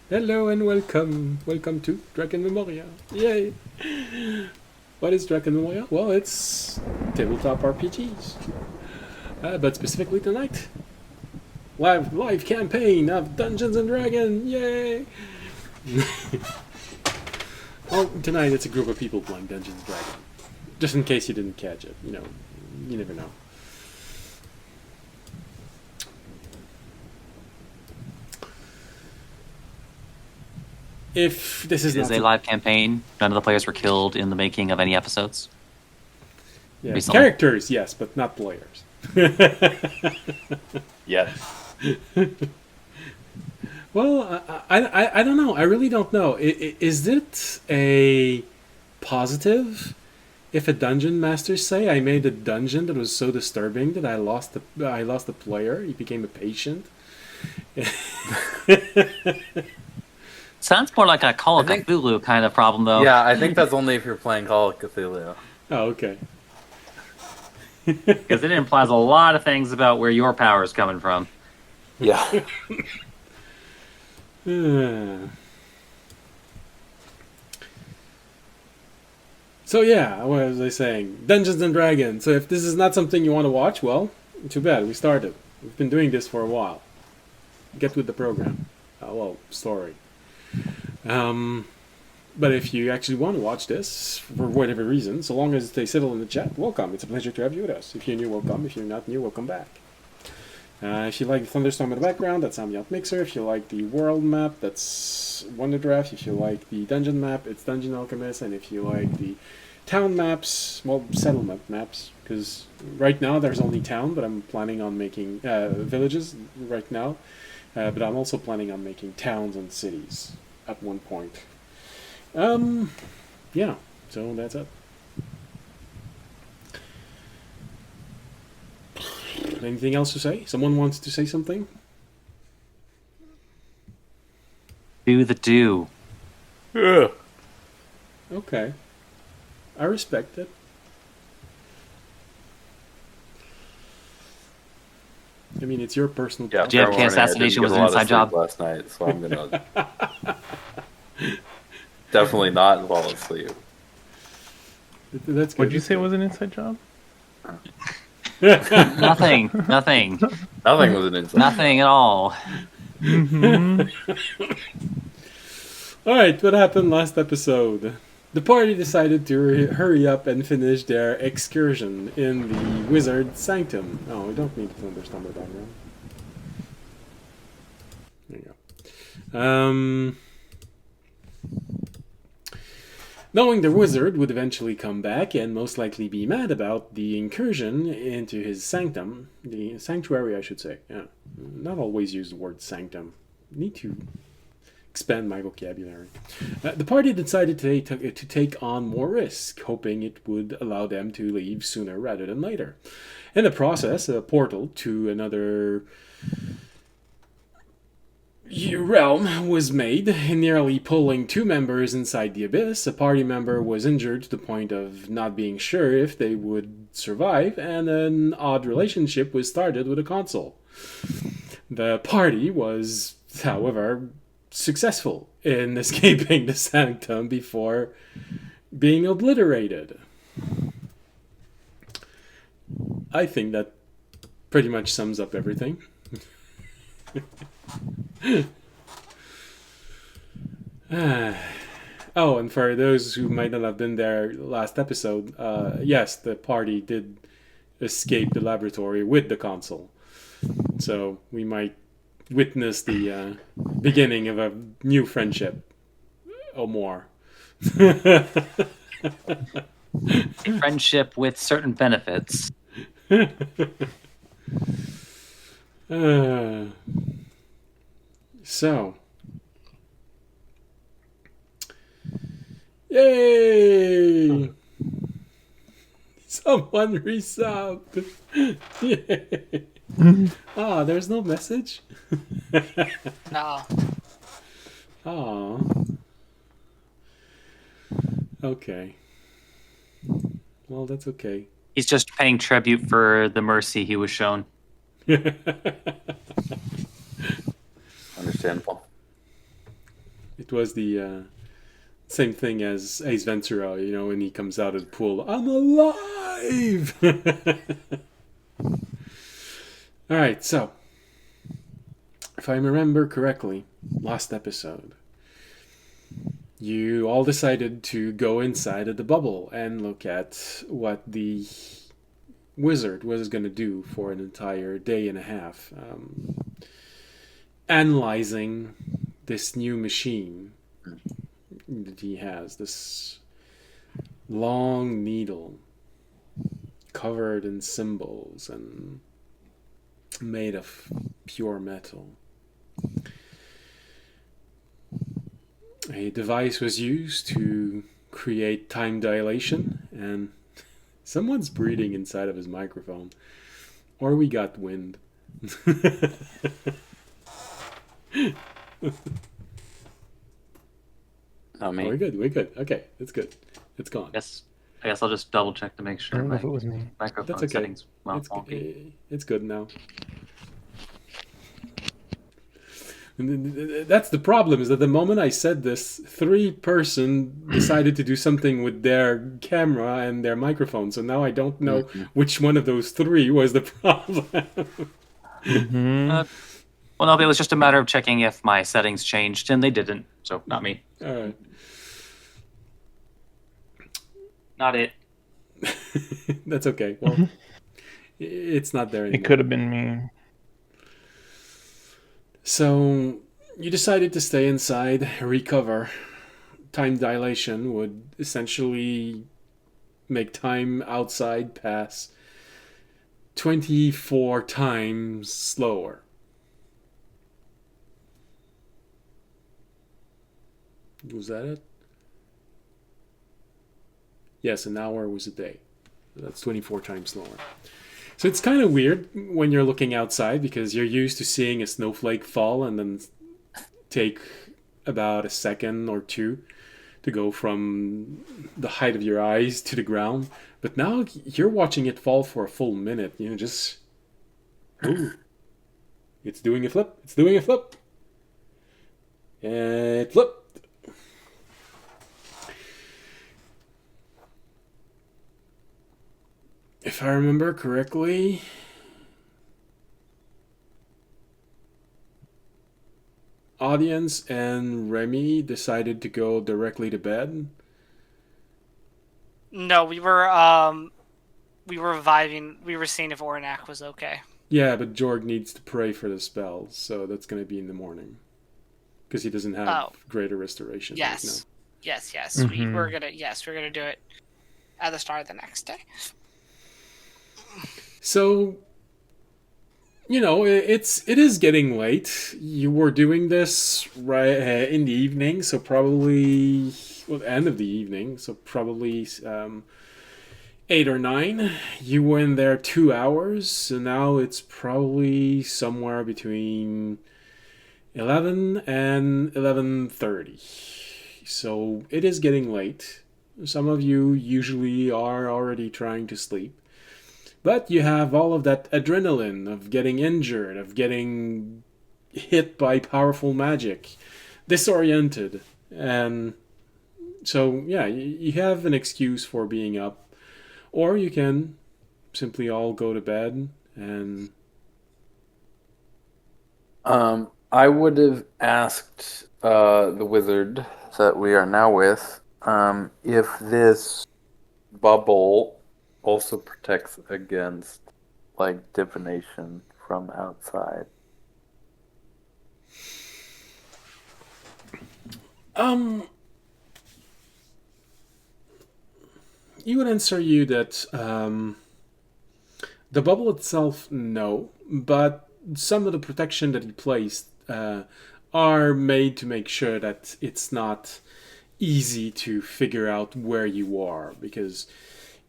Hello and welcome. Welcome to Drakenmemoria. Yay! What is Drakenmemoria? Well, it's tabletop RPGs. But specifically tonight, live campaign of Dungeons and Dragons. Yay! Well, tonight it's a group of people playing Dungeons and Dragons. Just in case you didn't catch it, you never know. If this is It is not a live campaign. None of the players were killed in the making of any episodes. yeah, recently. characters, yes, but not players. Yes. Well, I don't know. I really don't know. Is it a positive if a dungeon master say I made a dungeon that was so disturbing that I lost the player? He became a patient. Sounds more like a Call of I think- Cthulhu kind of problem, though. Yeah, I think that's only if you're playing Call of Cthulhu. Oh, okay. Because it implies a lot of things about where your power is coming from. Yeah. So yeah, what was I saying? Dungeons and Dragons. So if this is not something you want to watch, well, too bad. We started. We've been doing this for a while. Get with the program. Story. But if you actually want to watch this, for whatever reason, so long as they civil in the chat, welcome. It's a pleasure to have you with us. If you're new, welcome. If you're not new, welcome back. If you like the thunderstorm in the background, that's Ambient Mixer. If you like the world map, that's Wonder Draft. If you like the dungeon map, it's Dungeon Alchemist. And if you like the town maps, well, settlement maps, because right now there's only town, but I'm planning on making villages right now. But I'm also planning on making towns and cities at one point. Yeah, so that's it. Anything else to say? Someone wants to say something? Do the do. Yeah. Okay. I respect it. I mean, it's your personal... Yeah. JFK fair warning, assassination I didn't was get an a lot of inside job. sleep last night, so I'm gonna definitely not fall asleep. That's good. What'd you say was an inside job? Nothing. Nothing was an insult. Nothing at all. Alright, what happened last episode? The party decided to hurry up and finish their excursion in the wizard sanctum. Oh, we don't need the thunderstorm background. There you go. Knowing the wizard would eventually come back and most likely be mad about the incursion into his sanctum, the sanctuary, I should say. Yeah, not always use the word sanctum. Need to expand my vocabulary. The party decided to take on more risk, hoping it would allow them to leave sooner rather than later. In the process, a portal to another realm was made, nearly pulling two members inside the abyss. A party member was injured to the point of not being sure if they would survive, and an odd relationship was started with a consol. The party was, however, successful in escaping the sanctum before being obliterated. I think that pretty much sums up everything. Oh, and for those who might not have been there last episode, yes, the party did escape the laboratory with the console. So we might witness the beginning of a new friendship or more. A friendship with certain benefits. So, yay! Someone resubbed. Yay! Ah, there's no message. No. Ah. Okay. Well, that's okay. He's just paying tribute for the mercy he was shown. Understandable. It was the same thing as Ace Ventura, you know, when he comes out of the pool. I'm alive! Alright, so. If I remember correctly, last episode, you all decided to go inside of the bubble and look at what the wizard was going to do for an entire day and a half. Analyzing this new machine that he has, this long needle covered in symbols and made of pure metal. A device was used to create time dilation, and someone's breathing inside of his microphone. Or we got wind. Not me. We're good. Okay, it's good. It's gone. I guess I'll just double check to make I sure don't know my if it was me. microphone That's okay. settings wonky. It's good now. And that's the problem, is that the moment I said this, 3-person decided to do something with their camera and their microphone. So now I don't know which one of those 3 was the problem. Well, no, it was just a matter of checking if my settings changed, and they didn't. So not me. All right. Not it. That's okay. Well, it's not there anymore. It could have been me. So you decided to stay inside, recover. Time dilation would essentially make time outside pass 24 times slower. Was that it? Yes, an hour was a day. That's 24 times slower. So it's kind of weird when you're looking outside, because you're used to seeing a snowflake fall and then take about a second or 2 to go from the height of your eyes to the ground. But now you're watching it fall for a full minute. You know, just... Ooh. It's doing a flip. It's doing a flip. It flipped. If I remember correctly, audience and Remy decided to go directly to bed. No, we were reviving. We were seeing if Oranak was okay. Yeah, but Jorg needs to pray for the spells, so that's going to be in the morning, because he doesn't have greater restoration. Yes, right now. yes. Mm-hmm. We're gonna do it at the start of the next day. So, you know, it is getting late. You were doing this right in the evening, so probably end of the evening, so probably 8 or 9. You were in there 2 hours, so now it's probably somewhere between 11 and 11:30. So it is getting late. Some of you usually are already trying to sleep. But you have all of that adrenaline of getting injured, of getting hit by powerful magic, disoriented. And so, yeah, you have an excuse for being up. Or you can simply all go to bed and... I would have asked the wizard that we are now with if this bubble also protects against, like, divination from outside. He would answer you that the bubble itself, no, but some of the protection that he placed are made to make sure that it's not easy to figure out where you are, because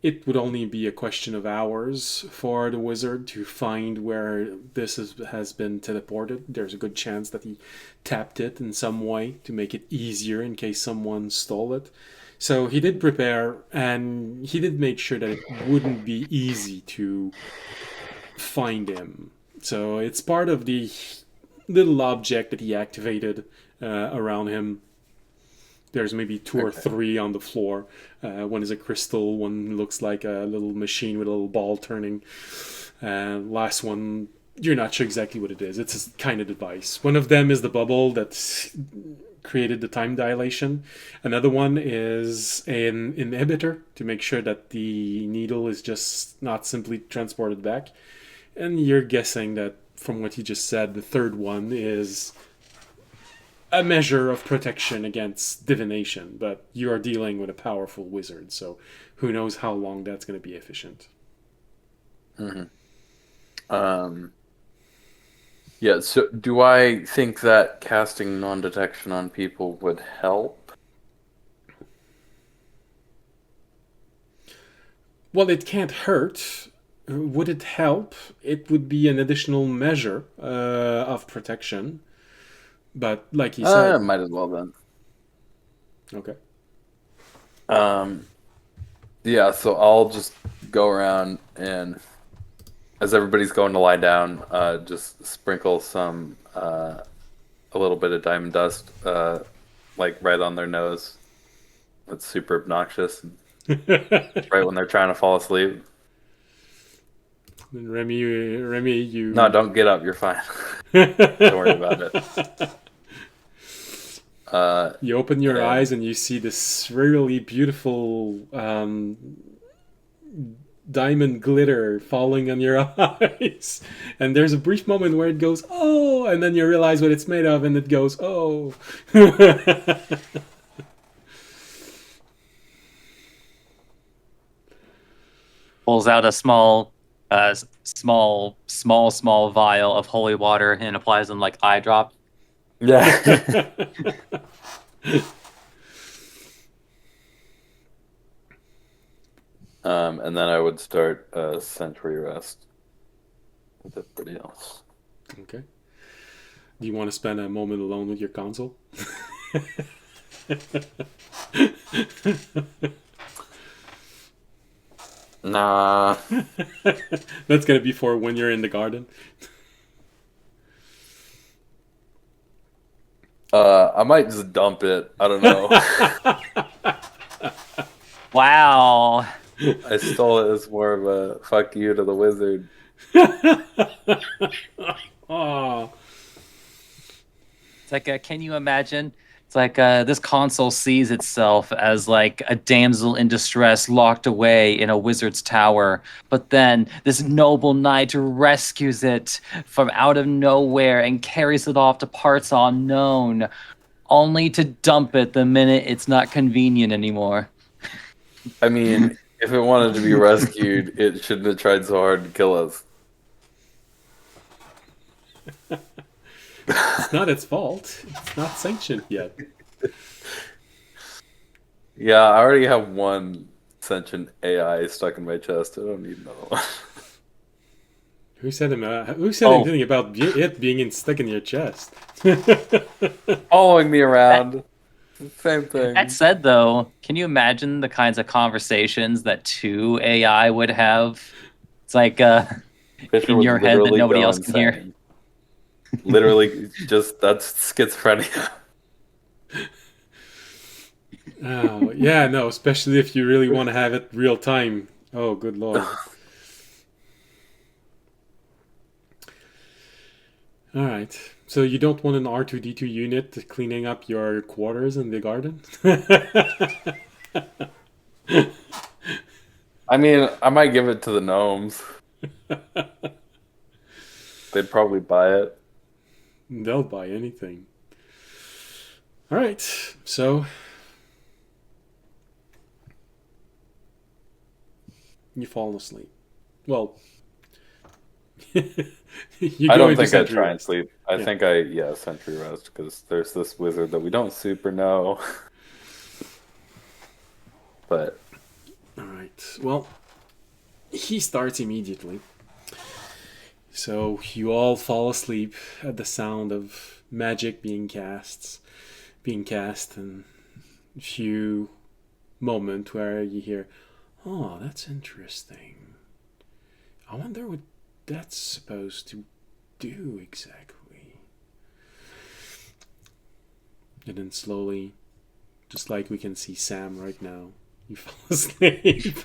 it would only be a question of hours for the wizard to find where this has been teleported. There's a good chance that he tapped it in some way to make it easier in case someone stole it. So he did prepare, and he did make sure that it wouldn't be easy to find him. So it's part of the little object that he activated around him There's maybe two or Okay. three on the floor. One is a crystal. One looks like a little machine with a little ball turning. Last one, you're not sure exactly what it is. It's a kind of device. One of them is the bubble that's created the time dilation. Another one is an inhibitor to make sure that the needle is just not simply transported back. And you're guessing that from what you just said, the third one is a measure of protection against divination, but you are dealing with a powerful wizard, so who knows how long that's going to be efficient. Yeah, so do I think that casting non-detection on people would help? Well, it can't hurt. Would it help? It would be an additional measure of protection. But like you said, Might as well then. okay. Yeah, so I'll just go around and as everybody's going to lie down, just sprinkle some a little bit of diamond dust, like right on their nose. It's super obnoxious. Right when they're trying to fall asleep. And Remy, you. No, don't get up. You're fine. Don't worry about it. You open your and- eyes and you see this really beautiful diamond glitter falling on your eyes. And there's a brief moment where it goes, oh, and then you realize what it's made of and it goes, oh. Pulls out a small vial of holy water and applies them like eye drop. Yeah. And then I would start a sentry rest with everybody else. Okay. Do you want to spend a moment alone with your console? Nah. That's gonna be for when you're in the garden. I might just dump it. I don't know. Wow. I stole it as more of a fuck you to the wizard. Oh. It's like, can you imagine? It's like this console sees itself as like a damsel in distress locked away in a wizard's tower. But then this noble knight rescues it from out of nowhere and carries it off to parts unknown, only to dump it the minute it's not convenient anymore. I mean, if it wanted to be rescued, it shouldn't have tried so hard to kill us. It's not its fault. It's not sanctioned yet. Yeah, I already have one sentient AI stuck in my chest. I don't need another one. Who said anything about it being stuck in your chest? Following me around. Same thing. That said, though, can you imagine the kinds of conversations that two AI would have? It's like Fisher in would your head that literally nobody go else can hear. insane. Literally, just that's schizophrenia. Oh, yeah, no, especially if you really want to have it real time. Oh, good lord. Alright, so you don't want an R2D2 unit cleaning up your quarters in the garden? I mean, I might give it to the gnomes. They'd probably buy it. They'll buy anything. Alright, so you've fallen asleep. Well, you I go don't into think I'd sentry try and rest. sleep. I think sentry rest, because there's this wizard that we don't super know. But Alright, well, he starts immediately. So you all fall asleep at the sound of magic being cast, and a few moment where you hear, oh, that's interesting. I wonder what that's supposed to do exactly. And then slowly Just like we can see Sam right now. You fall asleep.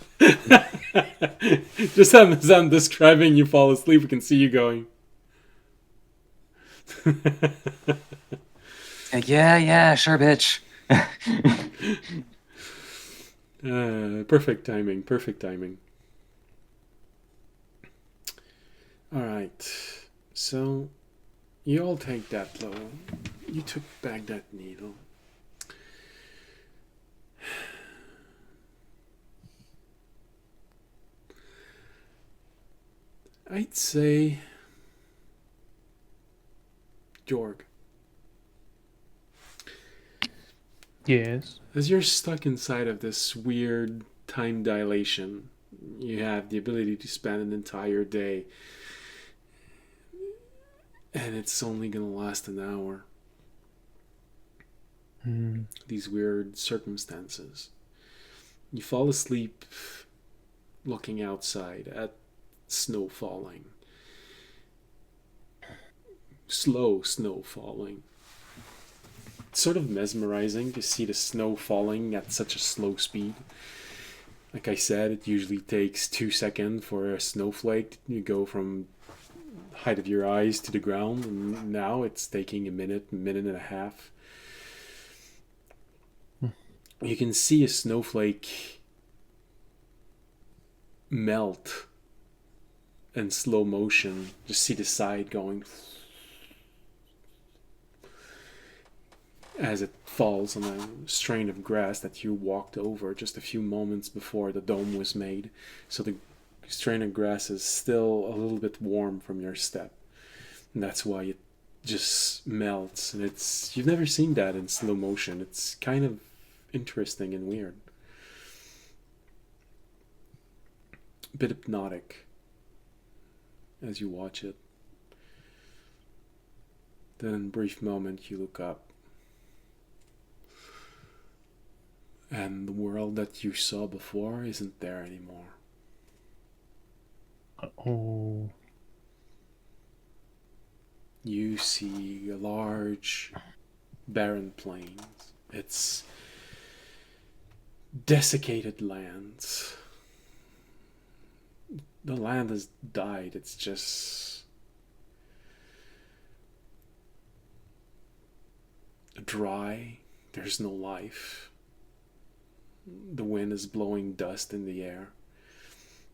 Just as I'm describing you fall asleep, we can see you going. Like, yeah, sure, bitch. Perfect timing. Perfect timing. All right. So, you all take that low. You took back that needle. I'd say Jorg. Yes. As you're stuck inside of this weird time dilation, you have the ability to spend an entire day, and it's only gonna last an hour. These weird circumstances. You fall asleep looking outside at snow falling. Slow snow falling. It's sort of mesmerizing to see the snow falling at such a slow speed. Like I said, it usually takes 2 seconds for a snowflake to go from height of your eyes to the ground, and now it's taking a minute and a half. You can see a snowflake melt in slow motion. Just see the side going as it falls on a strain of grass that you walked over just a few moments before the dome was made. So the strain of grass is still a little bit warm from your step. And that's why it just melts. And you've never seen that in slow motion. It's kind of interesting and weird. A bit hypnotic as you watch it. Then in a brief moment you look up. And the world that you saw before isn't there anymore. Oh. You see a large, barren plains. It's desiccated lands. The land has died. It's just dry. There's no life. The wind is blowing dust in the air.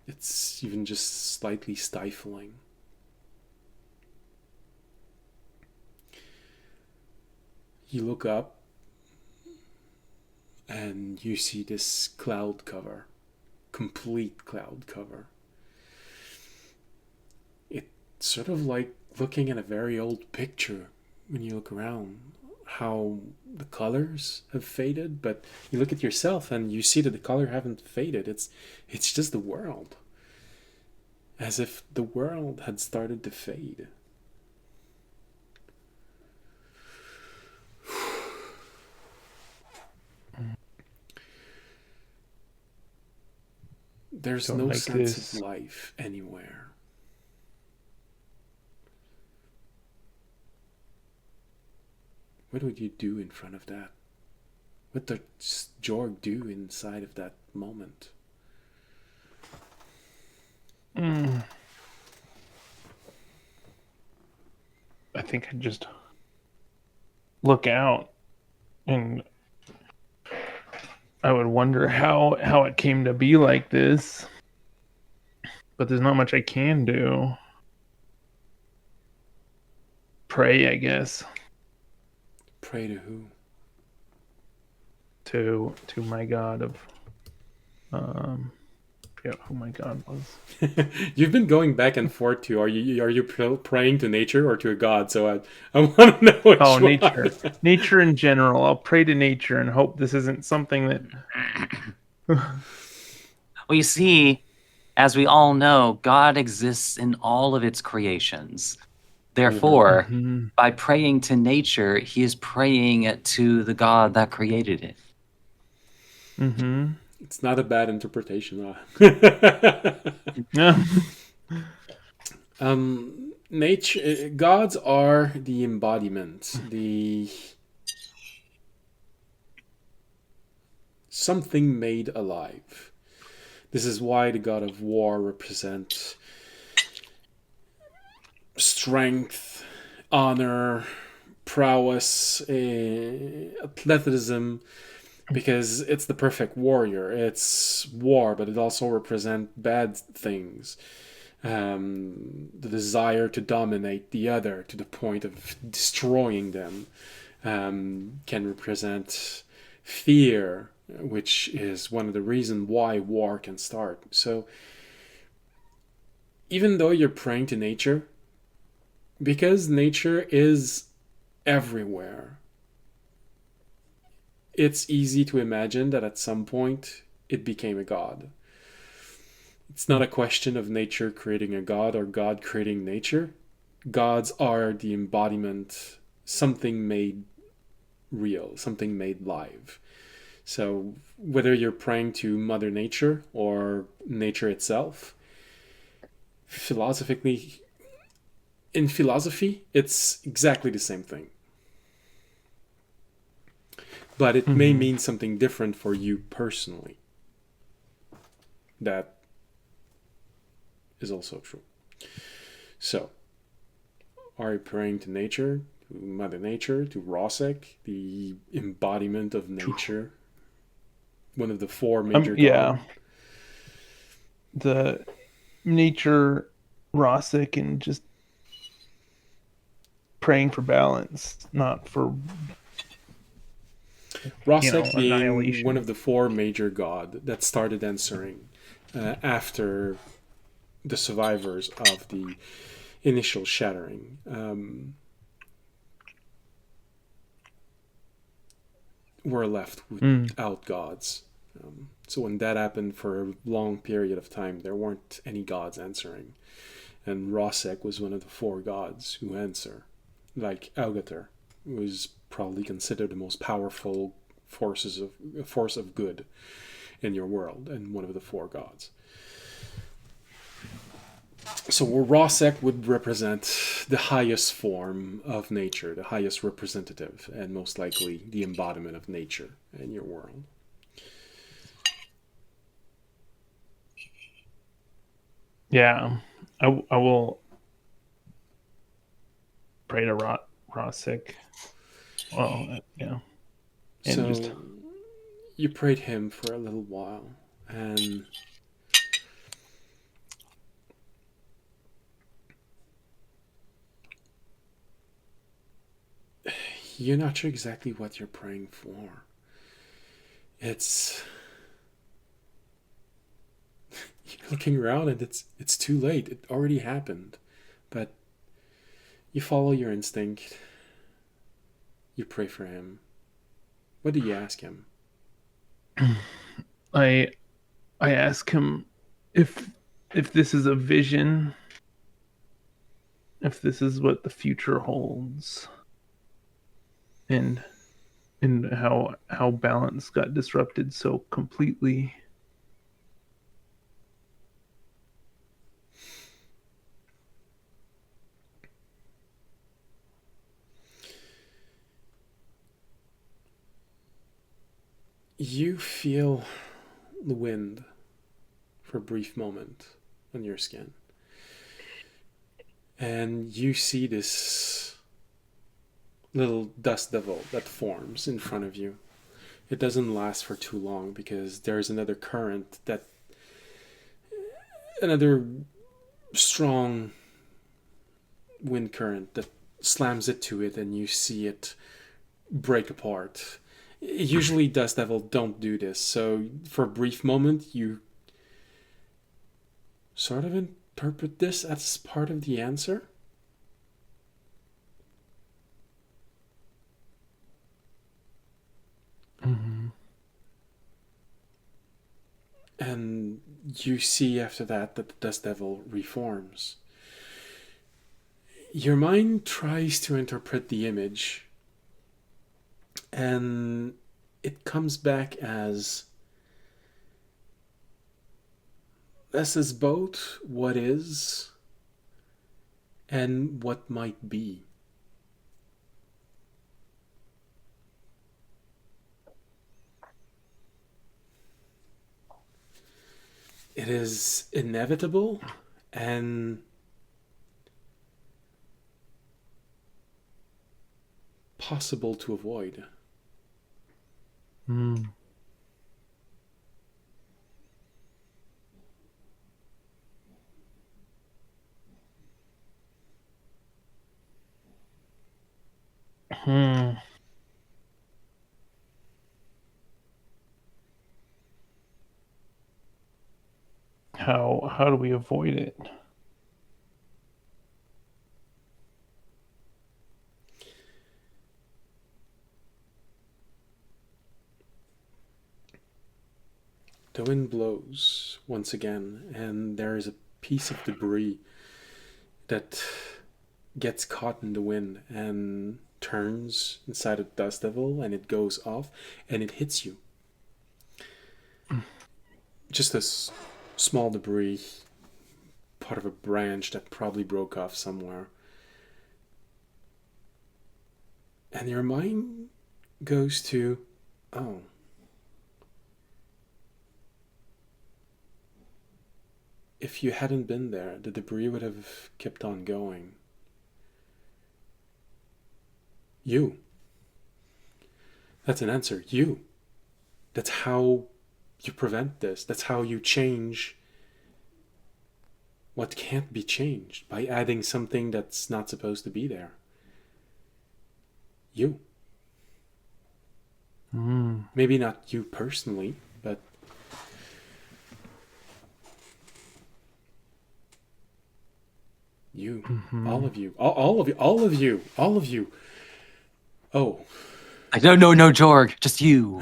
It's even just slightly stifling. You look up and you see this cloud cover, complete cloud cover. It's sort of like looking at a very old picture when you look around. How the colors have faded, but you look at yourself and you see that the color haven't faded. It's just the world. As if the world had started to fade. There's Don't no like sense this. of life anywhere. What would you do in front of that? What does Jorg do inside of that moment? I think I'd just look out, and I would wonder how it came to be like this. But there's not much I can do. Pray, I guess, Pray to who? to my god of forget who my god was. You've been going back and forth to are you praying to nature or to a god? So I want to know which Oh, one. nature. Nature in general. I'll pray to nature and hope this isn't something that Well, you see, as we all know, God exists in all of its creations. Therefore, by praying to nature, he is praying to the God that created it. Mm-hmm. It's not a bad interpretation. Yeah. Nature, gods are the embodiment, the something made alive. This is why the god of war represents strength, honor, prowess, athleticism, because it's the perfect warrior. It's war, but it also represents bad things. The desire to dominate the other to the point of destroying them can represent fear, which is one of the reasons why war can start. So even though you're praying to nature, because nature is everywhere, it's easy to imagine that at some point it became a god. It's not a question of nature creating a god or God creating nature. Gods are the embodiment, something made real, something made live. So whether you're praying to Mother Nature or nature itself, in philosophy, it's exactly the same thing. But it may mean something different for you personally. That is also true. So, are you praying to nature, to Mother Nature, to Rosek, the embodiment of nature? One of the four major gods? The nature, Rosek, and just praying for balance, not for Rosek being annihilation. one of the four major gods that started answering after the survivors of the initial shattering. Were left without gods. So when that happened for a long period of time, there weren't any gods answering. And Rosek was one of the four gods who answer. Like Augater was probably considered the most powerful force of good in your world, and one of the four gods. So Rosek would represent the highest form of nature, the highest representative, and most likely the embodiment of nature in your world. Yeah, I will pray to Rosek. Well, yeah. And so you prayed him for a little while, and you're not sure exactly what you're praying for. It's you're looking around and it's too late. It already happened. But you follow your instinct. You pray for him. What do you ask him? I ask him if this is a vision, if this is what the future holds, and how balance got disrupted so completely. You feel the wind for a brief moment on your skin. And you see this little dust devil that forms in front of you. It doesn't last for too long because there's another current another strong wind current that slams it to it, and you see it break apart. Usually dust devil don't do this, so for a brief moment you sort of interpret this as part of the answer. And you see after that the dust devil reforms. Your mind tries to interpret the image, and it comes back as this is both what is and what might be. it is inevitable and possible to avoid. Hmm. Hmm. How do we avoid it? The wind blows once again, and there is a piece of debris that gets caught in the wind and turns inside of Dust Devil, and it goes off and it hits you. Just a small debris, part of a branch that probably broke off somewhere. And your mind goes to, oh, if you hadn't been there, the debris would have kept on going. You. That's an answer. You. That's how you prevent this. That's how you change what can't be changed, by adding something that's not supposed to be there. You. Maybe not you personally, but you. All of you. All of you. All of you. All of you. Oh. Like, no, Jorg, just you.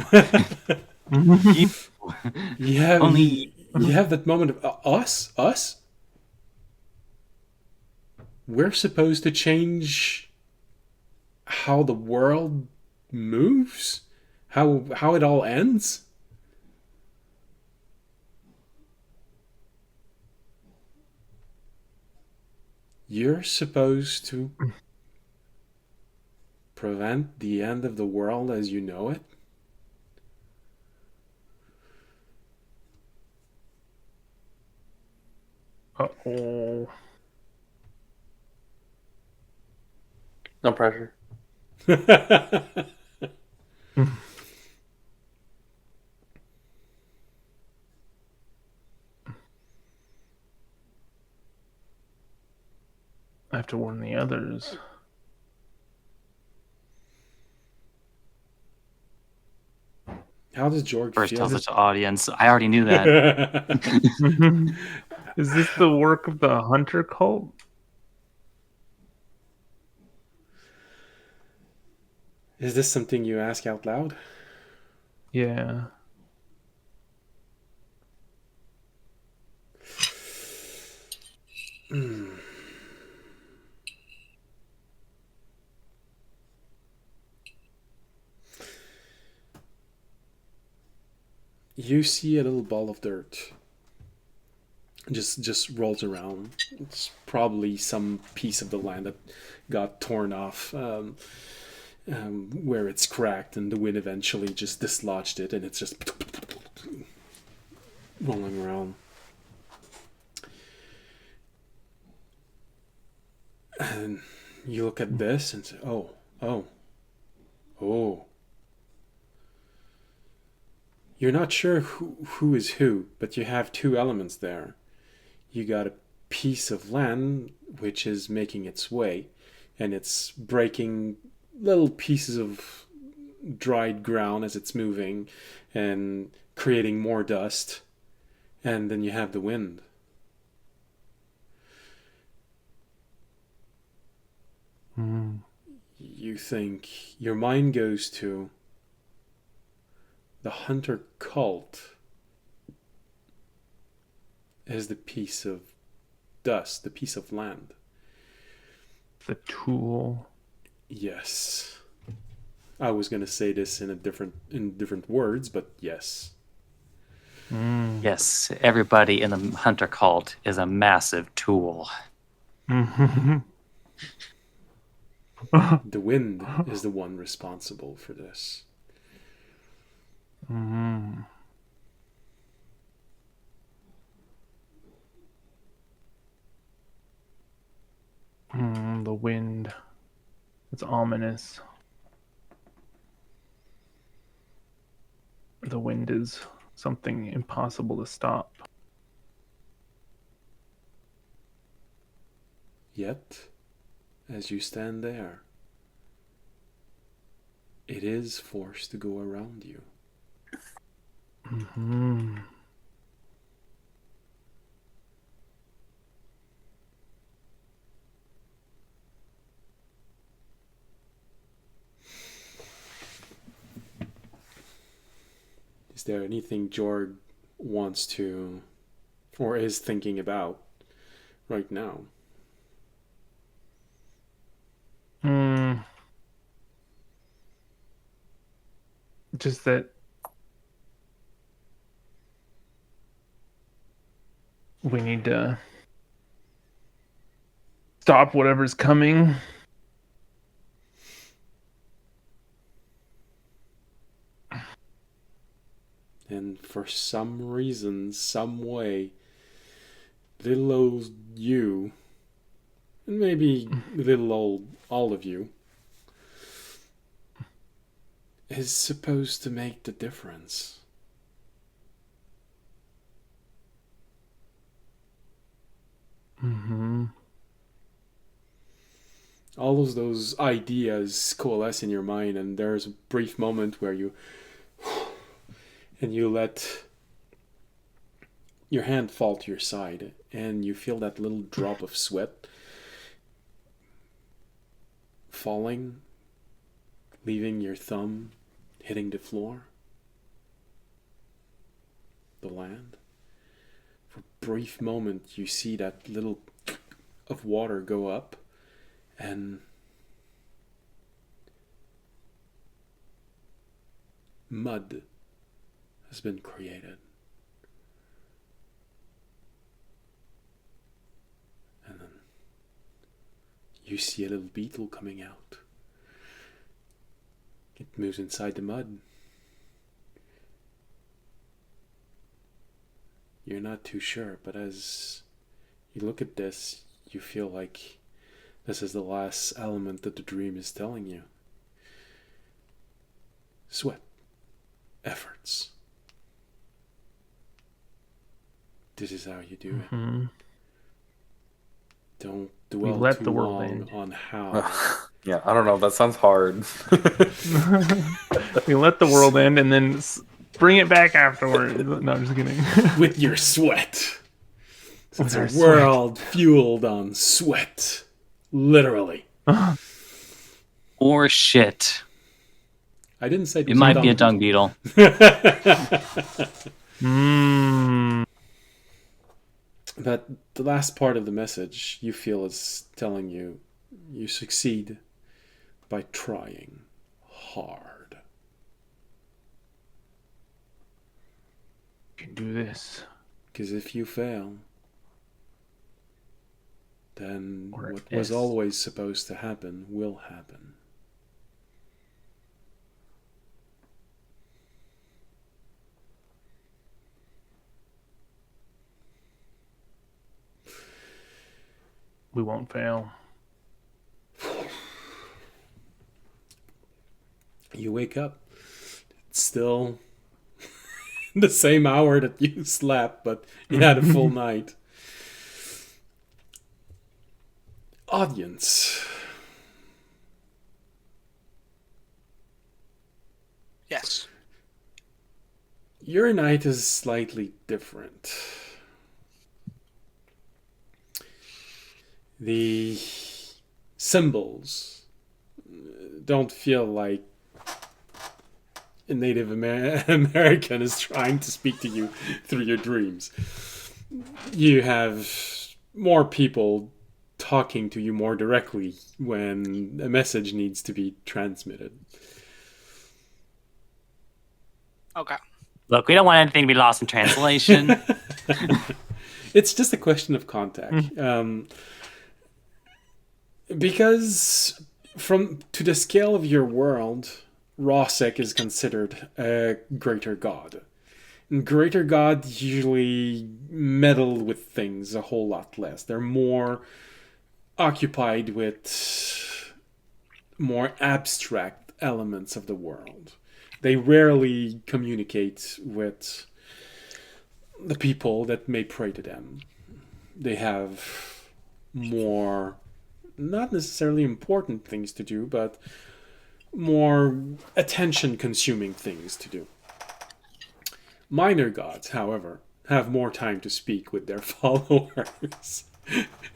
You. You have, Only- you have that moment of us. We're supposed to change how the world moves, how it all ends. You're supposed to prevent the end of the world as you know it. Uh-oh. No pressure. I have to warn the others. How does Jorg First feel? tells it to audience. I already knew that. Is this the work of the hunter cult? Is this something you ask out loud? Yeah. You see a little ball of dirt. Just rolls around. It's probably some piece of the land that got torn off, where it's cracked, and the wind eventually just dislodged it, and it's just rolling around. And you look at this and say, oh. You're not sure who is who, but you have two elements there. You got a piece of land which is making its way, and it's breaking little pieces of dried ground as it's moving and creating more dust. And then you have the wind. You think, your mind goes to the hunter cult as the piece of dust, the piece of land. The tool. Yes. I was going to say this in different words, but yes. Yes, everybody in the hunter cult is a massive tool. The wind is the one responsible for this. The wind. It's ominous. The wind is something impossible to stop. Yet, as you stand there, it is forced to go around you. Mm-hmm. Is there anything Jorg wants to, or is thinking about right now? Just that we need to stop whatever's coming. And for some reason, some way, little old you, and maybe little old all of you, is supposed to make the difference. Mm-hmm. All of those ideas coalesce in your mind, and there's a brief moment where you let your hand fall to your side, and you feel that little drop of sweat falling, leaving your thumb hitting the floor, the land. For a brief moment, you see that little of water go up, and mud has been created. And then you see a little beetle coming out. It moves inside the mud. You're not too sure, but as you look at this, you feel like this is the last element that the dream is telling you. Sweat. Efforts. This is how you do it. Mm-hmm. Don't dwell let too the world long end. on how. Yeah, I don't know. That sounds hard. We let the world end and then bring it back afterwards. No, I'm just kidding. With your sweat. With It's our a sweat. world fueled on sweat. Literally. Or shit. I didn't say It might be a dung beetle. But the last part of the message you feel is telling you you succeed by trying hard. You can do this. Because if you fail, then Or what was if. always supposed to happen will happen. We won't fail. You wake up. It's still the same hour that you slept, but you had a full night. Audience. Yes. Your night is slightly different. The symbols don't feel like a Native American is trying to speak to you through your dreams. You have more people talking to you more directly when a message needs to be transmitted. Okay. Look, we don't want anything to be lost in translation. It's just a question of contact. Because to the scale of your world, Rosek is considered a greater god. And greater gods usually meddle with things a whole lot less. They're more occupied with more abstract elements of the world. They rarely communicate with the people that may pray to them. They have more, not necessarily important things to do, but more attention-consuming things to do. Minor gods, however, have more time to speak with their followers.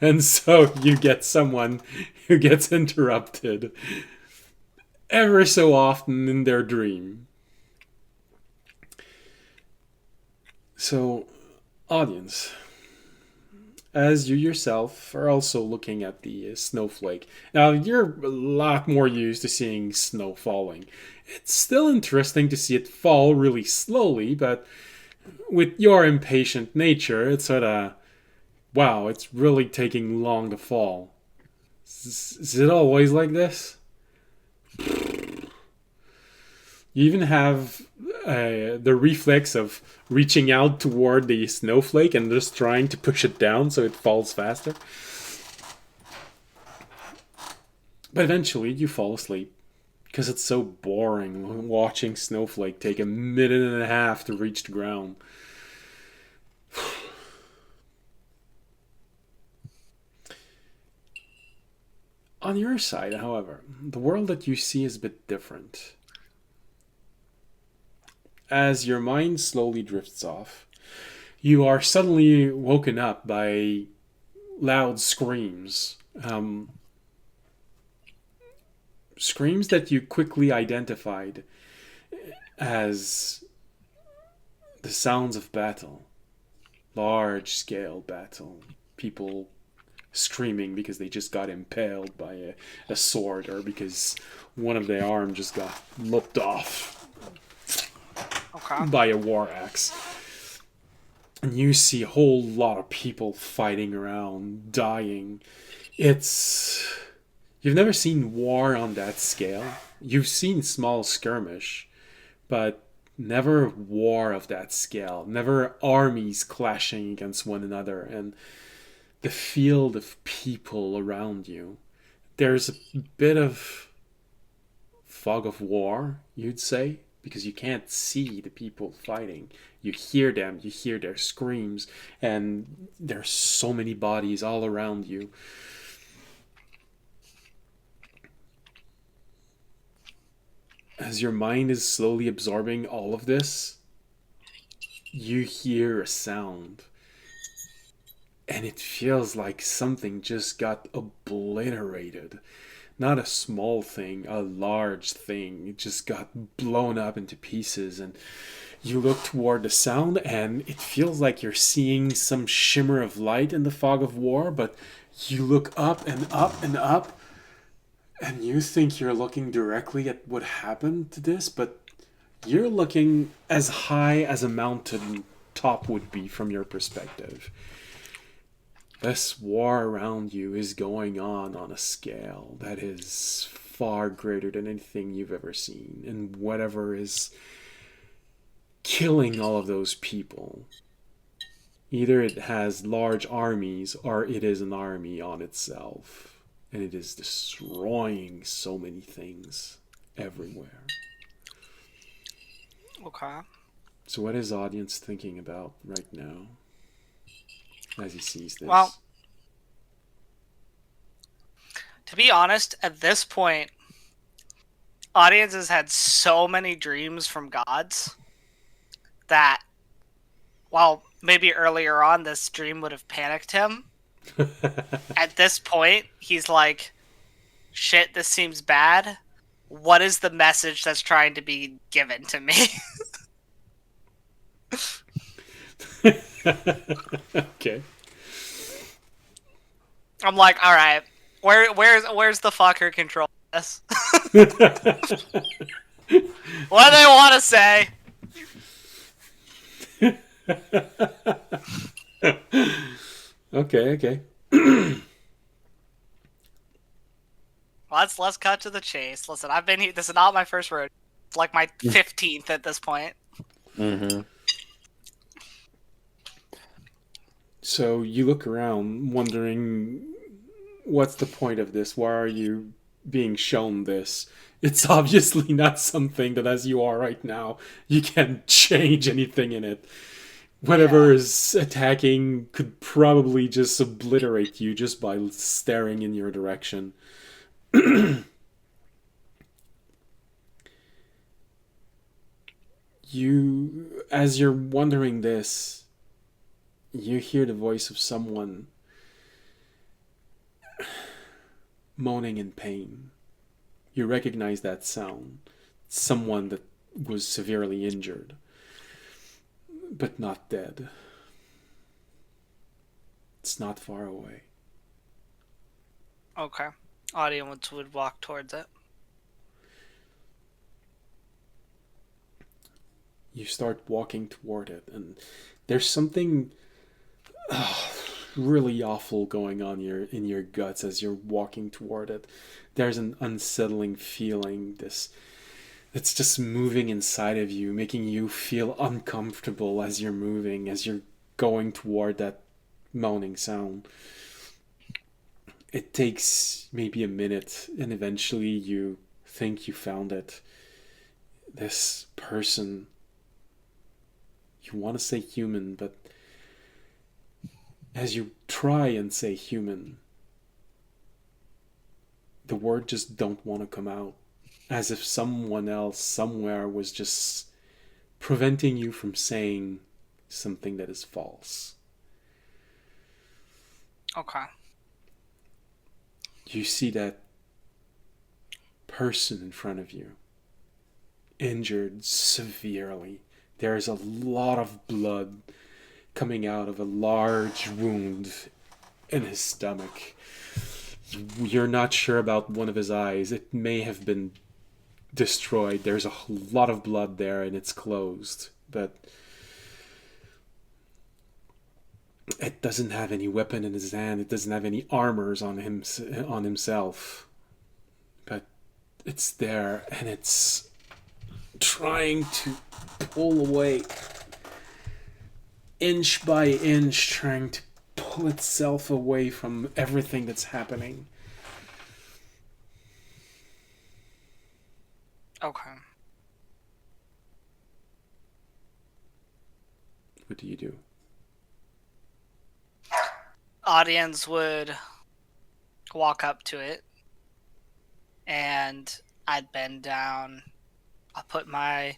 And so you get someone who gets interrupted ever so often in their dream. So, audience, as you yourself are also looking at the snowflake. Now, you're a lot more used to seeing snow falling. It's still interesting to see it fall really slowly, but with your impatient nature, it's sort of, wow, it's really taking long to fall. Is it always like this? You even have the reflex of reaching out toward the snowflake and just trying to push it down so it falls faster. But eventually you fall asleep because it's so boring watching snowflake take a minute and a half to reach the ground. On your side, however, the world that you see is a bit different. As your mind slowly drifts off, you are suddenly woken up by loud screams. Screams that you quickly identified as the sounds of battle. Large-scale battle. People screaming because they just got impaled by a sword, or because one of their arms just got lopped off by a war axe. And you see a whole lot of people fighting around, dying. You've never seen war on that scale. You've seen small skirmish, but never war of that scale. Never armies clashing against one another, and the field of people around you. There's a bit of fog of war, you'd say, because you can't see the people fighting. You hear them, you hear their screams, and there's so many bodies all around you. As your mind is slowly absorbing all of this, you hear a sound. And it feels like something just got obliterated. Not a small thing, a large thing. It just got blown up into pieces. And you look toward the sound, and it feels like you're seeing some shimmer of light in the fog of war. But you look up and up and up, and you think you're looking directly at what happened to this, but you're looking as high as a mountain top would be from your perspective. This war around you is going on a scale that is far greater than anything you've ever seen. And whatever is killing all of those people, either it has large armies or it is an army on itself. And it is destroying so many things everywhere. Okay. So what is audience thinking about right now as he sees this? Well, to be honest, at this point, audience has had so many dreams from gods that, while maybe earlier on this dream would have panicked him, at this point, he's like, shit, this seems bad. What is the message that's trying to be given to me? Okay. I'm like, all right, where's the fucker control this? What do they want to say? Okay. Let's cut to the chase. Listen, I've been here. This is not my first rodeo. It's like my 15th at this point. Mm-hmm. So you look around, wondering what's the point of this? Why are you being shown this? It's obviously not something that, as you are right now, you can change anything in it. Whatever is attacking could probably just obliterate you just by staring in your direction. As you're wondering this, you hear the voice of someone moaning in pain. You recognize that sound. Someone that was severely injured, but not dead. It's not far away. Okay. Audience would walk towards it. You start walking toward it, and there's something really awful going on in your guts as you're walking toward it. There's an unsettling feeling, it's just moving inside of you, making you feel uncomfortable as you're moving, as you're going toward that moaning sound. It takes maybe a minute, and eventually you think you found it. This person, you want to say human, but as you try and say human, the word just don't want to come out, as if someone else somewhere was just preventing you from saying something that is false. Okay. You see that person in front of you, injured severely. There's a lot of blood coming out of a large wound in his stomach. You're not sure about one of his eyes. It may have been destroyed. There's a lot of blood there and it's closed, but it doesn't have any weapon in his hand. It doesn't have any armors on himself, but it's there and it's trying to pull away, inch by inch, trying to pull itself away from everything that's happening. Okay. What do you do? Audience would walk up to it, and I'd bend down. I'll put my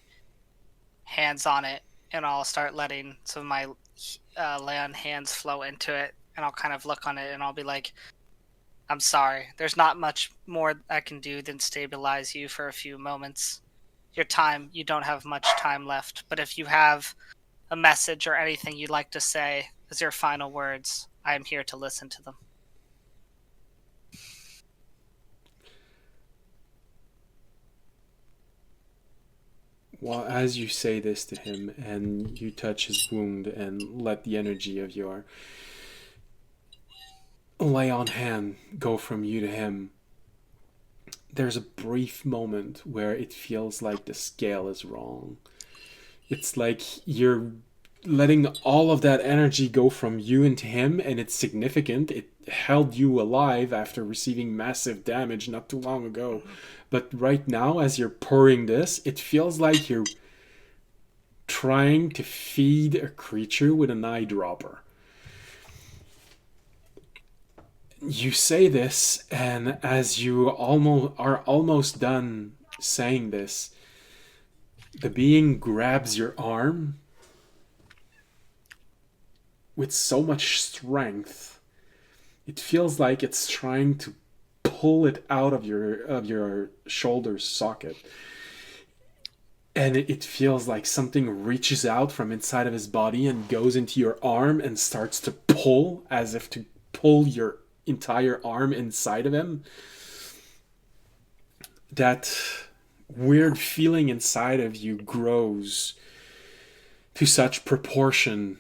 hands on it, and I'll start letting some of my lay on hands flow into it, and I'll kind of look on it, and I'll be like, I'm sorry. There's not much more I can do than stabilize you for a few moments. You don't have much time left, but if you have a message or anything you'd like to say as your final words, I am here to listen to them. Well, as you say this to him and you touch his wound and let the energy of your lay on hand go from you to him, there's a brief moment where it feels like the scale is wrong. It's like you're letting all of that energy go from you into him, and it's significant. It held you alive after receiving massive damage not too long ago. But right now, as you're pouring this, it feels like you're trying to feed a creature with an eyedropper. You say this, and as you are almost done saying this, the being grabs your arm with so much strength. It feels like it's trying to pull it out of your shoulder socket. And it feels like something reaches out from inside of his body and goes into your arm and starts to pull, as if to pull your entire arm inside of him. That weird feeling inside of you grows to such proportion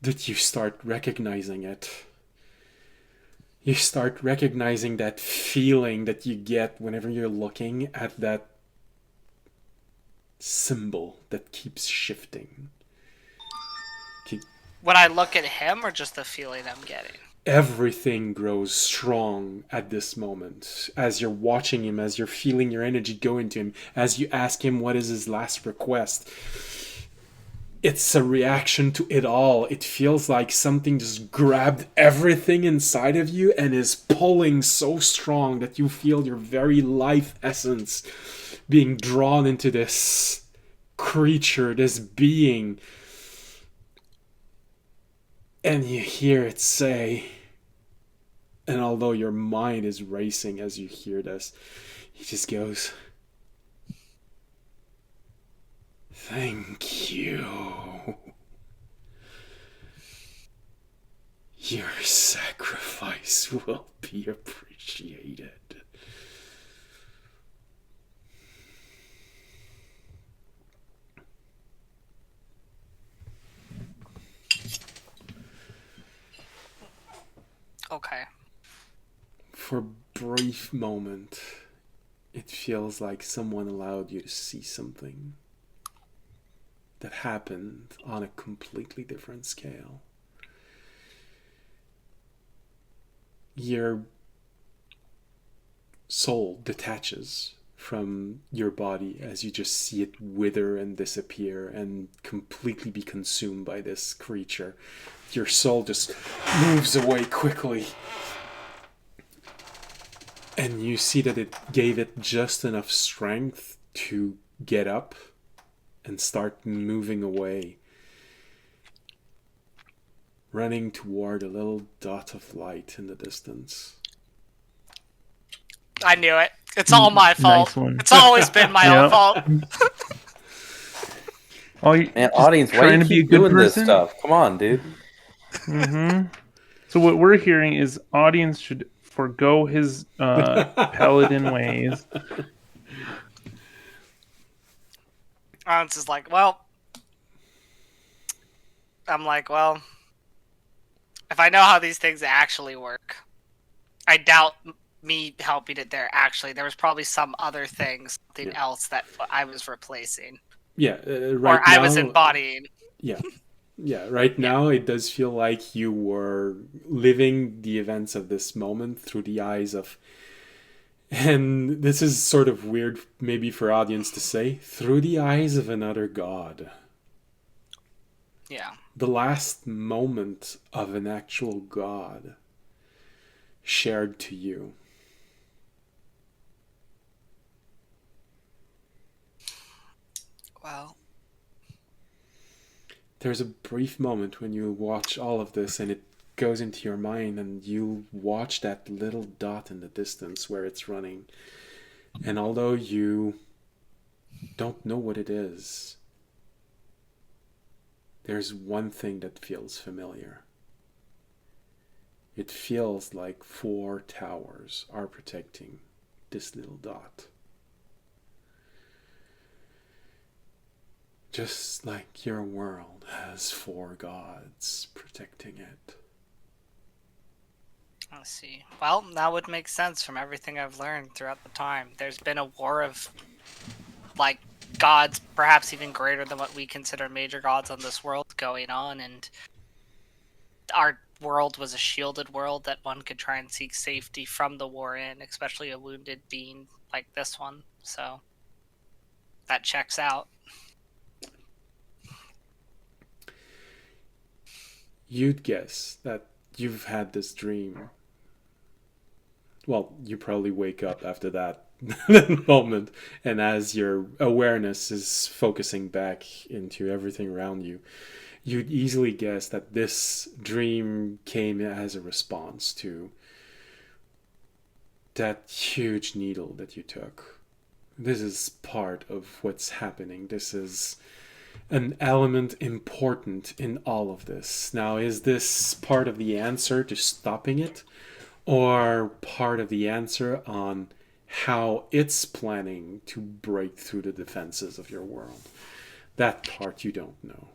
that you start recognizing it. You start recognizing that feeling that you get whenever you're looking at that symbol that keeps shifting. When I look at him, or just the feeling I'm getting? everything grows strong at this moment. As you're watching him, as you're feeling your energy go into him, as you ask him what is his last request, it's a reaction to it all. It feels like something just grabbed everything inside of you and is pulling so strong that you feel your very life essence being drawn into this creature, this being. And you hear it say, and although your mind is racing as you hear this, he just goes, "Thank you. Your sacrifice will be appreciated." Okay. For a brief moment, it feels like someone allowed you to see something that happened on a completely different scale. Your soul detaches from your body as you just see it wither and disappear and completely be consumed by this creature. Your soul just moves away quickly. And you see that it gave it just enough strength to get up and start moving away, running toward a little dot of light in the distance. I knew it. It's all my fault. Nice one. It's always been my own Yep. fault. Oh, you Man, just audience, why trying you to be a keep good doing this person? stuff? Come on, dude. Mm-hmm. So what we're hearing is audience should forego his paladin ways. It's just like, well, I'm like, well, if I know how these things actually work, I doubt me helping it there. Actually, there was probably some other thing, something else that I was replacing, Yeah, right or I now, was embodying. Yeah, right now it does feel like you were living the events of this moment through the eyes of, and this is sort of weird maybe for audience to say, through the eyes of another god. Yeah. The last moment of an actual god shared to you. Well, There's a brief moment when you watch all of this and it goes into your mind and you watch that little dot in the distance where it's running. And although you don't know what it is, there's one thing that feels familiar. It feels like 4 towers are protecting this little dot. Just like your world has 4 gods protecting it. let's see. Well, that would make sense from everything I've learned throughout the time. There's been a war of, like, gods, perhaps even greater than what we consider major gods on this world going on, and our world was a shielded world that one could try and seek safety from the war in, especially a wounded being like this one. So that checks out. You'd guess that you've had this dream. Well, you probably wake up after that moment, and as your awareness is focusing back into everything around you, you'd easily guess that this dream came as a response to that huge needle that you took. This is part of what's happening. This is an element important in all of this. Now, is this part of the answer to stopping it, or part of the answer on how it's planning to break through the defenses of your world? That part you don't know.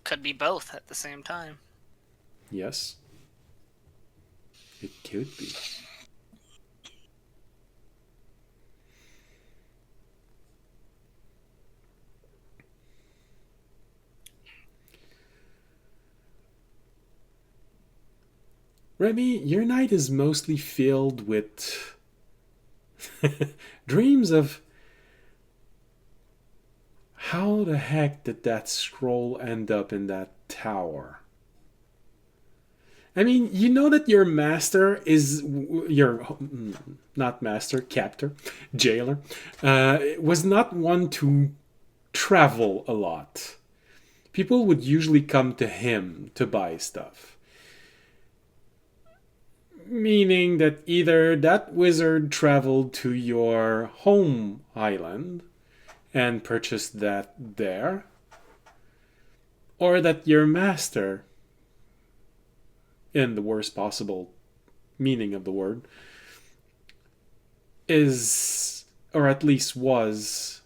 Could be both at the same time. Yes? It could be. Remy, your night is mostly filled with dreams of how the heck did that scroll end up in that tower? I mean, you know that your master is your not master, captor, jailer, was not one to travel a lot. People would usually come to him to buy stuff. Meaning that either that wizard traveled to your home island and purchased that there, or that your master, in the worst possible meaning of the word, is, or at least was,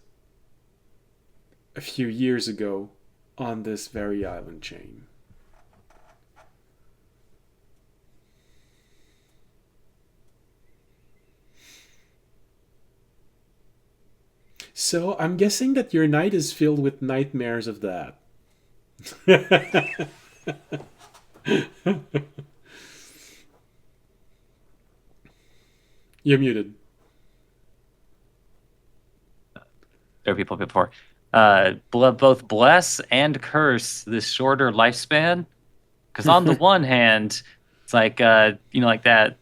a few years ago on this very island chain. So I'm guessing that your night is filled with nightmares of that. You're muted. There are people before. Both bless and curse this shorter lifespan. Because on the one hand, it's like, like that,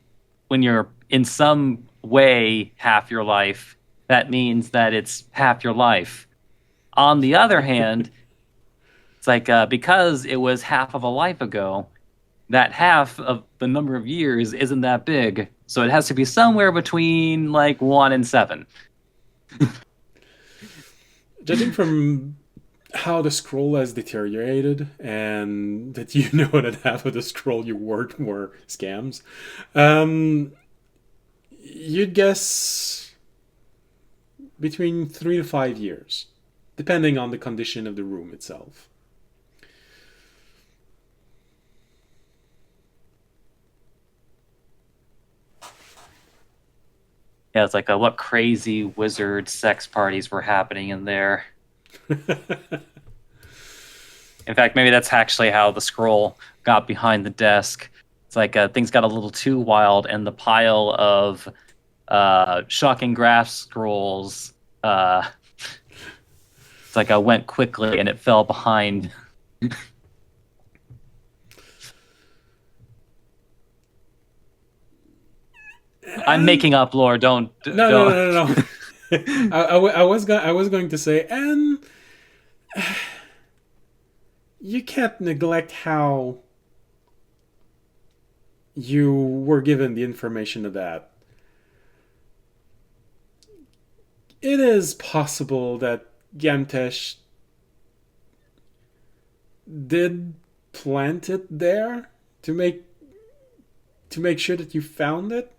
when you're in some way half your life, that means that it's half your life. On the other hand, it's like, because it was half of a life ago, that half of the number of years isn't that big. So it has to be somewhere between like 1 and 7. Judging from how the scroll has deteriorated and that you know that half of the scroll you worked were scams, you'd guess between 3 to 5 years, depending on the condition of the room itself. Yeah, it's like what crazy wizard sex parties were happening in there. In fact, maybe that's actually how the scroll got behind the desk. It's like things got a little too wild, and the pile of shocking graph scrolls it's like I went quickly and it fell behind. I'm making up lore. Don't. No. I was going to say, and you can't neglect how you were given the information of that. It is possible that Gamtesh did plant it there to make sure that you found it,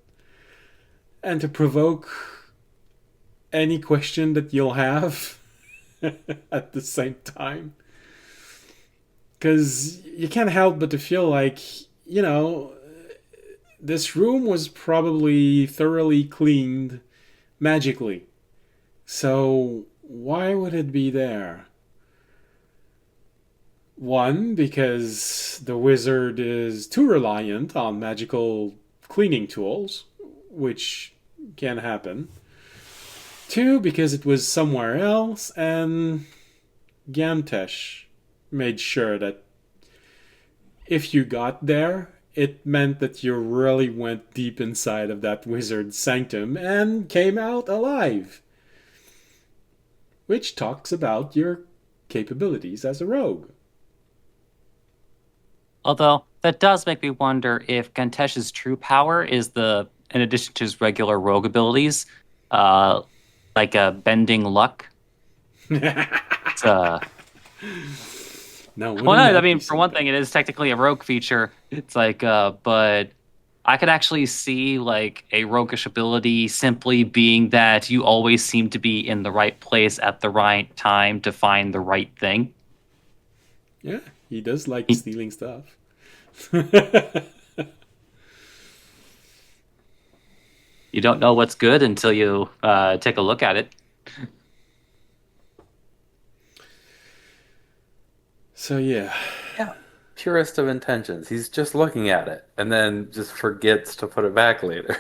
and to provoke any question that you'll have at the same time. Because you can't help but to feel like, this room was probably thoroughly cleaned magically. So why would it be there? One, because the wizard is too reliant on magical cleaning tools, which can happen. Two, because it was somewhere else, and Gamtesh made sure that if you got there, it meant that you really went deep inside of that wizard's sanctum and came out alive. Which talks about your capabilities as a rogue. Although that does make me wonder if Gantesh's true power is in addition to his regular rogue abilities, like a bending luck. It's, no, well, no, I mean, for one thing, it is technically a rogue feature. It's like, but I could actually see like a roguish ability simply being that you always seem to be in the right place at the right time to find the right thing. Yeah, he does like stealing stuff. You don't know what's good until you take a look at it. So yeah. purest of intentions. He's just looking at it and then just forgets to put it back later.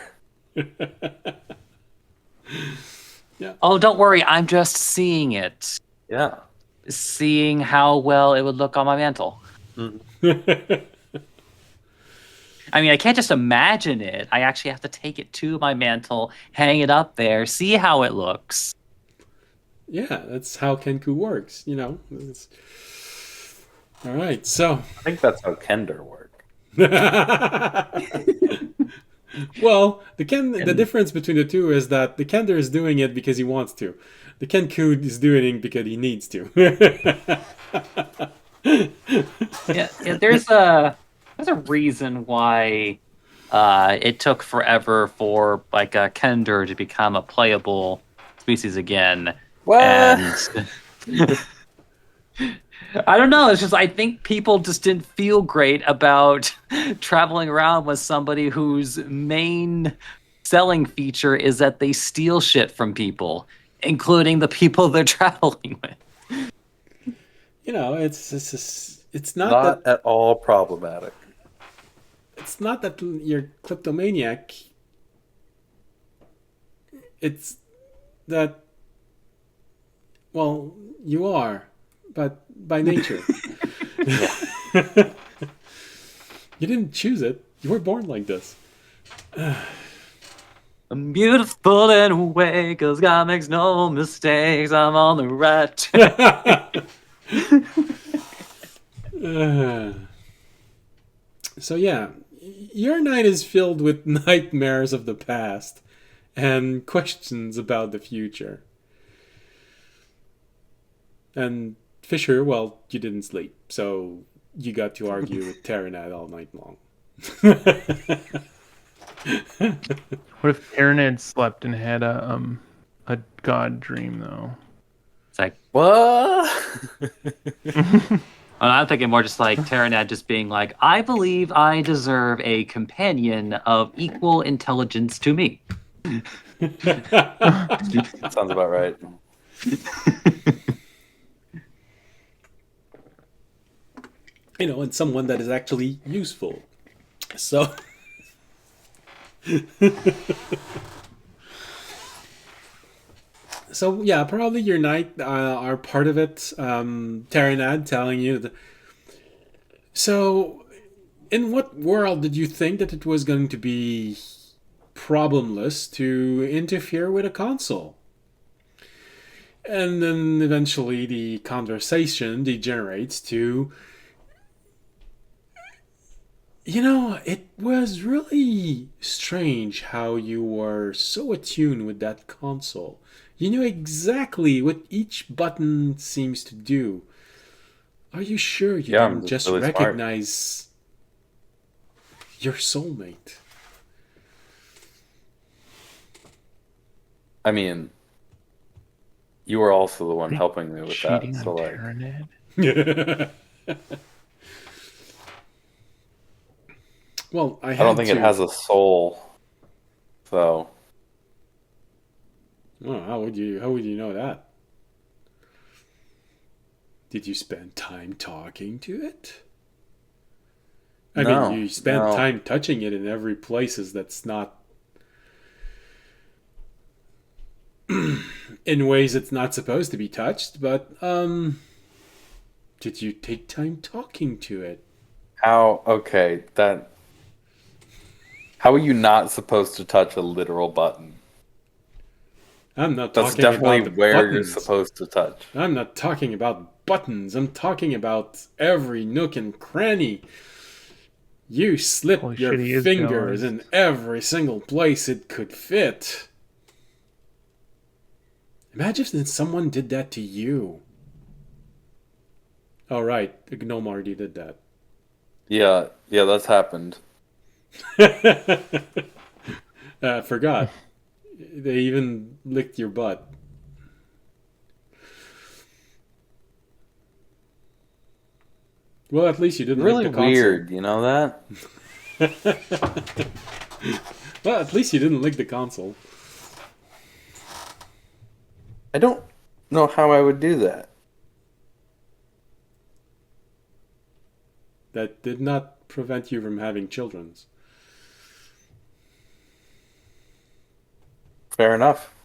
Oh, don't worry. I'm just seeing it. Yeah. Seeing how well it would look on my mantle. I mean, I can't just imagine it. I actually have to take it to my mantle, hang it up there, see how it looks. Yeah, that's how Kenku works, you know. All right, so. I think that's how Kender work. Well, the difference between the two is that the Kender is doing it because he wants to. The Kenku is doing it because he needs to. Yeah, there's a reason why it took forever for like a Kender to become a playable species again. What? And I don't know. It's just I think people just didn't feel great about traveling around with somebody whose main selling feature is that they steal shit from people, including the people they're traveling with. You know, it's not Not that at all problematic. it's not that you're kleptomaniac. It's that, well, you are, but by nature. You didn't choose it. You were born like this. I'm beautiful in a way, 'cause God makes no mistakes. I'm on the right track. So yeah, your night is filled with nightmares of the past and questions about the future. And Fisher, well, you didn't sleep, so you got to argue with Terranad all night long. What if Tyranid slept and had a god dream though? It's like, What? I'm thinking more just like Terranad just being like, I believe I deserve a companion of equal intelligence to me. Sounds about right. You know, and someone that is actually useful. So so yeah, probably your night are part of it. Terranad telling you that. So, in what world did you think that it was going to be problemless to interfere with a console? And then eventually the conversation degenerates to, you know, it was really strange how you were so attuned with that console. You knew exactly what each button seems to do. Are you sure you I'm didn't just really smart. recognize your soulmate? I mean, you were also the one helping me with that. Cheating So on like, Tyranid? Well, I I don't think to. it has a soul. So Oh, how would you know that? Did you spend time talking to it? I No, mean, you spent no. time touching it in every places that's not in ways it's not supposed to be touched, but did you take time talking to it? How? Okay, that. How are you not supposed to touch a literal button? I'm not That's talking definitely about the where you're buttons. supposed to touch. I'm not talking about buttons. I'm talking about every nook and cranny. You slip Holy your shit, he is fingers jealous. in every single place it could fit. Imagine if someone did that to you. Oh, right. The gnome already did that. Yeah, that's happened. Forgot. They even licked your butt. Well, at least you didn't Really lick the console. weird, you know that? Well, at least you didn't lick the console. I don't know how I would do that. that did not prevent you from having children. Fair enough.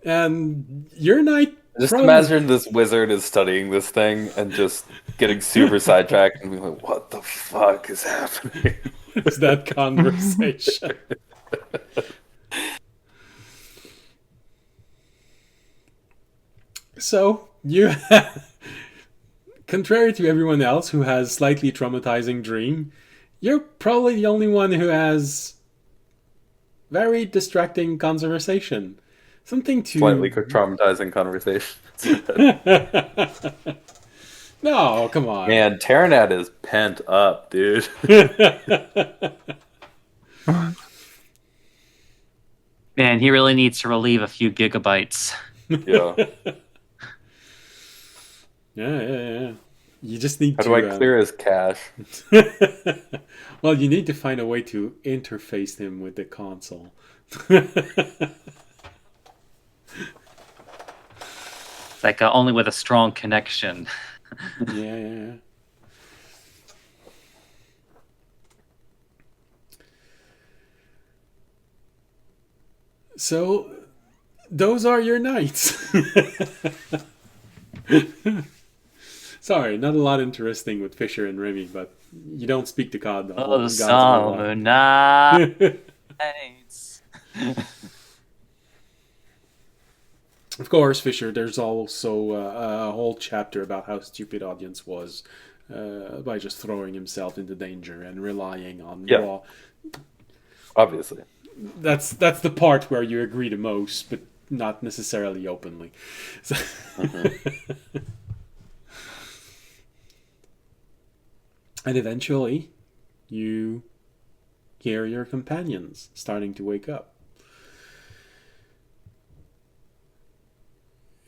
And your knight. Just imagine this wizard is studying this thing and just getting super sidetracked and being like, what the fuck is happening? It's that conversation. So, you contrary to everyone else who has slightly traumatizing dream, you're probably the only one who has very distracting conversation. Something to... Slightly traumatizing conversation. No, come on. Man, Terranat is pent up, dude. Man, he really needs to relieve a few gigabytes. Yeah. Yeah. You just need How to... do I clear his cache? Well, you need to find a way to interface him with the console. Like only with a strong connection. Yeah. So, those are your nights. Sorry, not a lot interesting with Fisher and Remy, but you don't speak to God. Oh, the gods a whole lot. summer nights. Of course, Fisher, there's also a whole chapter about how stupid Audience was by just throwing himself into danger and relying on raw. Obviously. That's the part where you agree the most, but not necessarily openly. So and eventually, you hear your companions starting to wake up.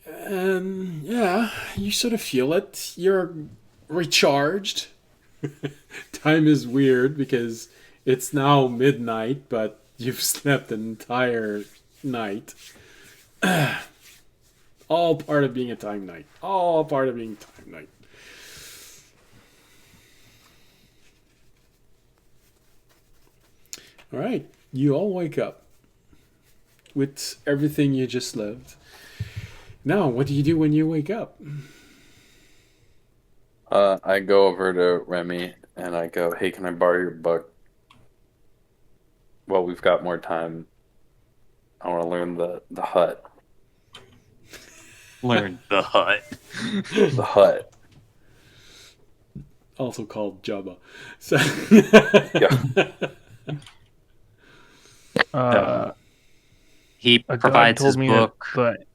And yeah, you sort of feel it. You're recharged. Time is weird because it's now midnight, but you've slept an entire night. All part of being a time knight. All part of being a time knight. All right, you all wake up with everything you just lived. Now, what do you do when you wake up? I go over to Remy and I go, hey, can I borrow your book? Well, we've got more time. I want to learn the hut. Learn the hut. The hut. Also called Jabba. So He a god provides told his me book. but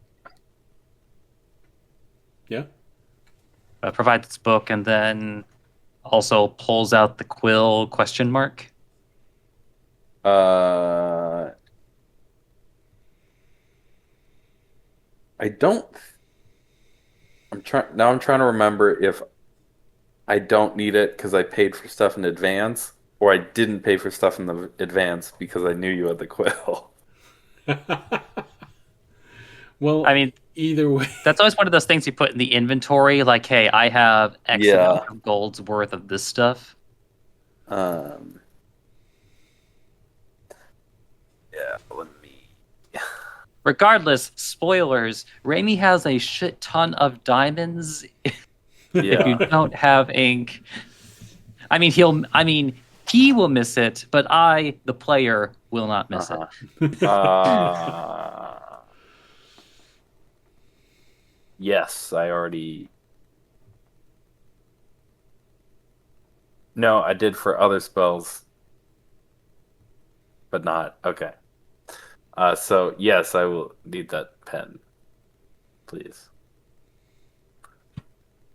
yeah. Provides his book, and then also pulls out the quill question mark. I don't. I'm trying to remember if I don't need it because I paid for stuff in advance, or I didn't pay for stuff in the advance because I knew you had the quill. Well, I mean, either way. that's always one of those things you put in the inventory. Like, hey, I have X amount of gold's worth of this stuff. Yeah, let me. Regardless, spoilers. Raimi has a shit ton of diamonds. If you don't have ink, I mean, he will miss it, but I, the player, will not miss it. Yes, I already. No, I did for other spells, but not. Okay. So, yes, I will need that pen, please.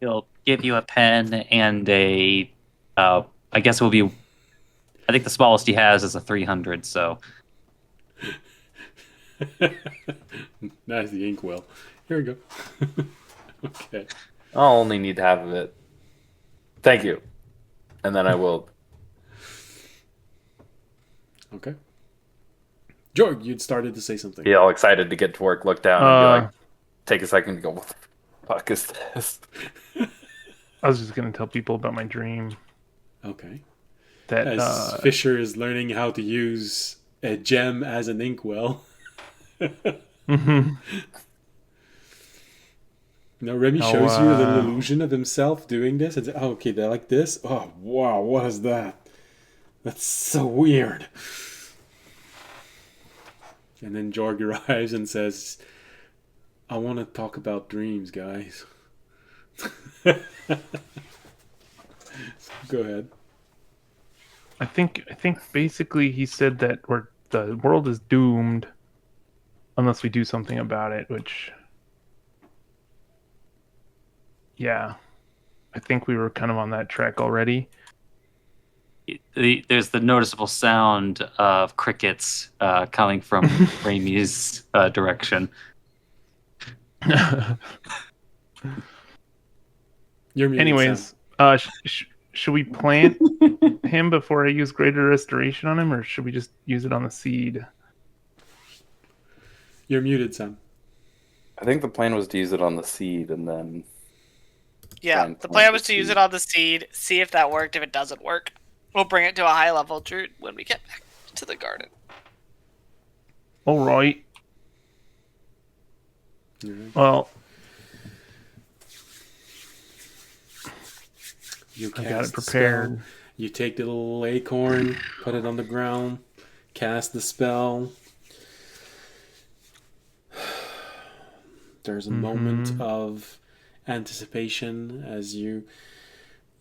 He'll give you a pen and a, I guess it will be, I think the smallest he has is a 300, so. That's the inkwell. Here we go. Okay. I'll only need half of it. Thank you. And then I will. Okay. George, you'd started to say something. Be all excited to get to work, look down, and be like, take a second to go, fuck is this? I was just gonna tell people about my dream Okay. that As Fisher is learning how to use a gem as an inkwell. mhm. Now Remy Oh, shows you a little illusion of himself doing this. And oh, okay, they're like this. Oh, wow, what is that? That's so weird. And then Jorg arrives and says, I want to talk about dreams, guys. Go ahead. I think basically he said that the world is doomed unless we do something about it, which yeah. I think we were kind of on that track already. There's the noticeable sound of crickets coming from Raimi's direction. You're muted, Anyways, should we plant him before I use greater restoration on him, or should we just use it on the seed? Sam. You're muted, Sam. I think the plan was to use it on the seed and then. Yeah, Fine, the plan fine, was to use seed. it on the seed, see if that worked. If it doesn't work, we'll bring it to a high level druid when we get back to the garden. All right. Alright. Well, You I got cast it the prepared. spell. You take the little acorn, put it on the ground, cast the spell. There's a moment of anticipation as you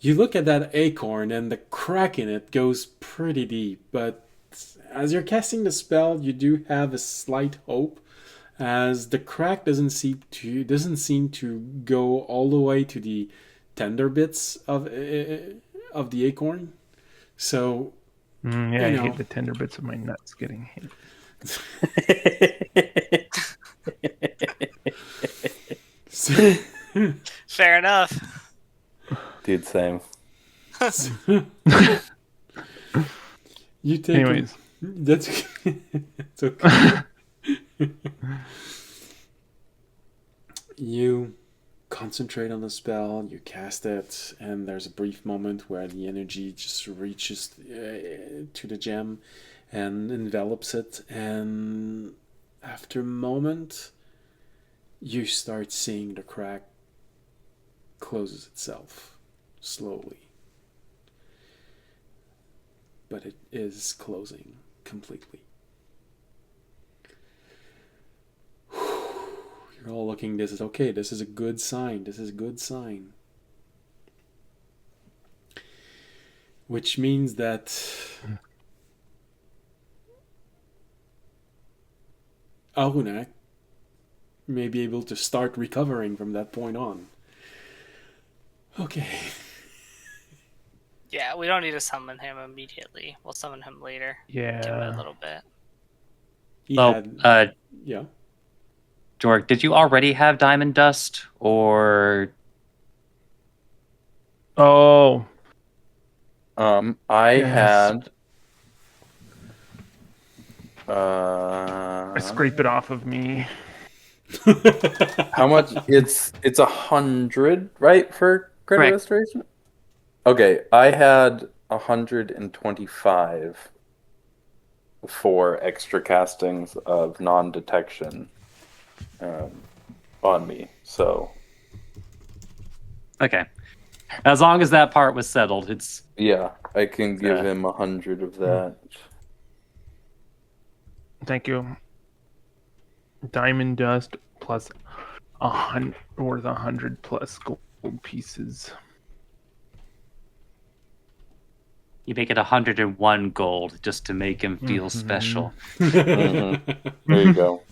look at that acorn, and the crack in it goes pretty deep. But as you're casting the spell, you do have a slight hope, as the crack doesn't seem to go all the way to the tender bits of the acorn. So Yeah, you I know. hate the tender bits of my nuts getting hit. Fair enough. Dude, same. You take. Anyways, That's it's okay. You concentrate on the spell, you cast it, and there's a brief moment where the energy just reaches to the gem and envelops it, and after a moment you start seeing the crack closes itself slowly, but it is closing completely. You're all looking, this is okay, this is a good sign, this is a good sign. Which means that Arunak may be able to start recovering from that point on. Okay. Yeah, we don't need to summon him immediately. We'll summon him later. Give it a yeah. little bit. He Oh, had, yeah. Jorg, did you already have diamond dust, or Oh, I Yes. had. I scrape it off of me. How much? It's 100, right, for credit Correct. restoration? Okay, I had 125 for extra castings of non-detection on me. So okay? As long as that part was settled, it's yeah, I can give him 100 of that. Thank you. Diamond dust plus 100 worth 100 plus gold pieces. you make it 101 gold just to make him feel special. There you go.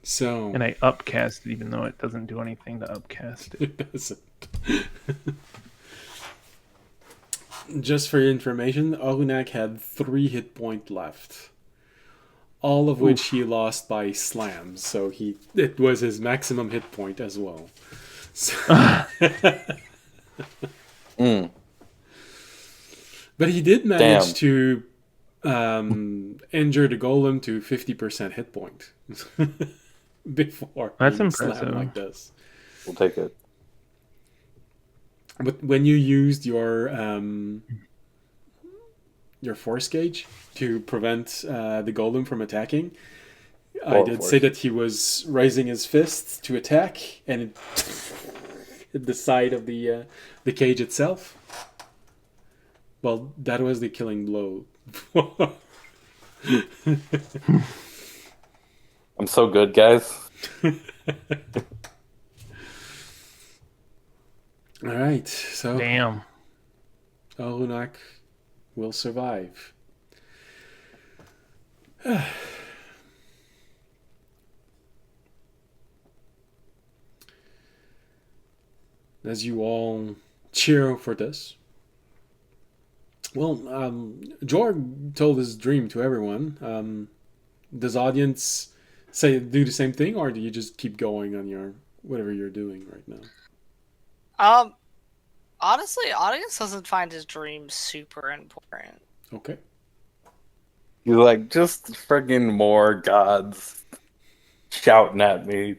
So And I upcast it even though it doesn't do anything to upcast it. it doesn't. Just for your information, Arunak had 3 hit points left, all of which he lost by slams. So it was his maximum hit point as well. So But he did manage to injure the golem to 50% hit point. before That's being slammed impressive. like this. We'll take it. But when you used your force gauge to prevent the golem from attacking, I did say that he was raising his fist to attack, and it hit the side of the cage itself. Well, that was the killing blow. I'm so good, guys. All right, so Damn. Arunak will survive. As you all cheer for this. Well, Jorg told his dream to everyone. Does audience do the same thing, or do you just keep going on your whatever you're doing right now? Honestly, audience doesn't find his dream super important. Okay. You're like, just friggin' more gods shouting at me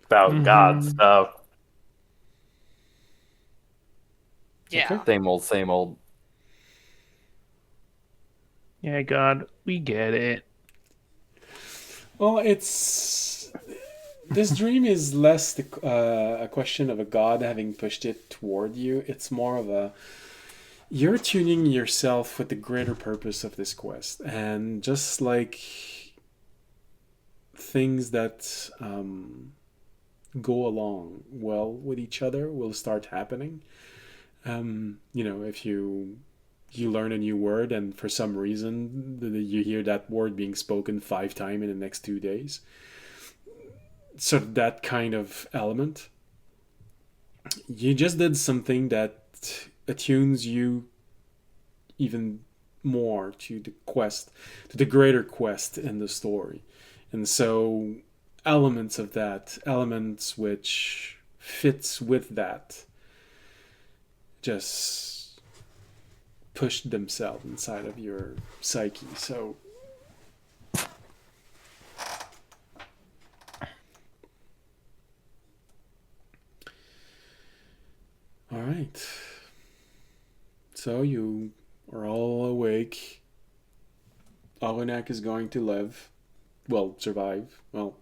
about God stuff. Yeah. Okay. Same old, same old. Yeah, God, we get it. Well, this dream is less a question of a god having pushed it toward you. It's more of you're tuning yourself with the greater purpose of this quest, and just like things that go along well with each other will start happening. If you learn a new word and for some reason you hear that word being spoken 5 times in the next 2 days, so that kind of element, you just did something that attunes you even more to the quest, to the greater quest in the story. And so elements which fits with that, just pushed themselves inside of your psyche. So all right, so you are all awake. Arunak is going to survive. Well,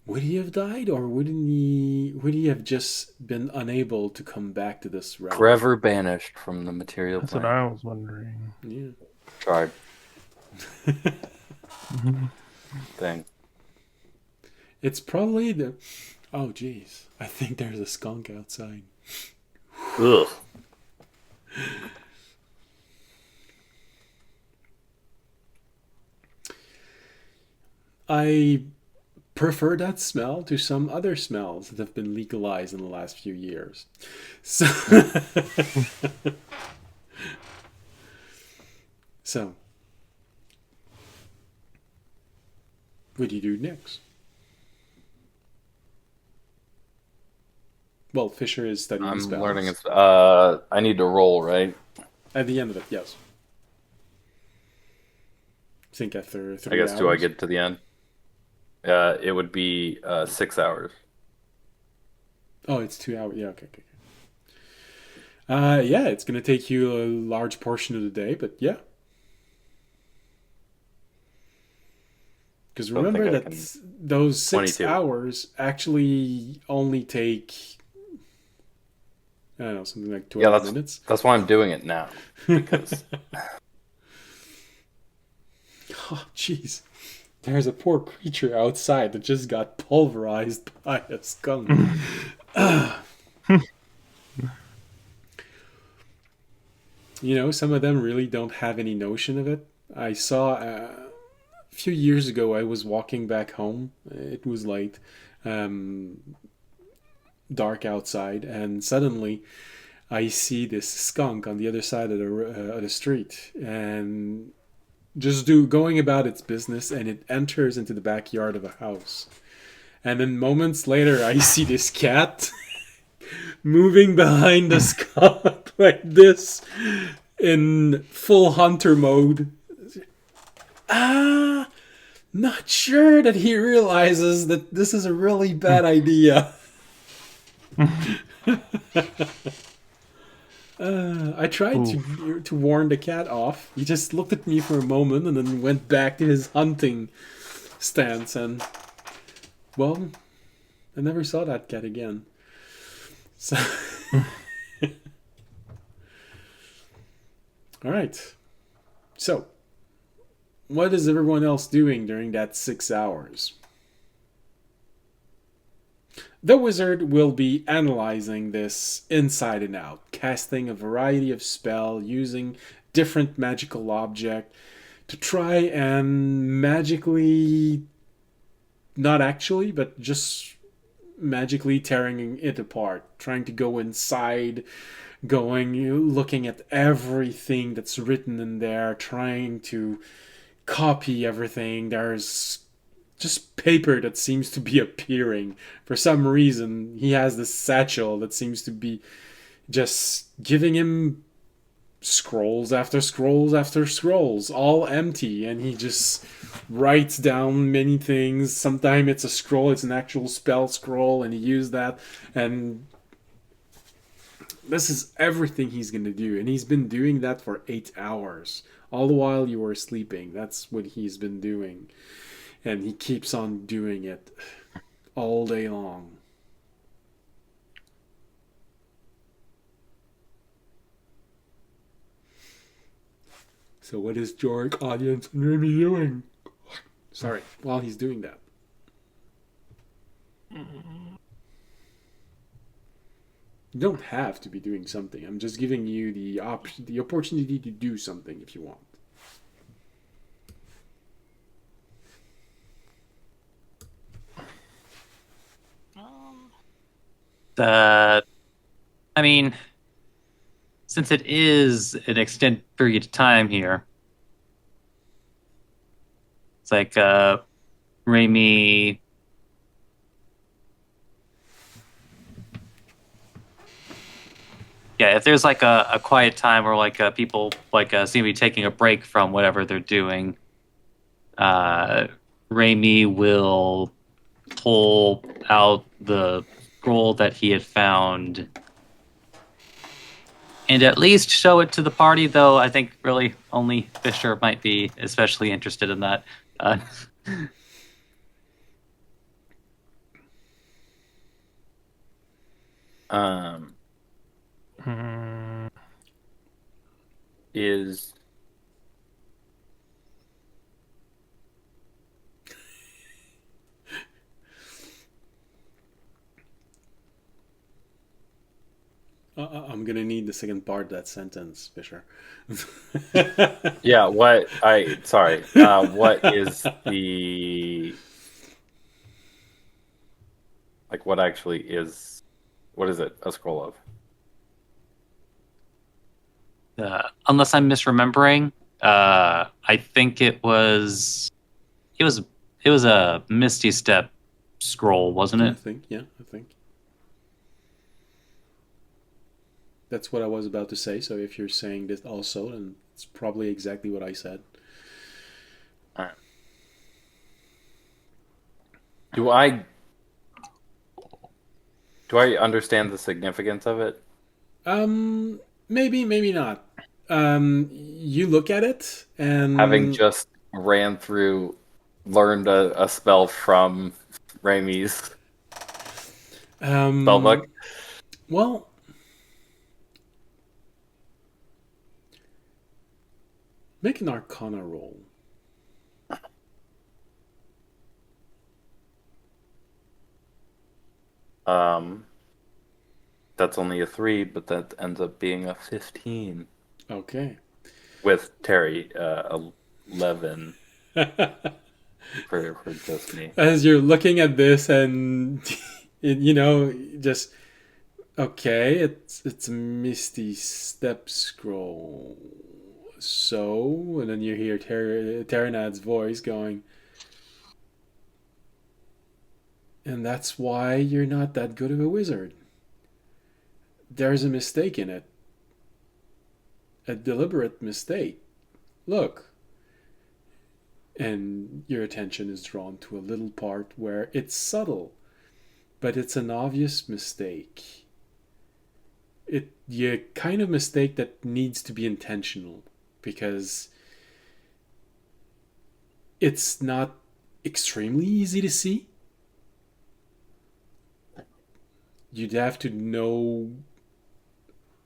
would he have died, or would he have just been unable to come back to this realm? Forever banished from the material That's plane. what I was wondering. Yeah. Tried. Thing. It's probably the... Oh, jeez. I think there's a skunk outside. Ugh. I prefer that smell to some other smells that have been legalized in the last few years. So, so what do you do next? Well, Fisher is studying I'm spells. learning it. I need to roll, right? At the end of it, yes. I think after 3 I guess, hours. do I get to the end? It would be 6 hours. Oh, it's 2 hours. Yeah, okay. Yeah, it's going to take you a large portion of the day, but yeah. Because remember that those 6 22. hours actually only take, I don't know, something like 12 minutes. That's why I'm doing it now. Because Oh, jeez. There's a poor creature outside that just got pulverized by a skunk. Some of them really don't have any notion of it. I saw a few years ago, I was walking back home. It was late, dark outside, and suddenly I see this skunk on the other side of the street, and just going about its business, and it enters into the backyard of a house. And then moments later, I see this cat moving behind the skunk like this in full hunter mode. not sure that he realizes that this is a really bad idea. I tried to warn the cat off. He just looked at me for a moment and then went back to his hunting stance. And, well, I never saw that cat again. So, all right. So, what is everyone else doing during that 6 hours? The wizard will be analyzing this inside and out, casting a variety of spells, using different magical objects to try and magically, not actually, but just magically tearing it apart, trying to go inside, looking at everything that's written in there, trying to copy everything. There's just paper that seems to be appearing. For some reason, he has this satchel that seems to be just giving him scrolls after scrolls after scrolls, all empty, and he just writes down many things. Sometimes it's a scroll, it's an actual spell scroll, and he used that, and this is everything he's going to do, and he's been doing that for 8 hours. All the while you were sleeping, that's what he's been doing. And he keeps on doing it all day long. So what is Jorg, audience, and Remy doing? Sorry, while he's doing that. You don't have to be doing something. I'm just giving you the opportunity to do something if you want. I mean, since it is an extended period of time here, it's like Raimi. Yeah, if there's like a quiet time where like people like seem to be taking a break from whatever they're doing, Raimi will pull out the scroll that he had found and at least show it to the party, though I think really only Fisher might be especially interested in that. Is I'm gonna need the second part of that sentence, Fisher. yeah, what is the like what actually is what is it a scroll of? Unless I'm misremembering, I think it was a Misty Step scroll, wasn't I it? think. That's what I was about to say, so if you're saying this also, then it's probably exactly what I said. Do I understand the significance of it? Maybe not. You look at it, and Having just learned a spell from Raimi's spellbook. Well, make an Arcana roll. That's only a 3, but that ends up being a 15. Okay. With Terry, 11 for just me. As you're looking at this, and just okay, it's a Misty Step scroll. So, and then you hear Terranad's voice going, and that's why you're not that good of a wizard. There's a mistake in it. A deliberate mistake. Look. and your attention is drawn to a little part where it's subtle, but it's an obvious mistake. You kind of mistake that needs to be intentional, because it's not extremely easy to see. You'd have to know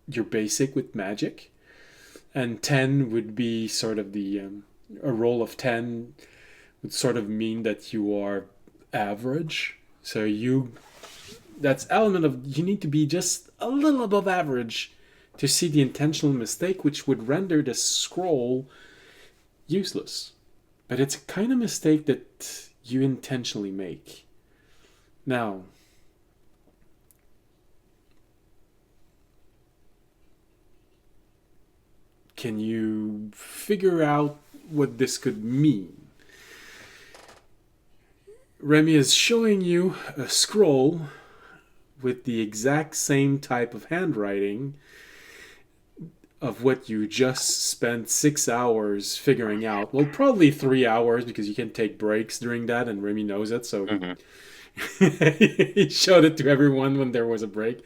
your basic with magic, and 10 would be sort of a roll of 10 would sort of mean that you are average. So that's element of, you need to be just a little above average to see the intentional mistake, which would render the scroll useless. But it's a kind of mistake that you intentionally make. Now, can you figure out what this could mean? Remy is showing you a scroll with the exact same type of handwriting of what you just spent 6 hours figuring out. Well, probably 3 hours, because you can take breaks during that, and Remy knows it, so he showed it to everyone when there was a break.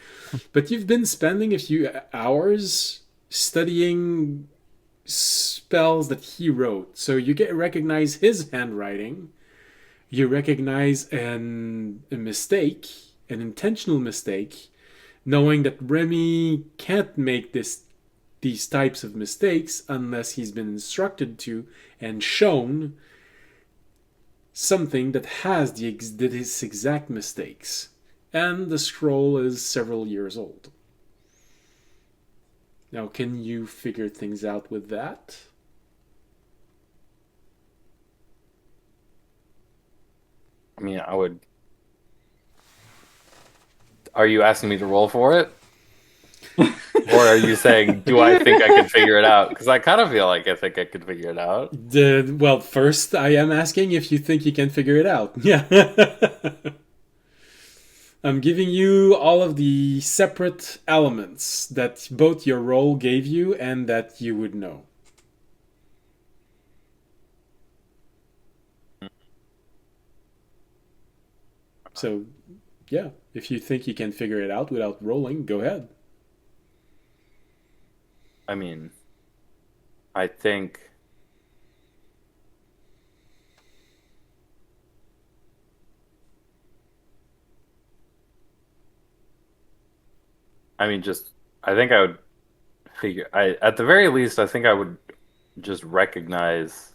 But you've been spending a few hours studying spells that he wrote. So you recognize his handwriting. You recognize a mistake, an intentional mistake, knowing that Remy can't make these types of mistakes unless he's been instructed to and shown something that has his exact mistakes. And the scroll is several years old. Now, can you figure things out with that? I mean, I would. Are you asking me to roll for it? Or are you saying, do I think I can figure it out? Because I kind of feel like I think I could figure it out. Well, first, I am asking if you think you can figure it out. Yeah. I'm giving you all of the separate elements that both your roll gave you and that you would know. So, yeah, if you think you can figure it out without rolling, go ahead. I mean, I think. I mean, I think I would at the very least, I think I would just recognize,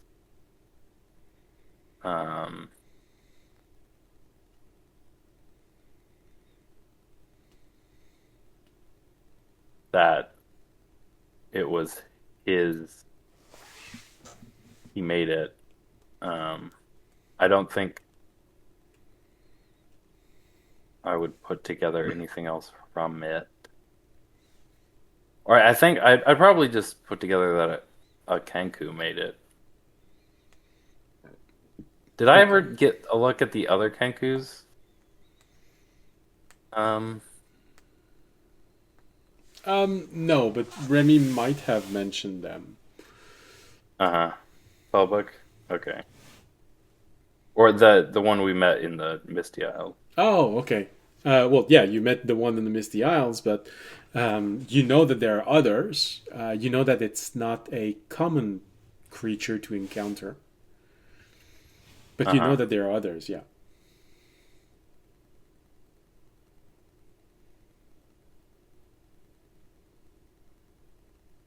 that it was he made it. I don't think I would put together anything else from it. Or I think I'd probably just put together that a Kenku made it. Did I ever get a look at the other Kenkus? No, but Remy might have mentioned them. Spellbook? Okay. Or the one we met in the Misty Isle. Oh, okay. Well, yeah, you met the one in the Misty Isles, but you know that there are others. You know that it's not a common creature to encounter. But you know that there are others, yeah.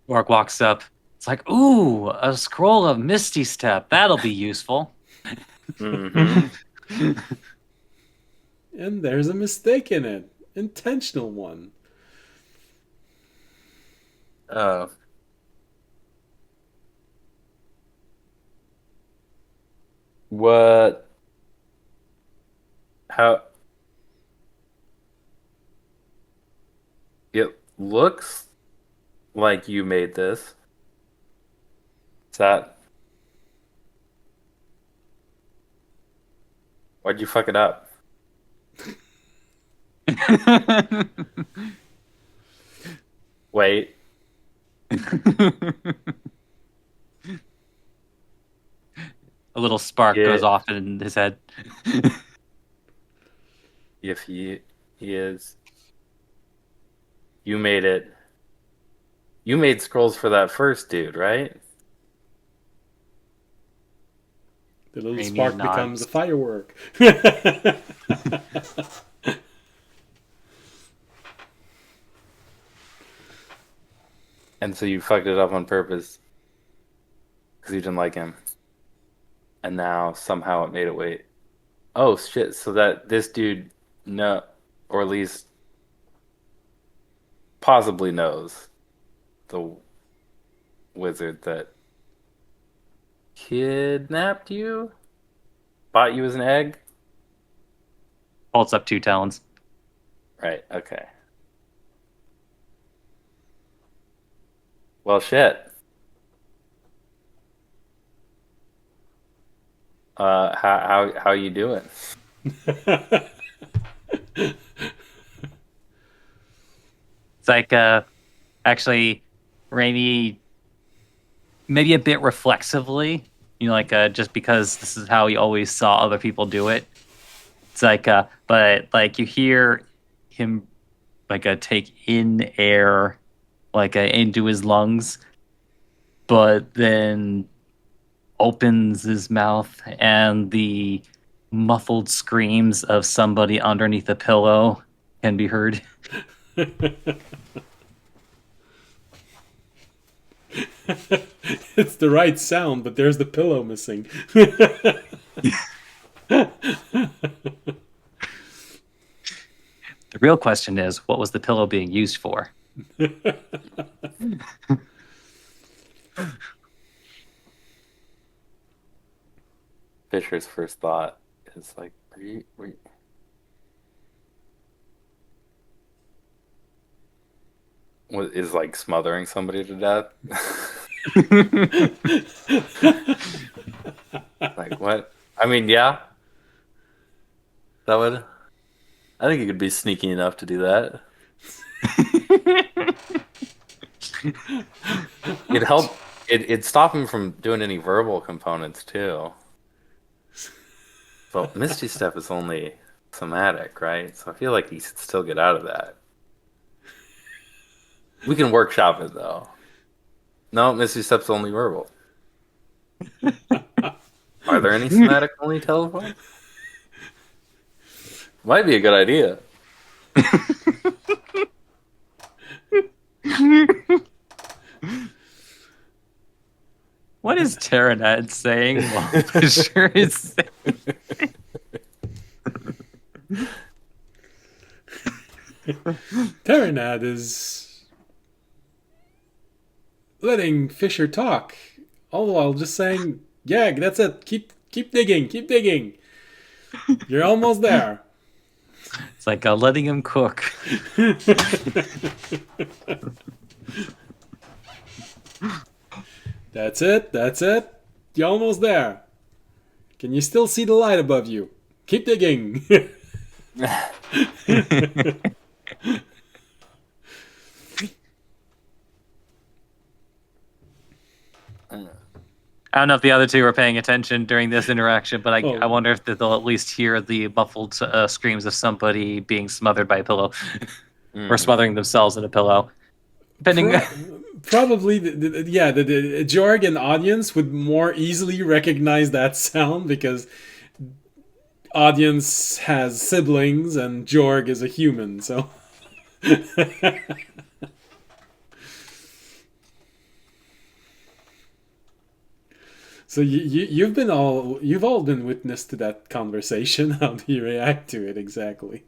Orc walks up. It's like, ooh, a scroll of Misty Step. That'll be useful. Mm-hmm. And there's a mistake in it. Intentional one. What? How? It looks like you made this. Is that? Why'd you fuck it up? Wait. A little spark Yeah. goes off in his head. If he is, you made it. You made scrolls for that first dude, right? The little Rainier spark becomes a nods. firework. And so you fucked it up on purpose because you didn't like him, and now somehow it made it wait. Oh shit! So that this dude no, or at least possibly knows the wizard that kidnapped you, bought you as an egg. Holds up 2 talons. Right. Okay. Well, shit. How you doing? It's like, actually, Rainy, maybe a bit reflexively, just because this is how he always saw other people do it. It's like, but like you hear him, take in air, into his lungs, but then opens his mouth and the muffled screams of somebody underneath a pillow can be heard. It's the right sound, but there's the pillow missing. The real question is, what was the pillow being used for? Fisher's first thought is like, were you... What is like smothering somebody to death? Like what? I mean, yeah, that would. I think you could be sneaky enough to do that. It'd help. It'd stop him from doing any verbal components too. But Misty Step is only somatic, right? So I feel like he should still get out of that. We can workshop it though. No, Misty Step's only verbal. Are there any somatic only teleports? Might be a good idea. What is Terranad saying while Fisher is saying? Terranad is letting Fisher talk, all the while just saying, "Yeah, that's it. Keep digging, keep digging. You're almost there." It's like letting him cook. That's it. That's it. You're almost there. Can you still see the light above you? Keep digging. I don't know if the other two are paying attention during this interaction, but I wonder if they'll at least hear the muffled screams of somebody being smothered by a pillow or smothering themselves in a pillow. Depending. Probably, the Jorg audience would more easily recognize that sound because audience has siblings and Jorg is a human, so. So you've all been witness to that conversation. How do you react to it exactly?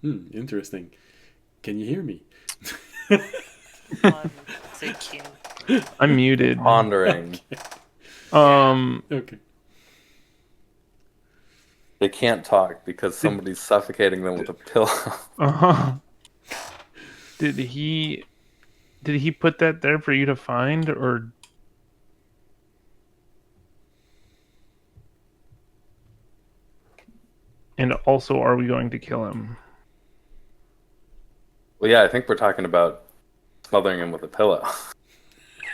Interesting. Can you hear me? I'm thinking. I'm muted. Pondering. Okay. They can't talk because somebody's suffocating them with a pillow. Uh-huh. Did he put that there for you to find, or and also are we going to kill him? Well, yeah, I think we're talking about smothering him with a pillow.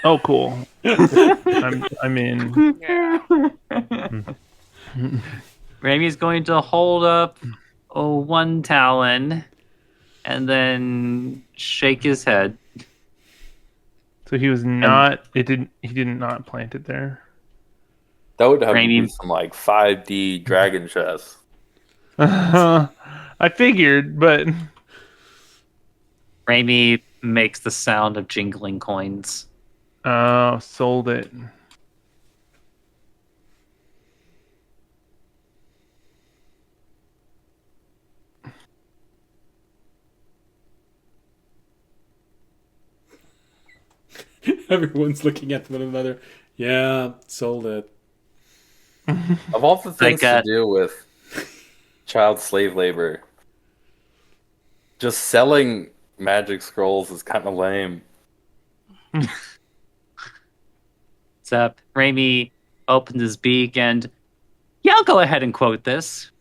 Oh, cool. I'm in. Yeah. Raimi's going to hold up one talon and then shake his head. So he was not. It didn't. He did not plant it there. That would have to be Raimi, some like 5D dragon chess. I figured, but Raimi makes the sound of jingling coins. sold it. Everyone's looking at one another. Yeah, sold it. Of all the things Like, to do with child slave labor, just selling magic scrolls is kind of lame. So Raimi opens his beak and, yeah, I'll go ahead and quote this.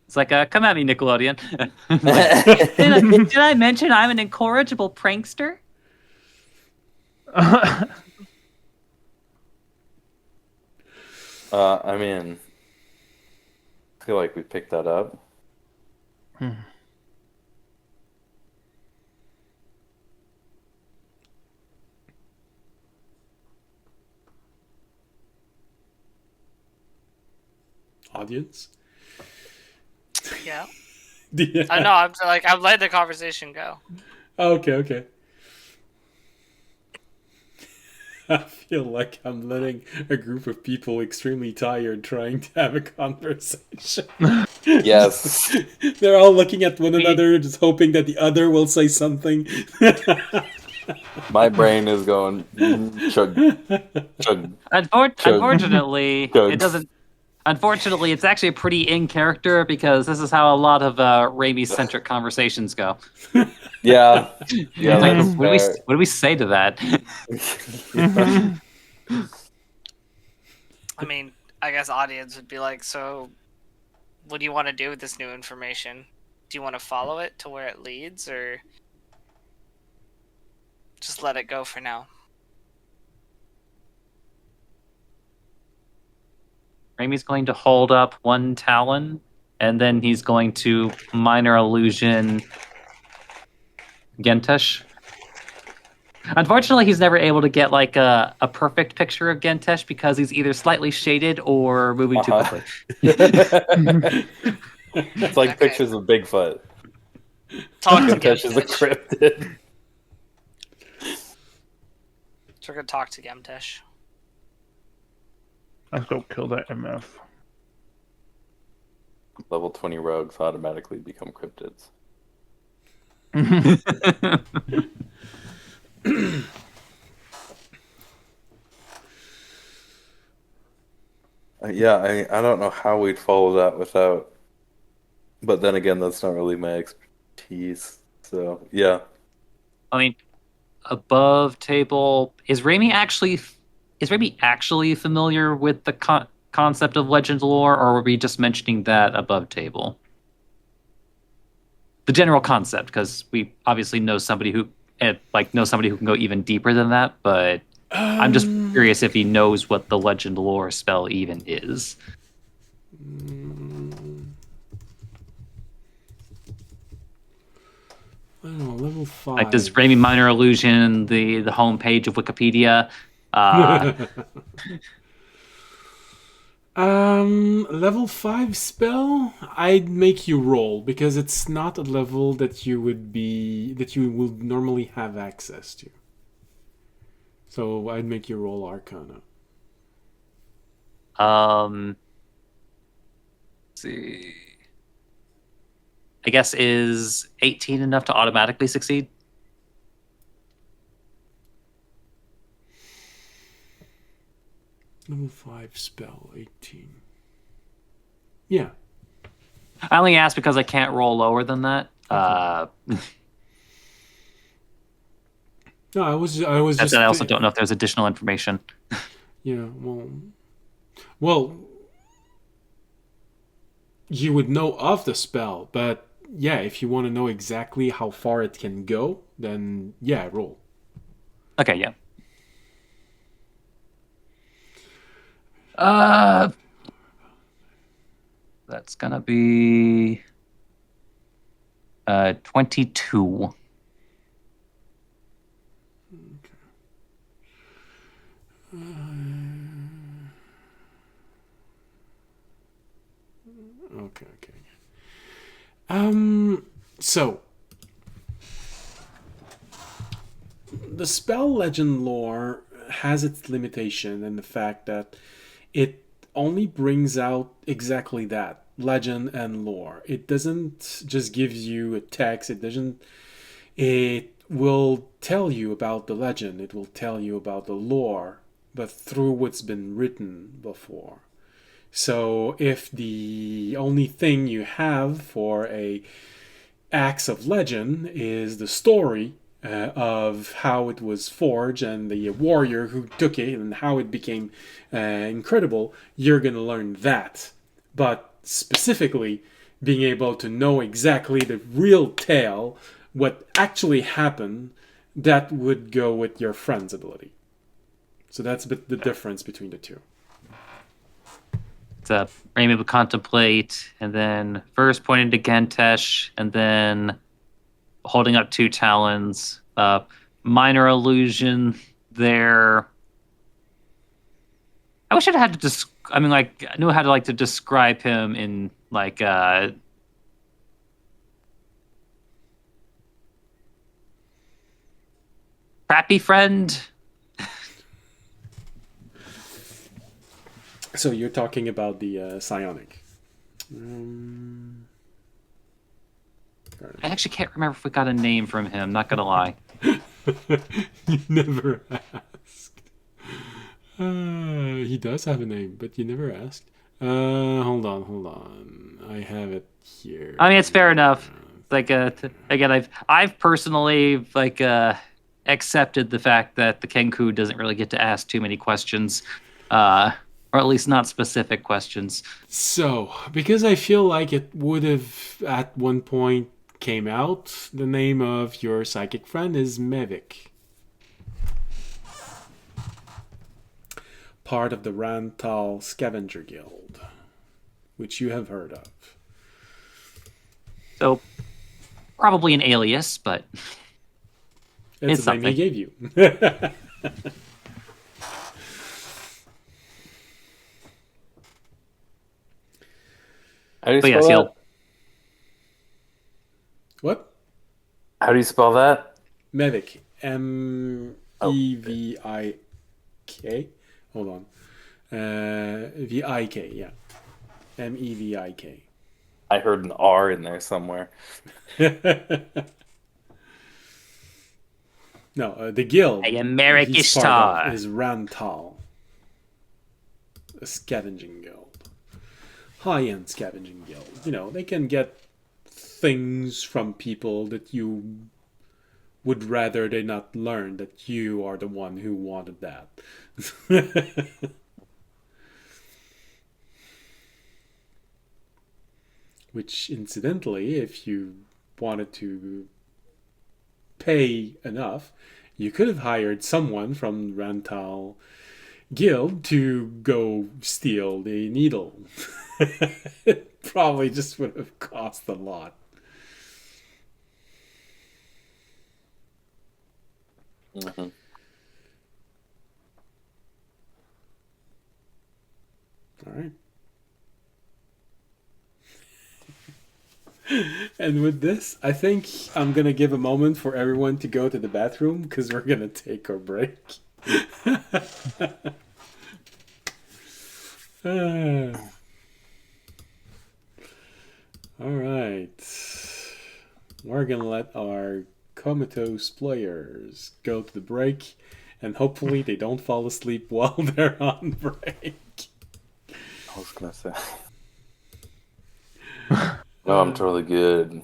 It's like, come at me, Nickelodeon. Did I mention I'm an incorrigible prankster? I mean, I feel like we picked that up. Audience? Yeah. Yeah. I know. I'm letting the conversation go. Okay. I feel like I'm letting a group of people extremely tired trying to have a conversation. Yes. They're all looking at one another, just hoping that the other will say something. My brain is going chug, chug. Unfortunately, Chug. it doesn't. Unfortunately, it's actually pretty in character because this is how a lot of Raimi-centric conversations go. Yeah. Yeah, Like, that's fair. what do we say to that? I mean, I guess audience would be like, so what do you want to do with this new information? Do you want to follow it to where it leads, or just let it go for now? Raimi's going to hold up one talon, and then he's going to minor illusion Gentesh. Unfortunately, he's never able to get like a perfect picture of Gentesh because he's either slightly shaded or moving too quickly. It's like Okay. pictures of Bigfoot. Talk to Gentesh is a Gemtesh. cryptid. So we're gonna talk to Gemtesh. Let's go kill that MF. Level 20 rogues automatically become cryptids. Yeah, I don't know how we'd follow that without. But then again, that's not really my expertise. So, yeah. I mean, above table is Raimi actually familiar with the concept of legend lore, or were we just mentioning that above table? The general concept, because we obviously know somebody who can go even deeper than that. But I'm just curious if he knows what the legend lore spell even is. I don't know, level 5. Like, does Raimi minor illusion the homepage of Wikipedia? Level 5 spell, I'd make you roll because it's not a level that you will normally have access to. So I'd make you roll Arcana. Let's see. I guess is 18 enough to automatically succeed? Level 5 spell, 18. Yeah. I only asked because I can't roll lower than that. No, I was just. I also don't know if there's additional information. Yeah, well, you would know of the spell, but yeah, if you want to know exactly how far it can go, then yeah, roll. Okay, yeah. Uh, that's gonna be 22. Okay. So the spell legend lore has its limitation in the fact that it only brings out exactly that legend and lore. It doesn't just give you a text. It will tell you about the legend. It will tell you about the lore, but through what's been written before. So if the only thing you have for a acts of legend is the story of how it was forged and the warrior who took it and how it became incredible, you're going to learn that. But specifically, being able to know exactly the real tale, what actually happened, that would go with your friend's ability. So that's the difference between the two. It's being able to contemplate, and then first pointing to Gentesh, and then holding up two talons. Minor illusion there. I wish I'd had to I knew how to to describe him in crappy friend. So you're talking about the psionic. I actually can't remember if we got a name from him. Not gonna lie. You never asked. He does have a name, but you never asked. Hold on. I have it here. I mean, it's fair enough. Again, I've personally accepted the fact that the Kenku doesn't really get to ask too many questions, or at least not specific questions. So, because I feel like it would have at one point came out, the name of your psychic friend is Mevik. Part of the Rantal Scavenger Guild, which you have heard of. So, probably an alias, but It's the name something. he gave you. How do you But spell yes, that? What? How do you spell that? Mevik. M-E-V-I-K. Hold on. V-I-K, yeah. M-E-V-I-K. I heard an R in there somewhere. No, the guild I am Merrick he's part Ishtar. of is Rantal. A scavenging guild. High-end scavenging guild. You know, they can get things from people that you would rather they not learn that you are the one who wanted that. Which, incidentally, if you wanted to pay enough, you could have hired someone from Rantal Guild to go steal the needle. It probably just would have cost a lot. Mm-hmm. All right. And with this, I think I'm going to give a moment for everyone to go to the bathroom because we're going to take our break. All right. We're going to let our comatose players go to the break, and hopefully they don't fall asleep while they're on break. I was gonna say. No, I'm totally good.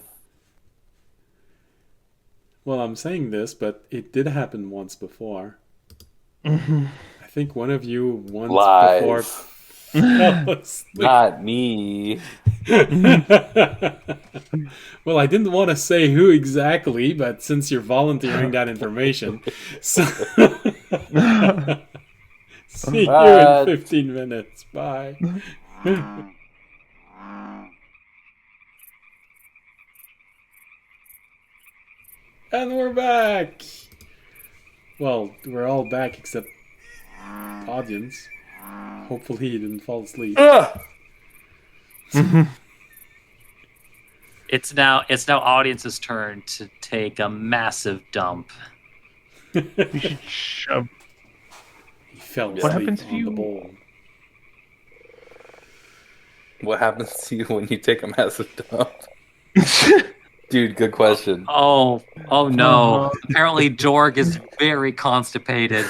Well, I'm saying this, but it did happen once before. Mhm. I think one of you once Lies. before fell asleep. Not me. Well, I didn't want to say who exactly, but since you're volunteering that information, so see you in 15 minutes. Bye. And we're back. Well, we're all back except audience. Hopefully he didn't fall asleep. It's now audience's turn to take a massive dump. You should shove. He fell asleep What happens if on the you- bowl. What happens to you when you take a massive dump? Dude, good question. Oh no! Uh-huh. Apparently, Jorg is very constipated.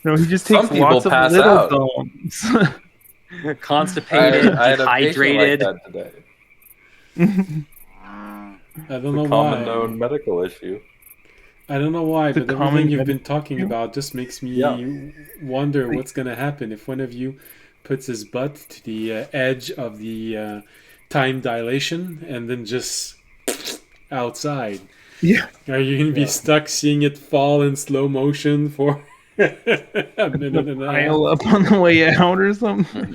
No, he just Some takes people lots of pass little out. dumps. Constipated, I had a patient dehydrated. like that today. I don't know A common why. known medical issue. I don't know why, The but common everything you've been medical talking issue? about just makes me Yeah. wonder what's going to happen if one of you puts his butt to the edge of the time dilation and then just outside. Yeah. Are you going to be stuck seeing it fall in slow motion for a minute and a Pile half? up on the way out or something.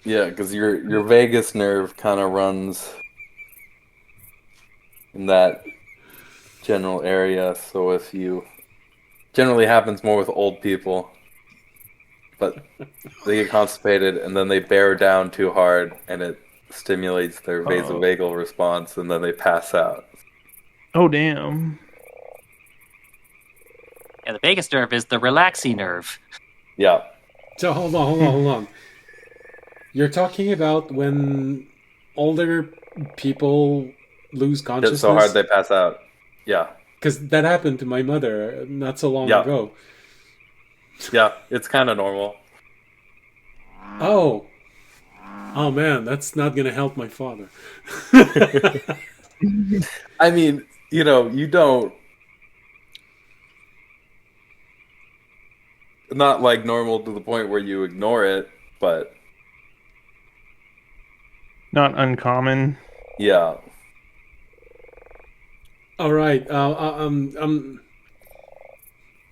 Yeah, because your vagus nerve kind of runs in that general area. So if you generally happens more with old people, but they get constipated and then they bear down too hard, and it stimulates their vasovagal response, and then they pass out. Oh damn. Yeah, the vagus nerve is the relaxing nerve. Yeah, So hold on. You're talking about when older people lose hit consciousness? so hard they pass out. Yeah, Because that happened to my mother not so long Yeah. ago. yeah, it's kind of normal. Oh man, that's not gonna help my father. I mean, you don't. Not like normal to the point where you ignore it, but Not uncommon. yeah. All right.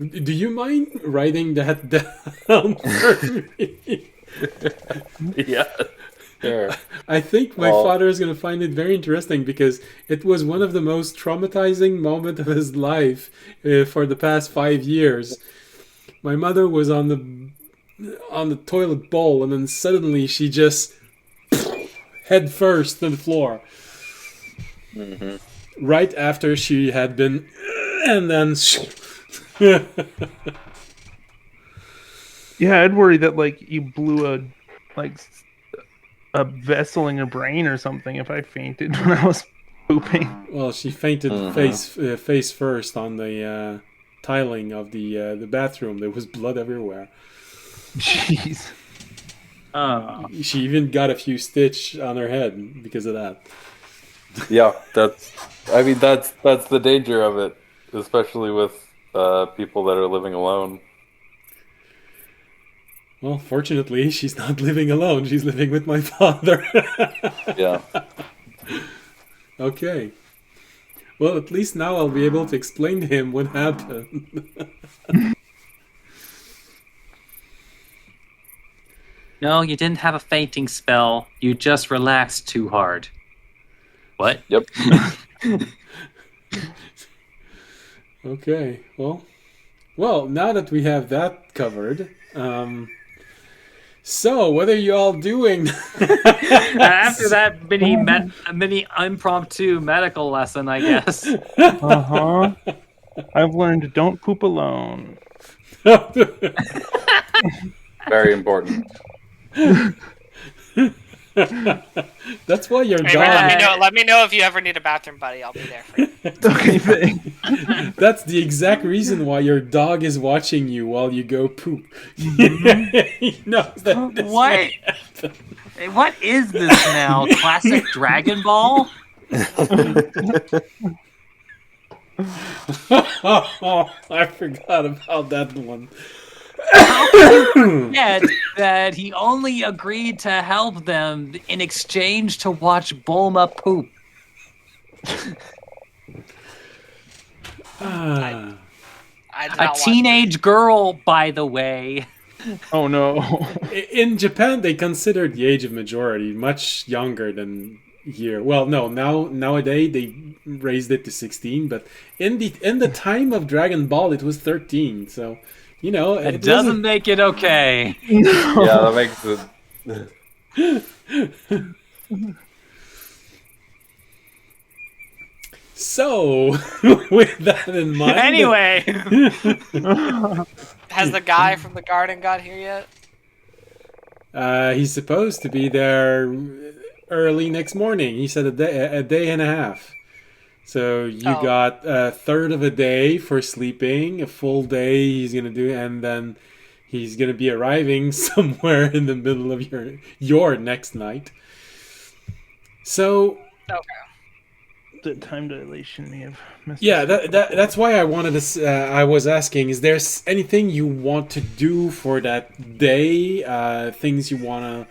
Do you mind writing that down for me? Yeah. Sure. I think my Well- father is going to find it very interesting because it was one of the most traumatizing moments of his life for the past 5 years. My mother was on the toilet bowl, and then suddenly she just head first to the floor. Mhm. Right after she had been, and then. Yeah, I'd worry that like you blew a vessel in your brain or something if I fainted when I was pooping. Well, she fainted face first on the tiling of the bathroom. There was blood everywhere. Jeez. Oh. She even got a few stitch on her head because of that. Yeah, that's the danger of it, especially with people that are living alone. Well, fortunately, she's not living alone. She's living with my father. Yeah. Okay. Well, at least now I'll be able to explain to him what happened. No, you didn't have a fainting spell. You just relaxed too hard. What? Yep. Okay. Well, now that we have that covered, so what are you all doing? After that mini impromptu medical lesson, I guess. Uh-huh. I've learned don't poop alone. Very important. That's why your Hey, dog. let me know if you ever need a bathroom buddy. I'll be there for you. Okay, thanks. That's the exact reason why your dog is watching you while you go poop. He knows that this What? What is this now? Classic Dragon Ball? Oh, I forgot about that one. How can you forget that he only agreed to help them in exchange to watch Bulma poop? Ah. I did A not watch teenage girl, by the way. Oh no. In Japan, they consider the age of majority much younger than here. Well, no, nowadays they raised it to 16, but in the time of Dragon Ball, it was 13. So, you know, It doesn't make it okay. Yeah, that makes it. So, with that in mind, Anyway, Has the guy from the garden got here yet? he's supposed to be there early next morning. He said a day and a half. So you Oh. got a third of a day for sleeping, a full day he's gonna do, and then he's gonna be arriving somewhere in the middle of your next night. So Okay. The time dilation may have messed yeah, us up. that's why I wanted to. I was asking: is there anything you want to do for that day? Things you wanna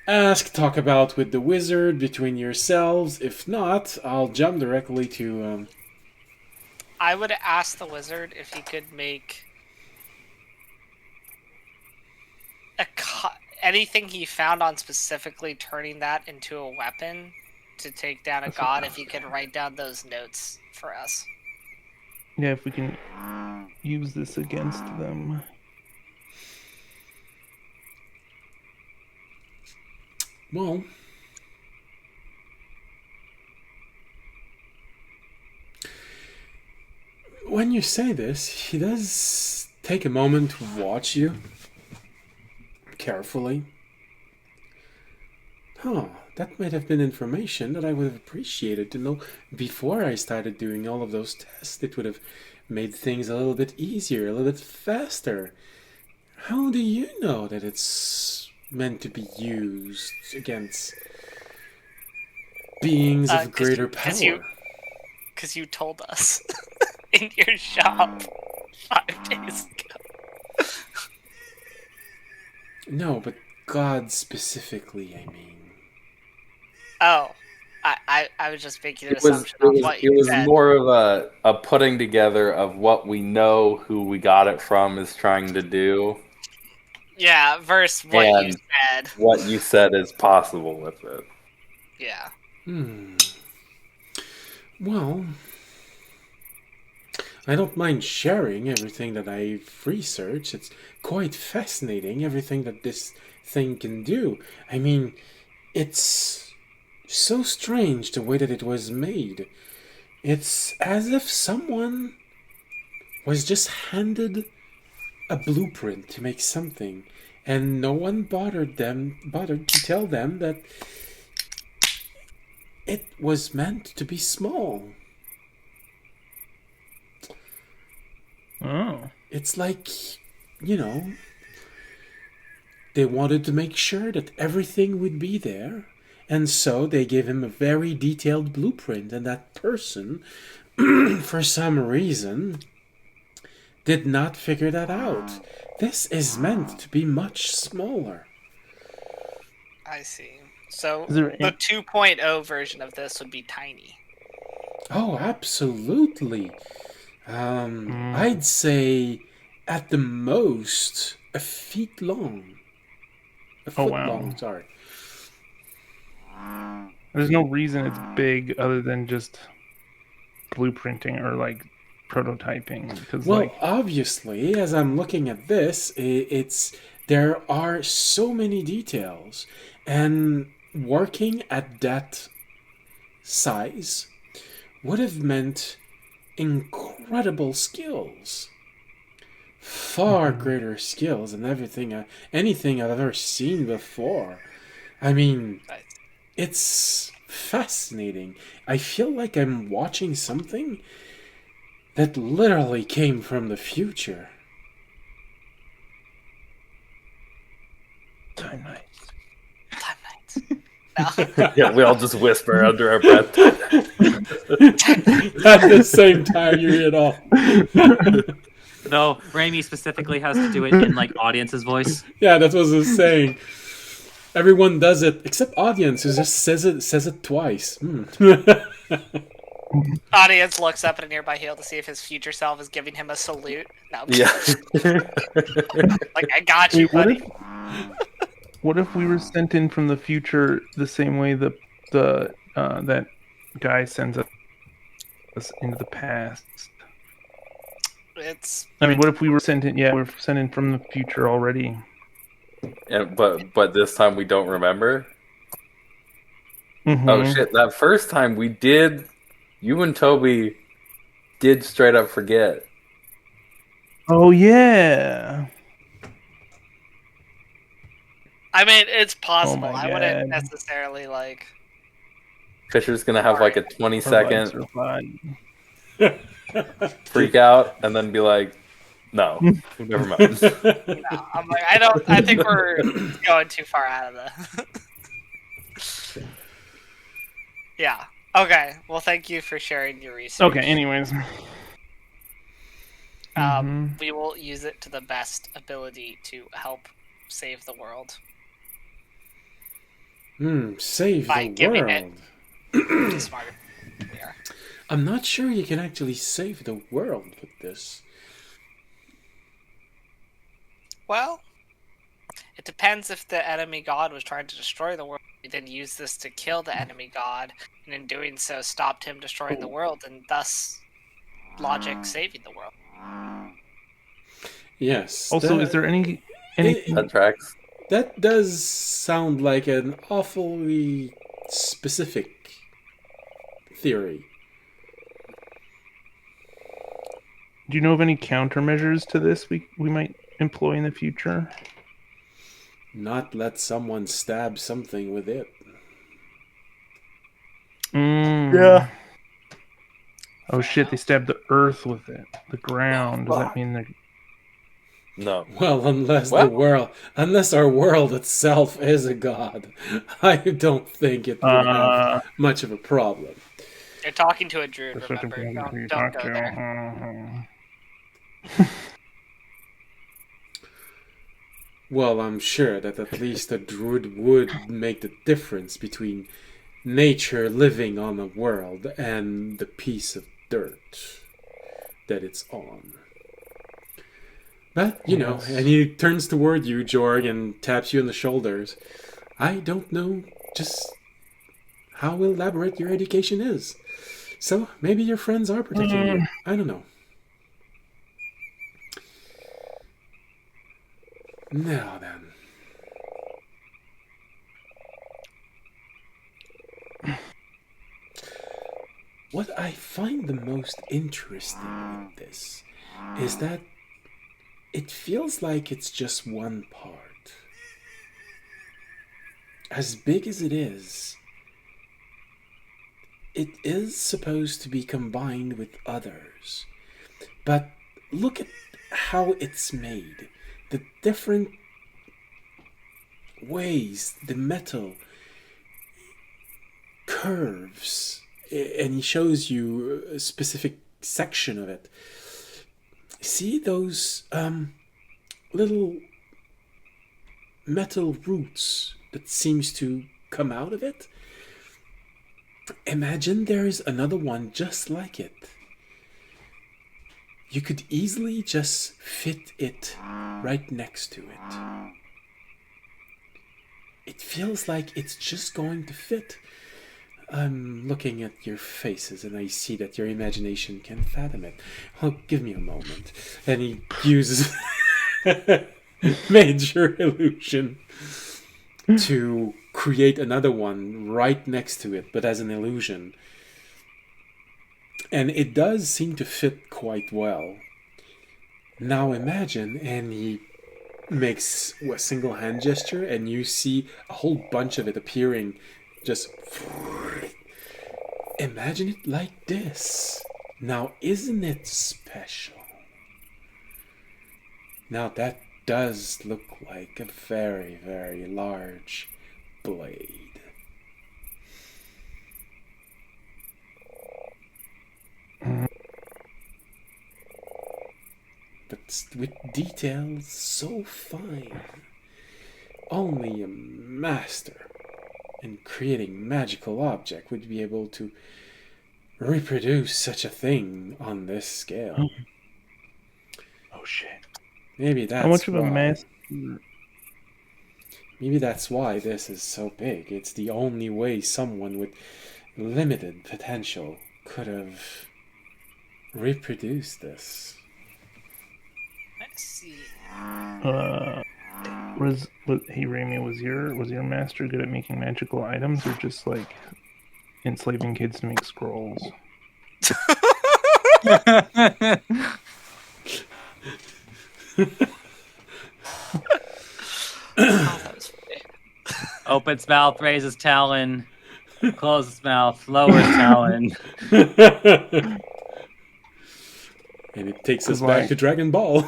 ask, talk about with the wizard between yourselves? If not, I'll jump directly to. I would ask the wizard if he could make anything he found on specifically turning that into a weapon to take down a god. If he could write down those notes for us. Yeah, if we can use this against them. Well, when you say this, he does take a moment to watch you carefully. Huh, that might have been information that I would have appreciated to know before I started doing all of those tests. It would have made things a little bit easier, a little bit faster. How do you know that it's meant to be used against beings of 'Cause greater you- 'cause power? you- Because you told us in your shop 5 days ago. No, but God specifically, I mean. Oh, I was just making an It was, assumption on what you said. more of a putting together of what we know who we got it from is trying to do. Yeah, versus what you And said. what you said is possible with it. Yeah. Well, I don't mind sharing everything that I've researched. It's quite fascinating, everything that this thing can do. I mean, it's so strange the way that it was made. It's as if someone was just handed a blueprint to make something, and no one bothered to tell them that it was meant to be small. Oh. It's like, you know, they wanted to make sure that everything would be there, and so they gave him a very detailed blueprint, and that person, for some reason, did not figure that out. This is meant to be much smaller. I see. So Is there the any- 2.0 version of this would be tiny. Oh, absolutely. I'd say at the most a feet long. A foot wow. long, sorry. There's no reason it's big other than just blueprinting or like prototyping. Because Well, like, obviously, as I'm looking at this, there are so many details, and working at that size would have meant incredible skills, far greater skills than anything I've ever seen before. I mean, Right. it's fascinating. I feel like I'm watching something that literally came from the future. time nights. Time nights. No. Yeah, we all just whisper under our breath. At the same time, you hear it all. No, Raimi specifically has to do it in like audience's voice. Yeah, that's what I was saying. Everyone does it except audience, who just says it twice. Audience looks up at a nearby hill to see if his future self is giving him a salute. No, Yeah. like I got you, Wait, buddy. what if we were sent in from the future the same way the that guy sends us into the past? It's I mean, what if we were sent in? Yeah, we're sent in from the future already. But this time we don't remember. Mhm. Oh shit! That first time we did, you and Toby did straight up forget. Oh yeah. I mean, it's possible. Oh my I wouldn't God. necessarily like. Fisher's gonna have like a 20-second Our lives are fine. freak out and then be like, "No, never mind." No, I'm like, I think we're going too far out of the. Yeah. Okay. Well, thank you for sharing your research. Okay. Anyways. We will use it to the best ability to help save the world. Save By the giving world. it smarter than we are. I'm not sure you can actually save the world with this. Well, it depends if the enemy god was trying to destroy the world. We then used this to kill the enemy god, and in doing so stopped him destroying the world, and thus logic saving the world. Yes. Also, is there any? That tracks. That does sound like an awfully specific theory. Do you know of any countermeasures to this we might employ in the future? Not let someone stab something with it. Yeah. Oh shit! They stabbed the earth with it. The ground. Does that mean they're? No. Well, unless What? unless our world itself is a god, I don't think it would have much of a problem. You're talking to a druid, That's what remember? I'm Don't go there. Well, I'm sure that at least a druid would make the difference between nature living on a world and the piece of dirt that it's on. But, you know, and he turns toward you, Jorg, and taps you on the shoulders. I don't know just how elaborate your education is. So maybe your friends are protecting you. I don't know. Now then. What I find the most interesting with this is that it feels like it's just one part. As big as it is supposed to be combined with others. But look at how it's made. The different ways the metal curves, and he shows you a specific section of it. See those little metal roots that seems to come out of it? Imagine there is another one just like it. You could easily just fit it right next to it. It feels like it's just going to fit. I'm looking at your faces and I see that your imagination can fathom it. Oh, give me a moment. And he uses major illusion to create another one right next to it, but as an illusion. And it does seem to fit quite well. Now imagine, and he makes a single hand gesture, and you see a whole bunch of it appearing. Just imagine it like this. Now, isn't it special? Now that does look like a very, very large blade. But with details so fine. Only a master in creating magical object would be able to reproduce such a thing on this scale. Oh shit! Maybe that's How much of a why. master? Maybe that's why this is so big. It's the only way someone with limited potential could have reproduced this. Let's see. Hey Rami, was your master good at making magical items, or just like enslaving kids to make scrolls? Oh, that was funny. Opens mouth, raises talon, closes mouth, lowers talon. And it takes us 'Cause, back like- to Dragon Ball.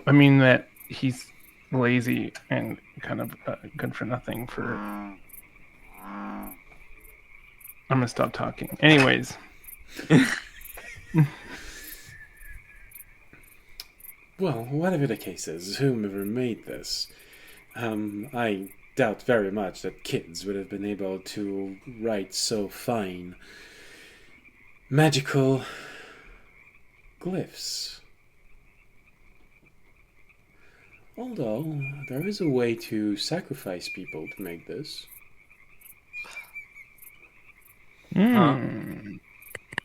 I mean that he's lazy and kind of good for nothing for. I'm gonna stop talking. Anyways, Well, whatever the case is, whomever made this, I doubt very much that kids would have been able to write so fine magical glyphs. Although, there is a way to sacrifice people to make this.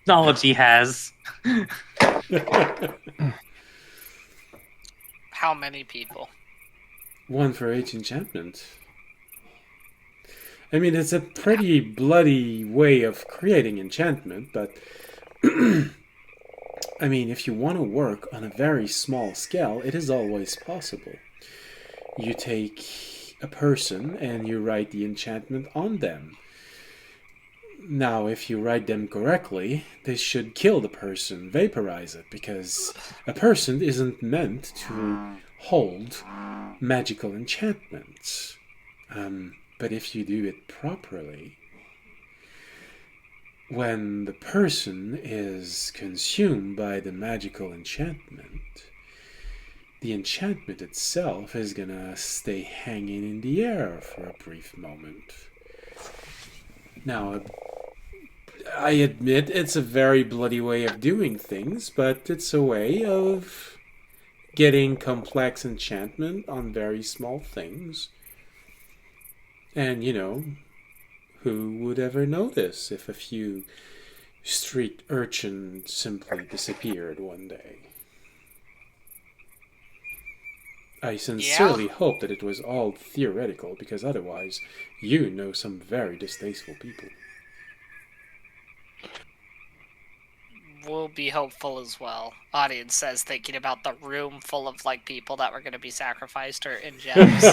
Knowledge he has. How many people? One for each enchantment. I mean, it's a pretty bloody way of creating enchantment, but I mean, if you want to work on a very small scale, it is always possible. You take a person and you write the enchantment on them. Now, if you write them correctly, this should kill the person, vaporize it, because a person isn't meant to hold magical enchantments. But if you do it properly, when the person is consumed by the magical enchantment, the enchantment itself is gonna stay hanging in the air for a brief moment. Now, I admit it's a very bloody way of doing things, but it's a way of getting complex enchantment on very small things. And, you know, who would ever notice if a few street urchins simply disappeared one day? I sincerely hope that it was all theoretical, because otherwise you know some very distasteful people. We'll be hopeful as well. Audience says, thinking about the room full of like people that were going to be sacrificed or in gems.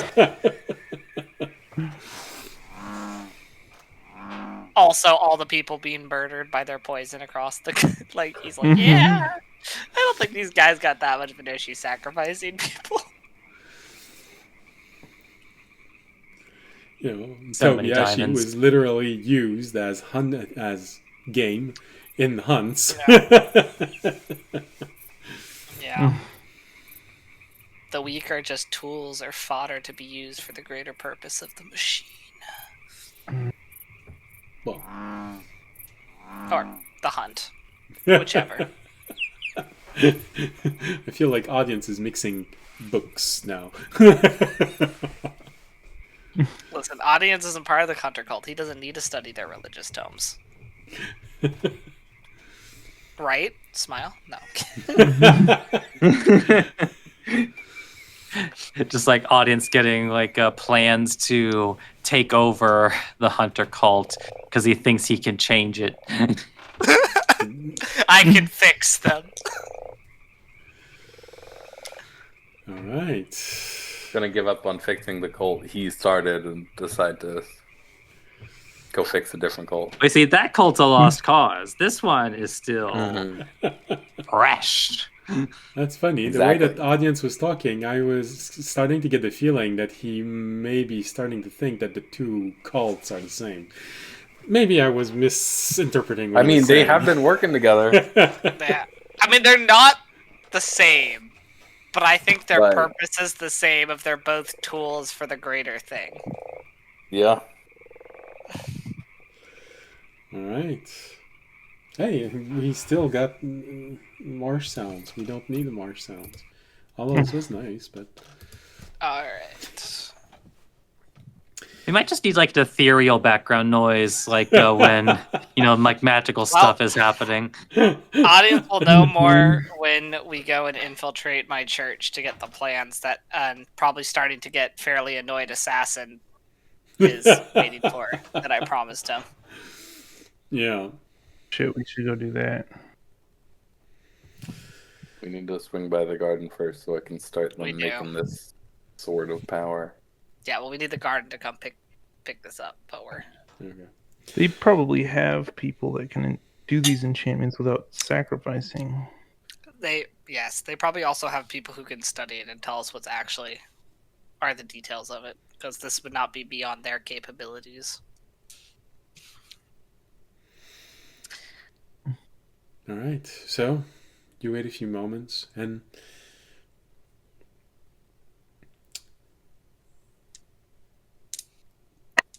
Also, all the people being murdered by their poison across the like. He's like, yeah. I don't think these guys got that much of an issue sacrificing people. You know, So many Kobayashi diamonds. was literally used as game in hunts. Yeah. The weak are just tools or fodder to be used for the greater purpose of the machine. Well, Or the hunt. Whichever. I feel like audience is mixing books now. Listen, audience isn't part of the hunter cult. He doesn't need to study their religious tomes. Right? Smile? No. Just like audience getting like plans to take over the hunter cult because he thinks he can change it. I can fix them. All right. Gonna give up on fixing the cult he started and decide to go fix a different cult. We see that cult's a lost cause. This one is still Mhm. fresh. That's funny. Exactly. The way that audience was talking, I was starting to get the feeling that he may be starting to think that the two cults are the same. Maybe I was misinterpreting. What I he mean, was they saying. have been working together. I mean, they're not the same, but I think their Right. purpose is the same if they're both tools for the greater thing. Yeah. All right. Hey, we still got marsh sounds. We don't need the marsh sounds. Although this was nice, but All right. We might just need like the ethereal background noise, like when like magical stuff is happening. Audience will know more when we go and infiltrate my church to get the plans that probably starting to get fairly annoyed assassin is waiting for that I promised him. yeah. Shit, we should go do that. We need to swing by the garden first so I can start We them do. making this sword of power. Yeah, well, we need the garden to come pick this up, but we're Okay. They probably have people that can do these enchantments without sacrificing. they probably also have people who can study it and tell us what's actually are the details of it, because this would not be beyond their capabilities. All right. So you wait a few moments, and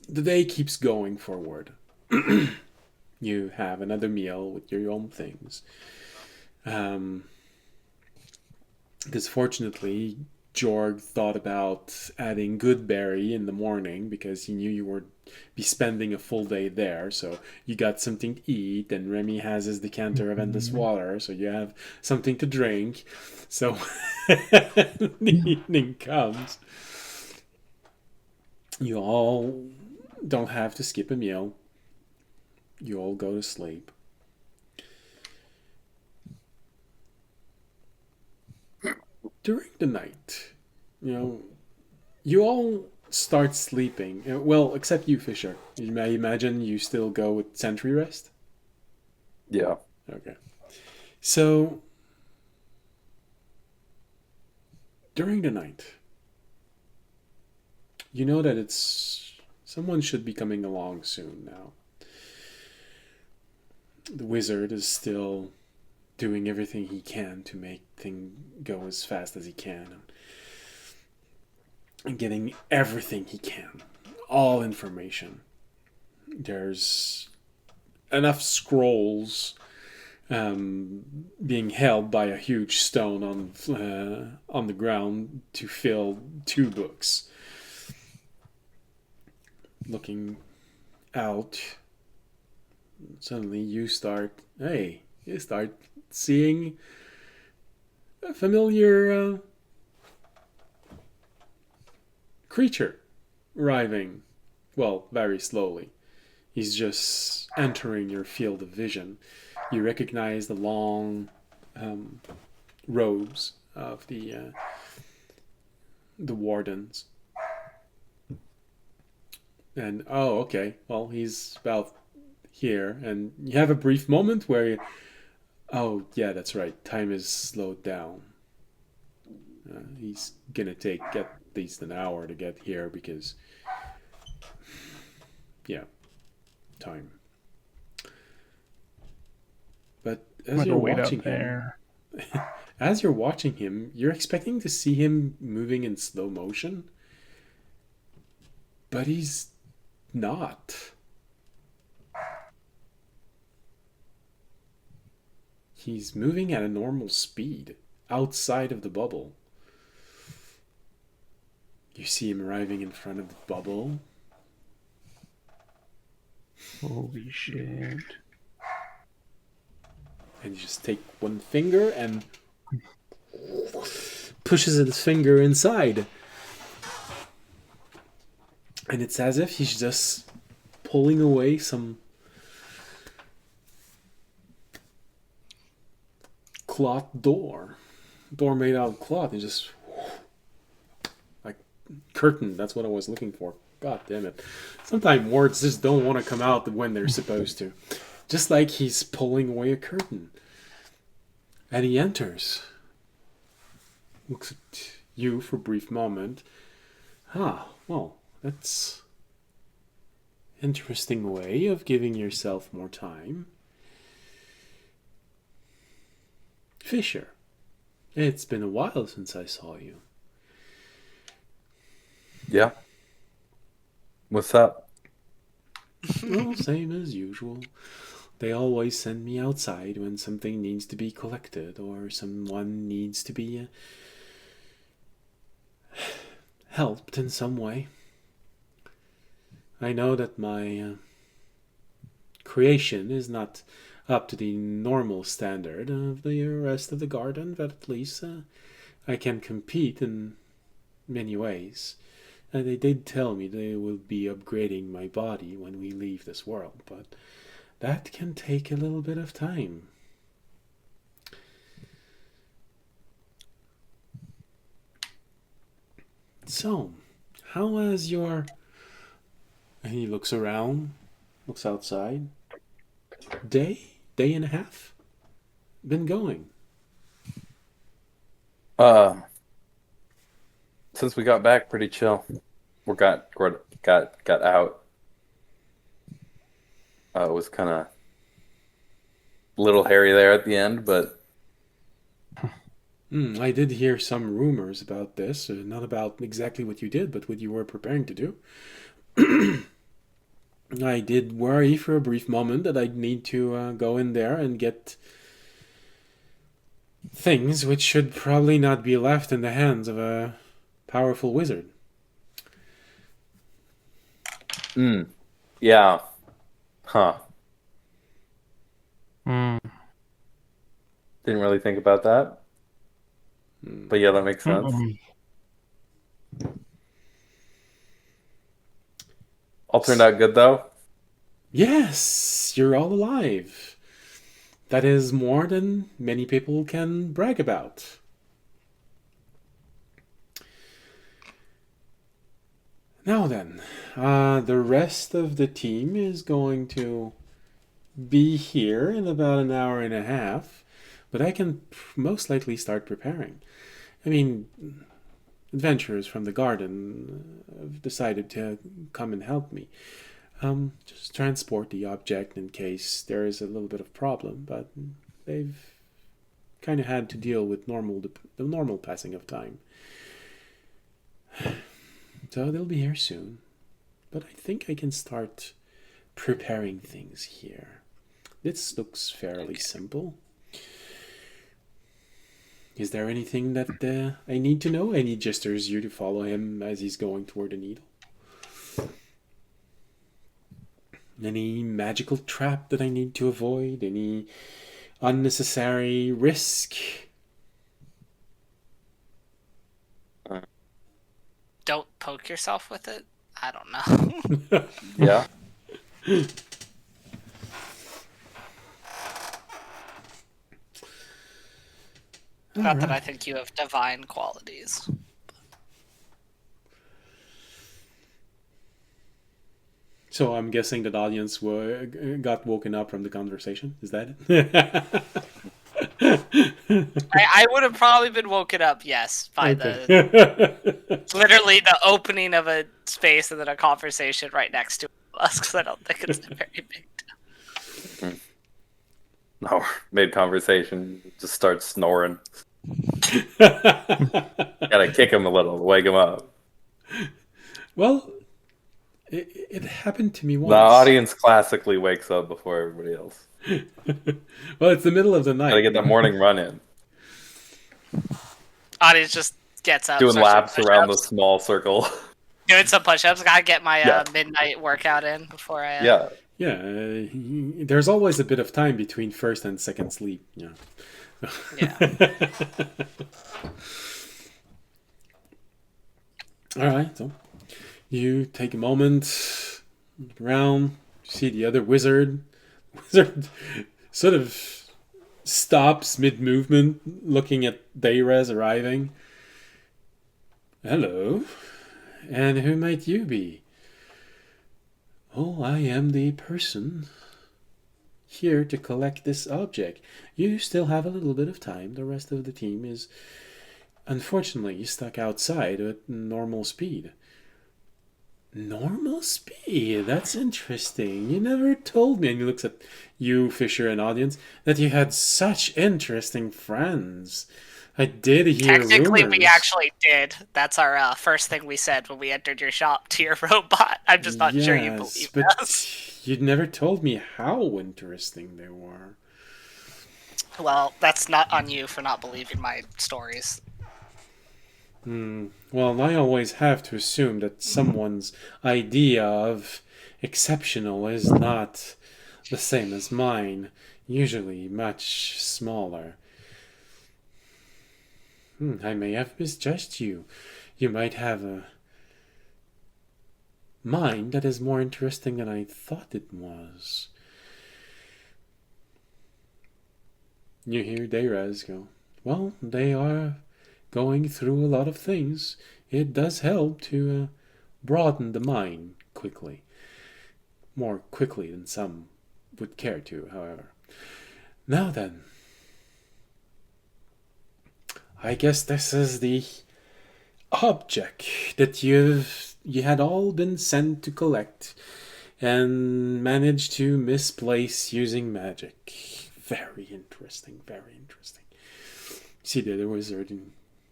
the day keeps going forward. You have another meal with your own things. Because fortunately, Jorg thought about adding Goodberry in the morning because he knew you would be spending a full day there. So you got something to eat, and Remy has his decanter of endless water, so you have something to drink. So the evening comes. You all don't have to skip a meal. You all go to sleep. During the night, you all start sleeping. Well, except you, Fisher. I imagine you still go with sentry rest? Yeah. Okay. So, during the night, you know that someone should be coming along soon now. The wizard is still doing everything he can to make things go as fast as he can, and getting everything he can, all information. There's enough scrolls being held by a huge stone on the ground to fill 2 books. Looking out, suddenly you start seeing a familiar creature arriving. Well, very slowly. He's just entering your field of vision. You recognize the long robes of the wardens. And, oh, okay, well, he's about here. And you have a brief moment where oh, yeah, that's right. Time is slowed down. He's gonna take at least an hour to get here because, yeah, time. But as you're watching him, you're expecting to see him moving in slow motion, but he's not. He's moving at a normal speed, outside of the bubble. You see him arriving in front of the bubble. Holy shit. And you just take one finger and pushes his finger inside. And it's as if he's just pulling away some cloth door made out of cloth, and just like curtain. That's what I was looking for. God damn it. Sometimes words just don't want to come out when they're supposed to. Just like he's pulling away a curtain. And he enters. Looks at you for a brief moment. Well, that's interesting way of giving yourself more time. Fisher, it's been a while since I saw you. Yeah. What's up? Well, same as usual. They always send me outside when something needs to be collected or someone needs to be helped in some way. I know that my creation is not up to the normal standard of the rest of the garden, but at least I can compete in many ways. And they did tell me they will be upgrading my body when we leave this world, but that can take a little bit of time. So, how has your... And he looks around, looks outside. Day and a half been going? Since we got back, pretty chill. We got out. It was kind of a little hairy there at the end, but I did hear some rumors about this, not about exactly what you did, but what you were preparing to do. I did worry for a brief moment that I'd need to go in there and get things which should probably not be left in the hands of a powerful wizard. yeah, huh? Mm. Didn't really think about that, but yeah, that makes sense. All turned out good though. Yes, you're all alive. That is more than many people can brag about. Now then, the rest of the team is going to be here in about an hour and a half, but I can most likely start preparing. I mean, adventurers from the garden have decided to come and help me. Just transport the object in case there is a little bit of problem, but they've kind of had to deal with the normal passing of time. So they'll be here soon. But I think I can start preparing things here. This looks fairly simple. Is there anything that I need to know? Any gestures you to follow him as he's going toward the needle? Any magical trap that I need to avoid? Any unnecessary risk? Don't poke yourself with it. I don't know. Yeah. Not that I think you have divine qualities. So I'm guessing that audience got woken up from the conversation. Is that it? I would have probably been woken up, yes, by literally the opening of a space and then a conversation right next to us, because I don't think it's a very big deal. No, mid conversation, just starts snoring. Gotta kick him a little to wake him up. Well, it happened to me once. The audience classically wakes up before everybody else. Well, it's the middle of the night. Gotta get that morning run in. Audience just gets up. Doing starts laps around the small circle. Doing some push-ups. Gotta get my midnight workout in before I... Yeah. Yeah, there's always a bit of time between first and second sleep. Yeah. All right, so you take a moment, look around, see the other wizard. Wizard sort of stops mid-movement, looking at Dayrez arriving. Hello, and who might you be? Oh, I am the person here to collect this object. You still have a little bit of time. The rest of the team is unfortunately stuck outside at normal speed. Normal speed. That's interesting. You never told me. And he looks at you, Fisher, and audience, that you had such interesting friends. I did hear Technically, rumors. we actually did. That's our first thing we said when we entered your shop to your robot. I'm just not sure you Yes, believe but us. you never told me how interesting they were. Well, that's not on you for not believing my stories. Well, I always have to assume that someone's idea of exceptional is not the same as mine, usually much smaller. I may have misjudged you. You might have a mind that is more interesting than I thought it was. You hear Deiraz go, well, they are going through a lot of things. It does help to broaden the mind quickly. More quickly than some would care to, however. Now then, I guess this is the object that you had all been sent to collect and managed to misplace using magic. Very interesting, very interesting. See the wizard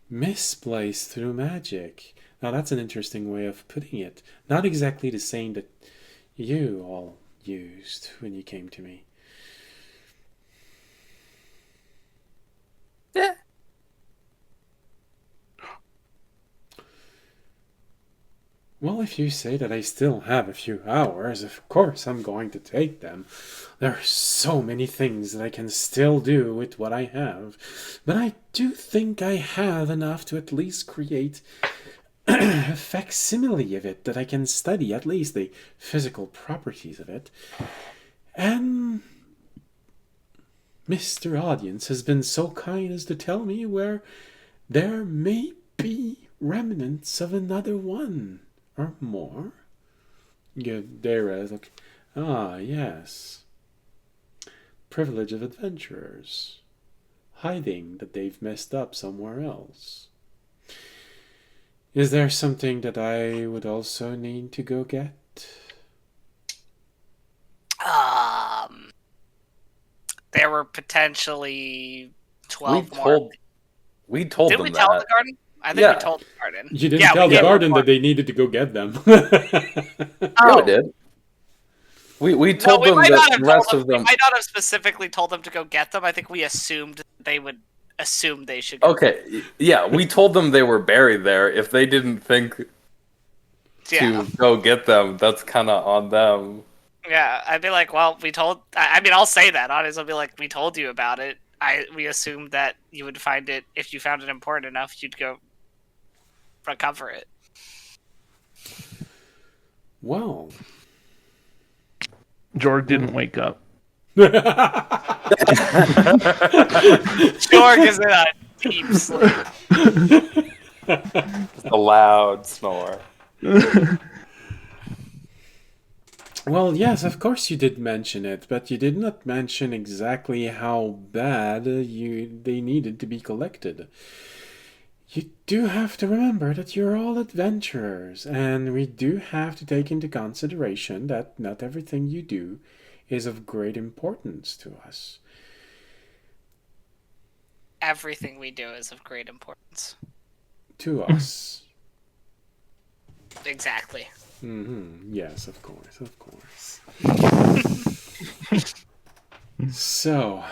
misplaced through magic. Now that's an interesting way of putting it. Not exactly the same that you all used when you came to me. Yeah. Well, if you say that I still have a few hours, of course I'm going to take them. There are so many things that I can still do with what I have, but I do think I have enough to at least create a facsimile of it that I can study, at least the physical properties of it. And Mr. Audience has been so kind as to tell me where there may be remnants of another one. Or more? There, look. Ah, yes. Privilege of adventurers. Hiding that they've messed up somewhere else. Is there something that I would also need to go get? There were potentially 12 more. We told Did them we tell that. the garden? I think Yeah. we told the garden. You didn't Yeah, tell we the gave garden them that they needed to go get them. Yeah, we did. We No, told we them might that not have the told rest them. of We them. might not have specifically told them to go get them. I think we assumed they would assume they should go. Okay, yeah, we told them they were buried there. If they didn't think Yeah. to go get them, that's kind of on them. Yeah, I'd be like, well, we told. I mean, I'll say that. Honestly, I'll be like, we told you about it. We assumed that you would find it if you found it important enough. You'd go recover it. Well. Jorg didn't wake up. Jorg is in a deep sleep. Just a loud snore. Well, yes, of course you did mention it, but you did not mention exactly how bad they needed to be collected. You do have to remember that you're all adventurers, and we do have to take into consideration that not everything you do is of great importance to us. Everything we do is of great importance. To us. Exactly. Yes, of course, of course. So,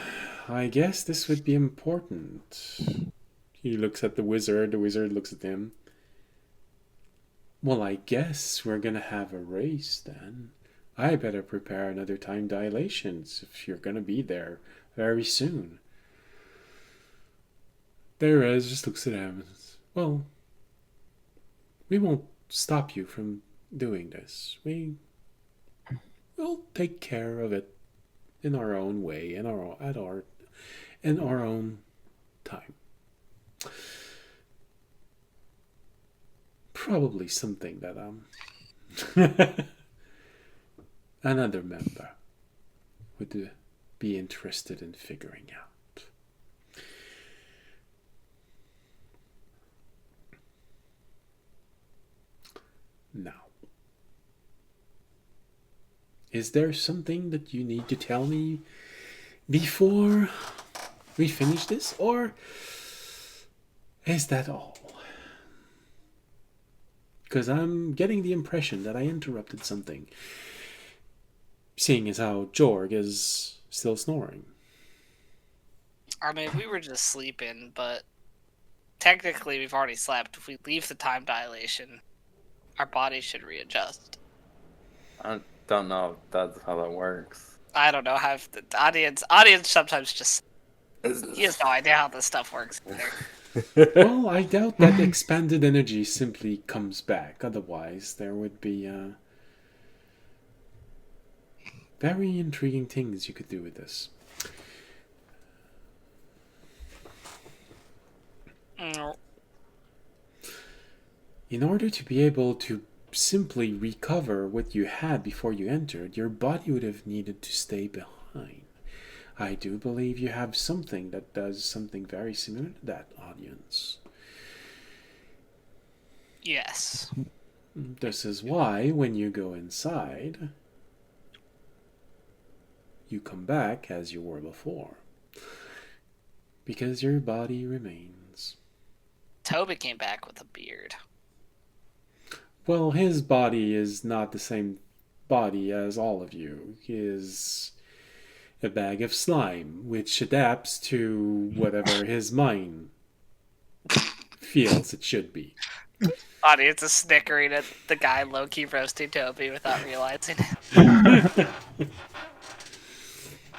I guess this would be important. He looks at the wizard looks at him. Well, I guess we're gonna have a race then. I better prepare another time dilations if you're gonna be there very soon. There is, just looks at him. Well, we won't stop you from doing this. We'll take care of it in our own way, in our own time. Probably something that another member would be interested in figuring out. Now, Is there something that you need to tell me before we finish this, or is that all? Because I'm getting the impression that I interrupted something, seeing as how Jorg is still snoring. I mean, we were just sleeping, but technically we've already slept. If we leave the time dilation, our bodies should readjust. I don't know if that's how that works. I don't know how the audience sometimes just he has no idea how this stuff works either. Well, I doubt that expanded energy simply comes back. Otherwise, there would be very intriguing things you could do with this. Mm, In order to be able to simply recover what you had before you entered, your body would have needed to stay behind. I do believe you have something that does something very similar to that, audience. yes. This is why, when you go inside, you come back as you were before. Because your body remains. Toby came back with a beard. Well, his body is not the same body as all of you. He is a bag of slime, which adapts to whatever his mind feels it should be. Audience is snickering at the guy low-key roasting Toby without realizing it.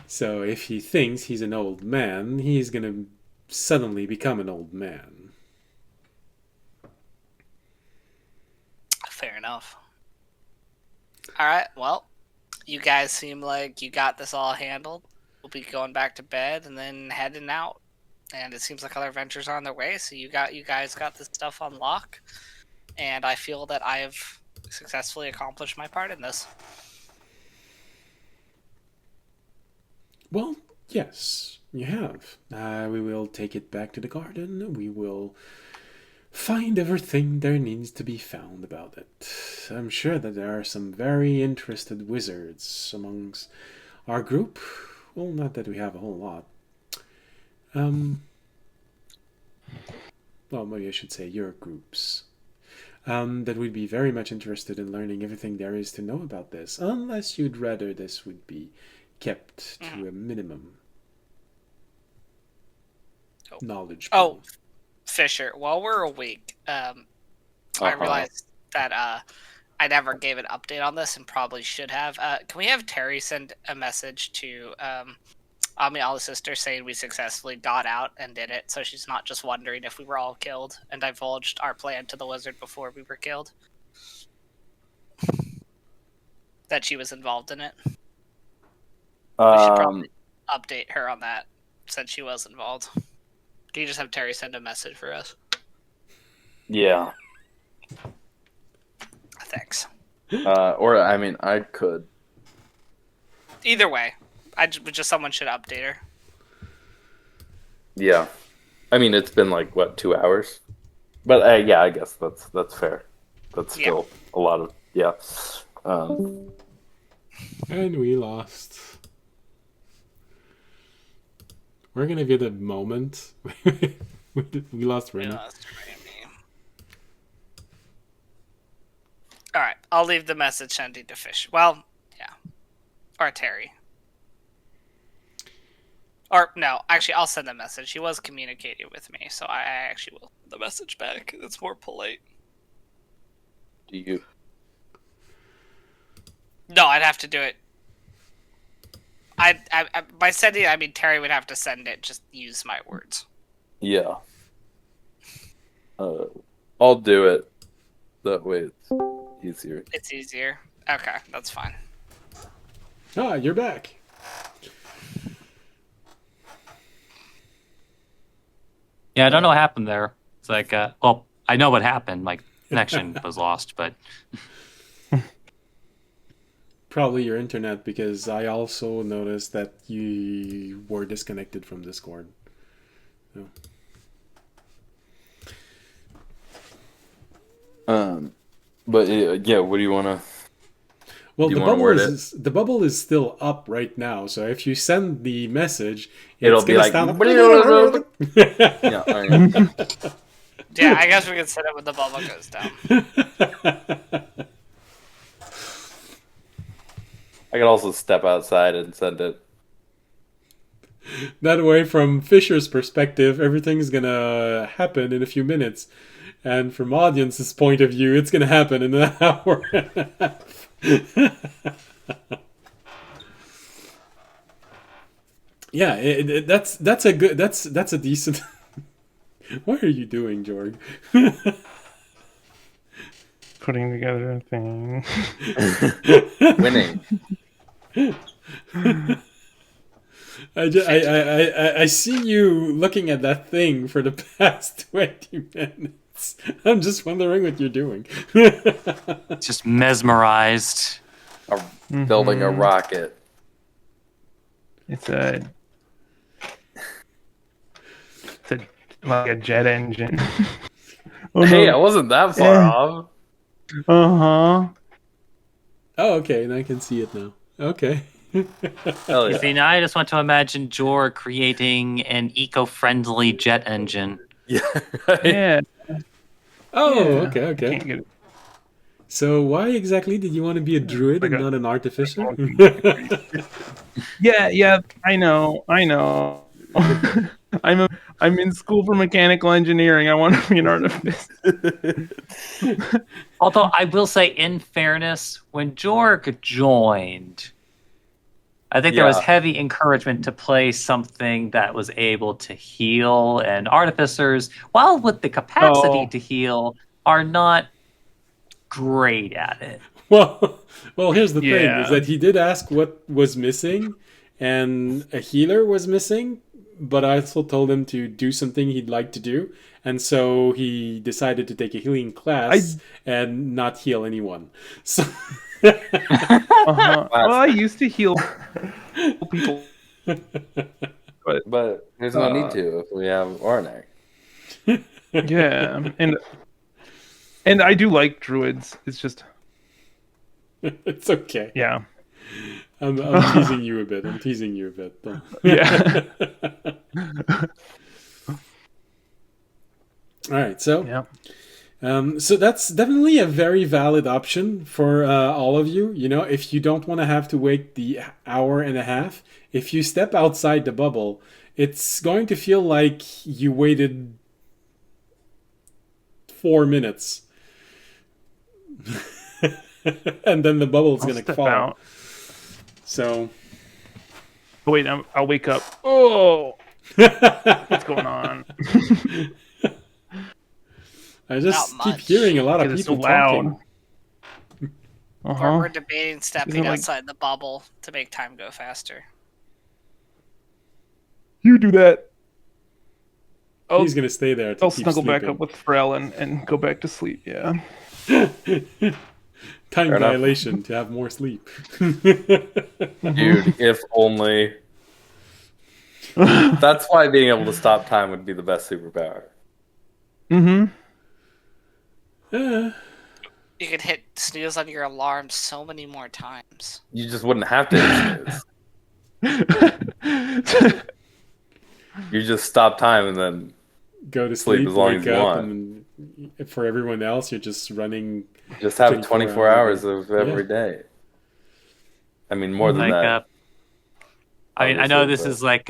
So if he thinks he's an old man, he's gonna suddenly become an old man. Fair enough. Alright, well, you guys seem like you got this all handled. We'll be going back to bed and then heading out. And it seems like other adventures are on their way, so you guys got this stuff on lock. And I feel that I have successfully accomplished my part in this. Well, yes, you have. We will take it back to the garden. We will find everything there needs to be found about it. I'm sure that there are some very interested wizards amongst our group. Well, not that we have a whole lot. Well, maybe I should say your groups. That would be very much interested in learning everything there is to know about this, unless you'd rather this would be kept to a minimum knowledge pool. Oh, Fisher, while we're awake, I realized that I never gave an update on this and probably should have. Can we have Terry send a message to Amiala's sister saying we successfully got out and did it, so she's not just wondering if we were all killed, and divulged our plan to the wizard before we were killed? That she was involved in it. We should probably update her on that, since she was involved. Can you just have Terry send a message for us? Yeah. Thanks. Or, I mean, I could. Either way, just someone should update her. Yeah. I mean, it's been like, what, 2 hours? But, yeah, I guess that's fair. That's still a lot of, yeah. And we lost. We're gonna get a moment. We lost Remy. Alright, I'll leave the message sending to Fish. Well, yeah. Or Terry. Or, no, actually, I'll send the message. She was communicating with me, so I actually will send the message back. It's more polite. Do you? No, I'd have to do it. By sending it, I mean Terry would have to send it. Just use my words. Yeah. I'll do it. That way it's easier. It's easier. Okay, that's fine. Ah, you're back. Yeah, I don't know what happened there. It's like, well, I know what happened. Like, connection was lost, but Probably your internet, because I also noticed that you were disconnected from Discord. So. But yeah, what do you want to? Well, You the wanna bubble word the bubble is still up right now. So if you send the message, It'll it's be gonna like, stand up. yeah, all right. Yeah, I guess we can set it when the bubble goes down. I could also step outside and send it. That way, from Fisher's perspective, everything's gonna happen in a few minutes, and from audience's point of view, it's gonna happen in an hour and a half. Yeah, that's a good that's a decent. What are you doing, Jorg? Putting together a thing. Winning. I see you looking at that thing for the past 20 minutes. I'm just wondering what you're doing. Just mesmerized. Building a rocket. It's like a jet engine. Oh, Hey, no. I wasn't that far Yeah. off. Uh-huh. Oh, okay, and I can see it now. Okay. Hell You yeah. see, now I just want to imagine Jor creating an eco-friendly jet engine. Yeah, right. Yeah. Oh, Yeah. okay, I okay. can't get it. So why exactly did you want to be a druid Like and a- not an artificer? Yeah, I know. I'm in school for mechanical engineering. I want to be an artificer. Although I will say, in fairness, when Jorg joined, I think there was Yeah. heavy encouragement to play something that was able to heal, and artificers, while with the capacity Oh. to heal, are not great at it. Well, here's the thing: Yeah. is that he did ask what was missing, and a healer was missing. But I also told him to do something he'd like to do, and so he decided to take a healing class and not heal anyone. So. Uh-huh. Well, I used to heal people. But there's no need to if we have Ornak. Yeah, and I do like druids. It's just It's okay. yeah. I'm teasing you a bit. Don't- Yeah. All right. So, Yeah. so that's definitely a very valid option for all of you. You know, if you don't want to have to wait the hour and a half, if you step outside the bubble, it's going to feel like you waited 4 minutes. And then the bubble's going to Step fall. out. So. Oh, wait, I'll wake up. Oh, what's going on? I just Not keep much. hearing a lot of It's so people loud. talking. Uh-huh. We're debating stepping like- outside the bubble to make time go faster. You do that. He's going to stay there to I'll keep snuggle back sleeping. up with Pharrell and go back to sleep. Yeah. Time Fair enough. dilation to have more sleep. Dude, if only. That's why being able to stop time would be the best superpower. Mm-hmm. You could hit snooze on your alarm so many more times. You just wouldn't have to hit snooze. You just stop time and then Go to Sleep sleep, as long wake as you up, want. and then for everyone else, you're just running. just have 24 24 hours hours. of every day. I mean, more than Like, that. I mean, I know obviously, this but- is like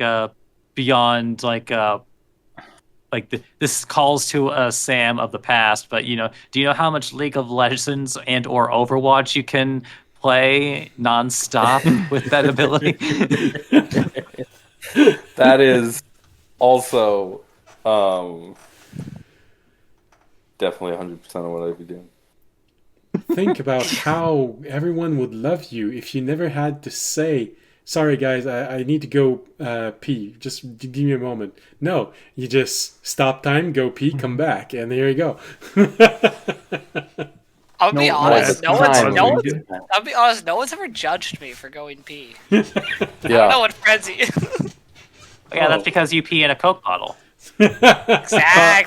beyond this calls to Sam of the past, but do you know how much League of Legends and or Overwatch you can play nonstop with that ability? That is also definitely 100% of what I'd be doing. Think about how everyone would love you if you never had to say, "Sorry, guys, I need to go pee. Just give me a moment." No, you just stop time, go pee, come back, and there you go. I'll be No, honest. no, I'll be honest. No one's ever judged me for going pee. I don't know Yeah. what frenzy. Yeah, that's because you pee in a Coke bottle. Exactly.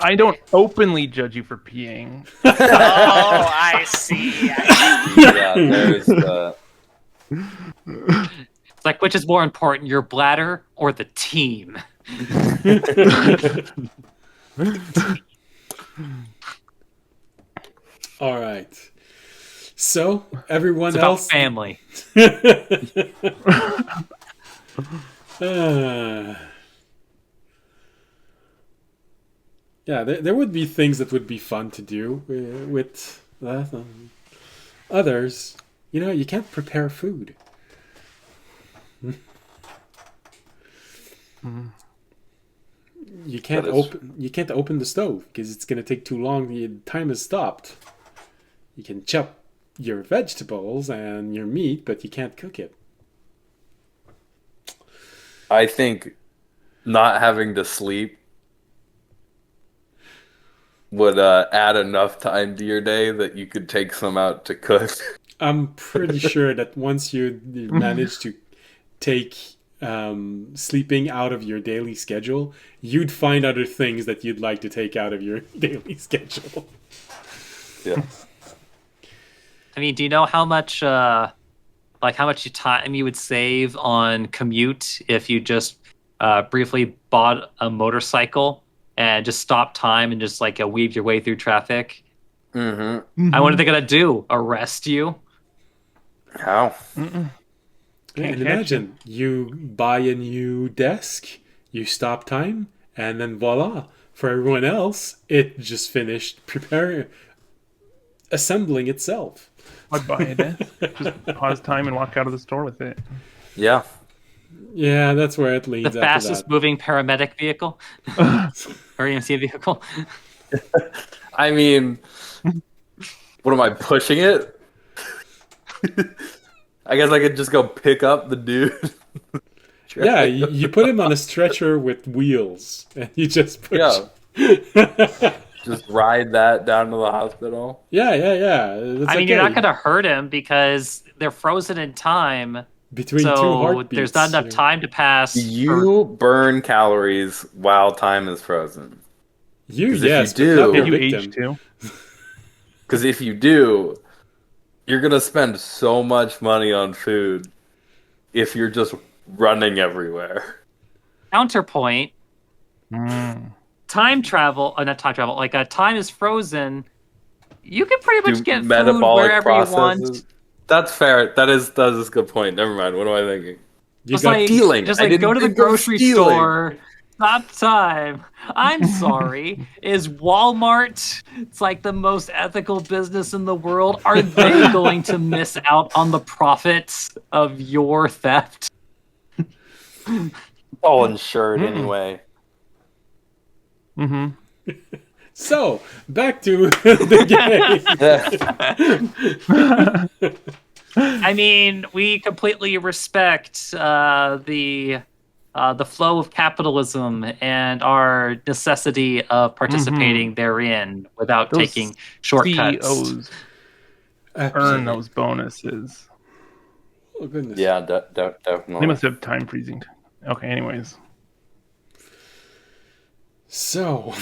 I don't openly judge you for peeing. Oh, I see. Yeah, there's It's like, which is more important, your bladder or the team? All right. So everyone It's about else. family. Yeah, there would be things that would be fun to do with that. Others, you can't prepare food. You can't open the stove because it's going to take too long. The time has stopped. You can chop your vegetables and your meat, but you can't cook it. I think not having to sleep would add enough time to your day that you could take some out to cook. I'm pretty sure that once you manage to take sleeping out of your daily schedule, you'd find other things that you'd like to take out of your daily schedule. Yeah. I mean, do you know how much how much time you would save on commute if you just briefly bought a motorcycle and just stopped time and just weave your way through traffic? Mm-hmm. What are they gonna do? Arrest you? How? Yeah, and imagine you buy a new desk, you stop time, and then voila! For everyone else, it just finished assembling itself. I'd buy a desk. Just pause time and walk out of the store with it. Yeah. Yeah, that's where it leads. The fastest moving paramedic vehicle or EMC vehicle. I mean, what am I pushing it? I guess I could just go pick up the dude. Yeah, you put him on a stretcher with wheels, and you just push. Yeah. Just ride that down to the hospital. Yeah. I mean, you're not going to hurt him because they're frozen in time. Between two heartbeats. There's not enough time to pass. You burn calories while time is frozen. Yes, if you do, but You not age victim. too. Because if you do, you're going to spend so much money on food if you're just running everywhere. Counterpoint. Time travel, not time travel, time is frozen. You can pretty much get food wherever you want. That's fair. That is a good point. Never mind. What am I thinking? Just go to the grocery store. Stop time. I'm sorry. Is Walmart? It's like the most ethical business in the world. Are they going to miss out on the profits of your theft? All insured anyway. Mm-hmm. So, back to the game. I mean, we completely respect the flow of capitalism and our necessity of participating therein without taking shortcuts. CEOs earn those bonuses. Oh, goodness. Yeah, definitely. They must have time freezing. Okay, anyways. So,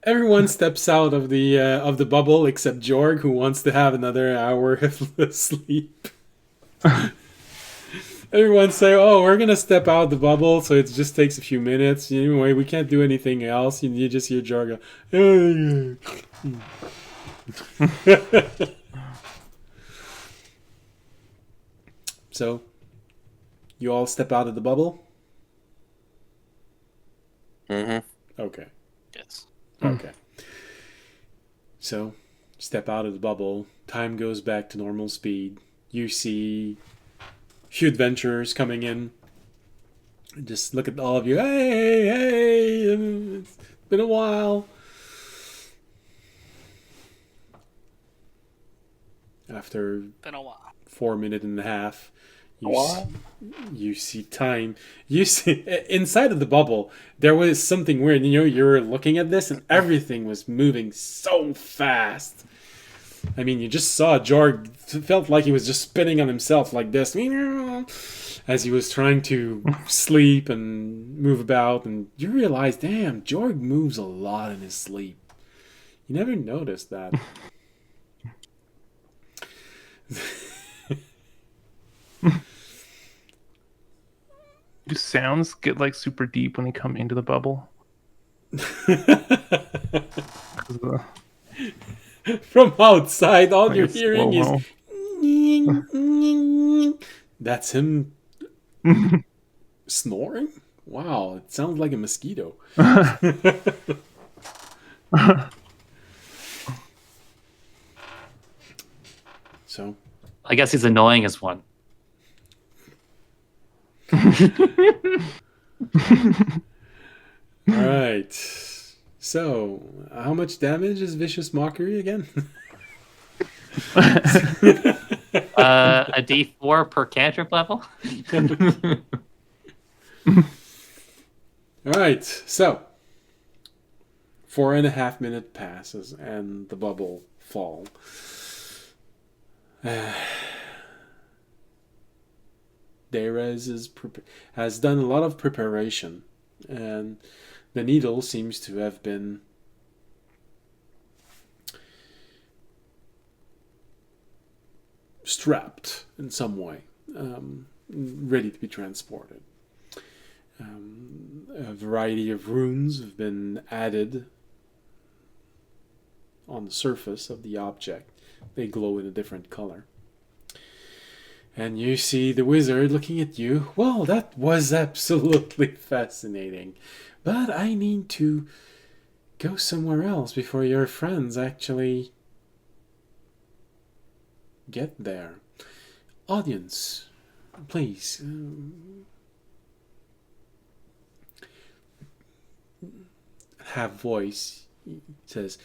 everyone steps out of the bubble except Jorg, who wants to have another hour of sleep. Everyone say, "Oh, we're gonna step out the bubble, so it just takes a few minutes. Anyway, we can't do anything else." You just hear Jorg go. So, you all step out of the bubble. Mm-hmm. Okay. Yes. Okay. So, step out of the bubble. Time goes back to normal speed. You see a few adventurers coming in. Just look at all of you. Hey, it's been a while. After Been a while. 4 minutes and a half, you see time. You see inside of the bubble there was something weird. You're looking at this and everything was moving so fast. I mean, you just saw Jorg felt like he was just spinning on himself like this as he was trying to sleep and move about, and you realize, damn, Jorg moves a lot in his sleep. You never noticed that. do sounds get like super deep when they come into the bubble? 'Cause the- From outside, all like you're a hearing is. slow-mo. That's him snoring? Wow, it sounds like a mosquito. So, I guess he's annoying as one. alright. So, how much damage is Vicious Mockery again? A D4 per cantrip level. Alright, so 4.5 minutes passes and the bubble fall. Derez has done a lot of preparation, and the needle seems to have been strapped in some way, ready to be transported. A variety of runes have been added on the surface of the object. They glow in a different color. And you see the wizard looking at you. Well, that was absolutely fascinating. But I need to go somewhere else before your friends actually get there. Audience, please. Have voice says,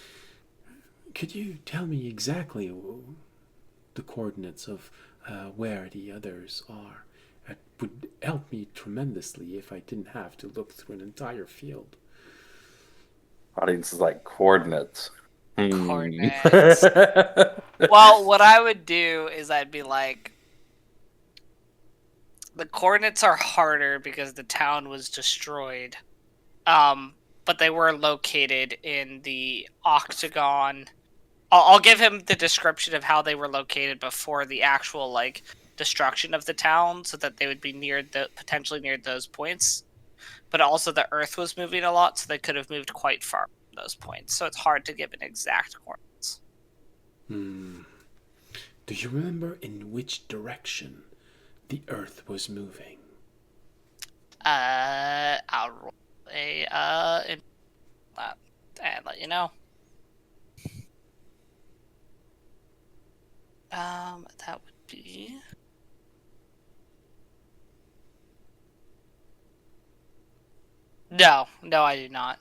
could you tell me exactly the coordinates of where the others are? It would help me tremendously if I didn't have to look through an entire field. Audience is like coordinates. Coordinates. Well, what I would do is I'd be like, the coordinates are harder because the town was destroyed. But they were located in the octagon. I'll give him the description of how they were located before the actual like destruction of the town, so that they would be potentially near those points. But also the Earth was moving a lot, so they could have moved quite far from those points. So it's hard to give an exact coordinates. Do you remember in which direction the Earth was moving? I'll roll and let you know. That would be no, I do not.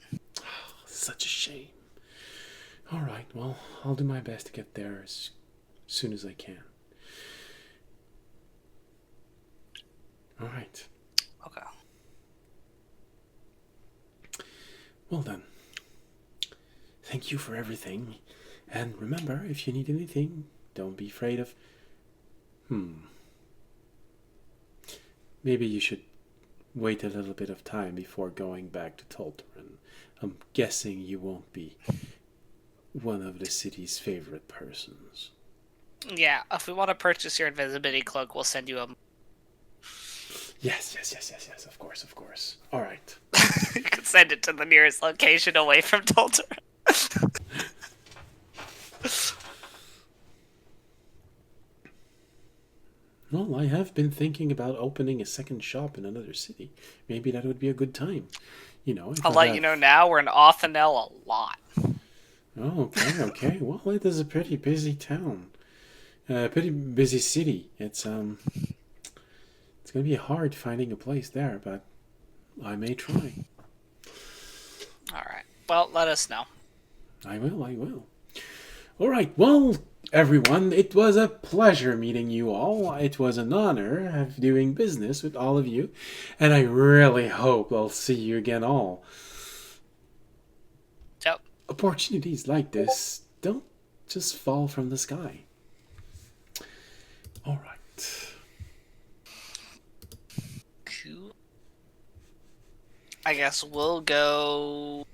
Such a shame. All right, well, I'll do my best to get there as soon as I can. All right. Okay. Well then, thank you for everything. And remember, if you need anything, don't be afraid of... Maybe you should wait a little bit of time before going back to Tolterin. I'm guessing you won't be one of the city's favorite persons. Yeah, if we want to purchase your invisibility cloak, we'll send you a... Yes, of course. All right. You can send it to the nearest location away from Tolterin. Well, I have been thinking about opening a second shop in another city. Maybe that would be a good time. You know, I'll let you know now, we're in Othanel a lot. Oh, okay. Well, it is a pretty busy town. Pretty busy city. It's gonna be hard finding a place there, but I may try. Alright. Well, let us know. I will. All right, well, everyone, it was a pleasure meeting you all. It was an honor of doing business with all of you, and I really hope I'll see you again all. Yep. Opportunities like this don't just fall from the sky. All right. Cool. I guess we'll go...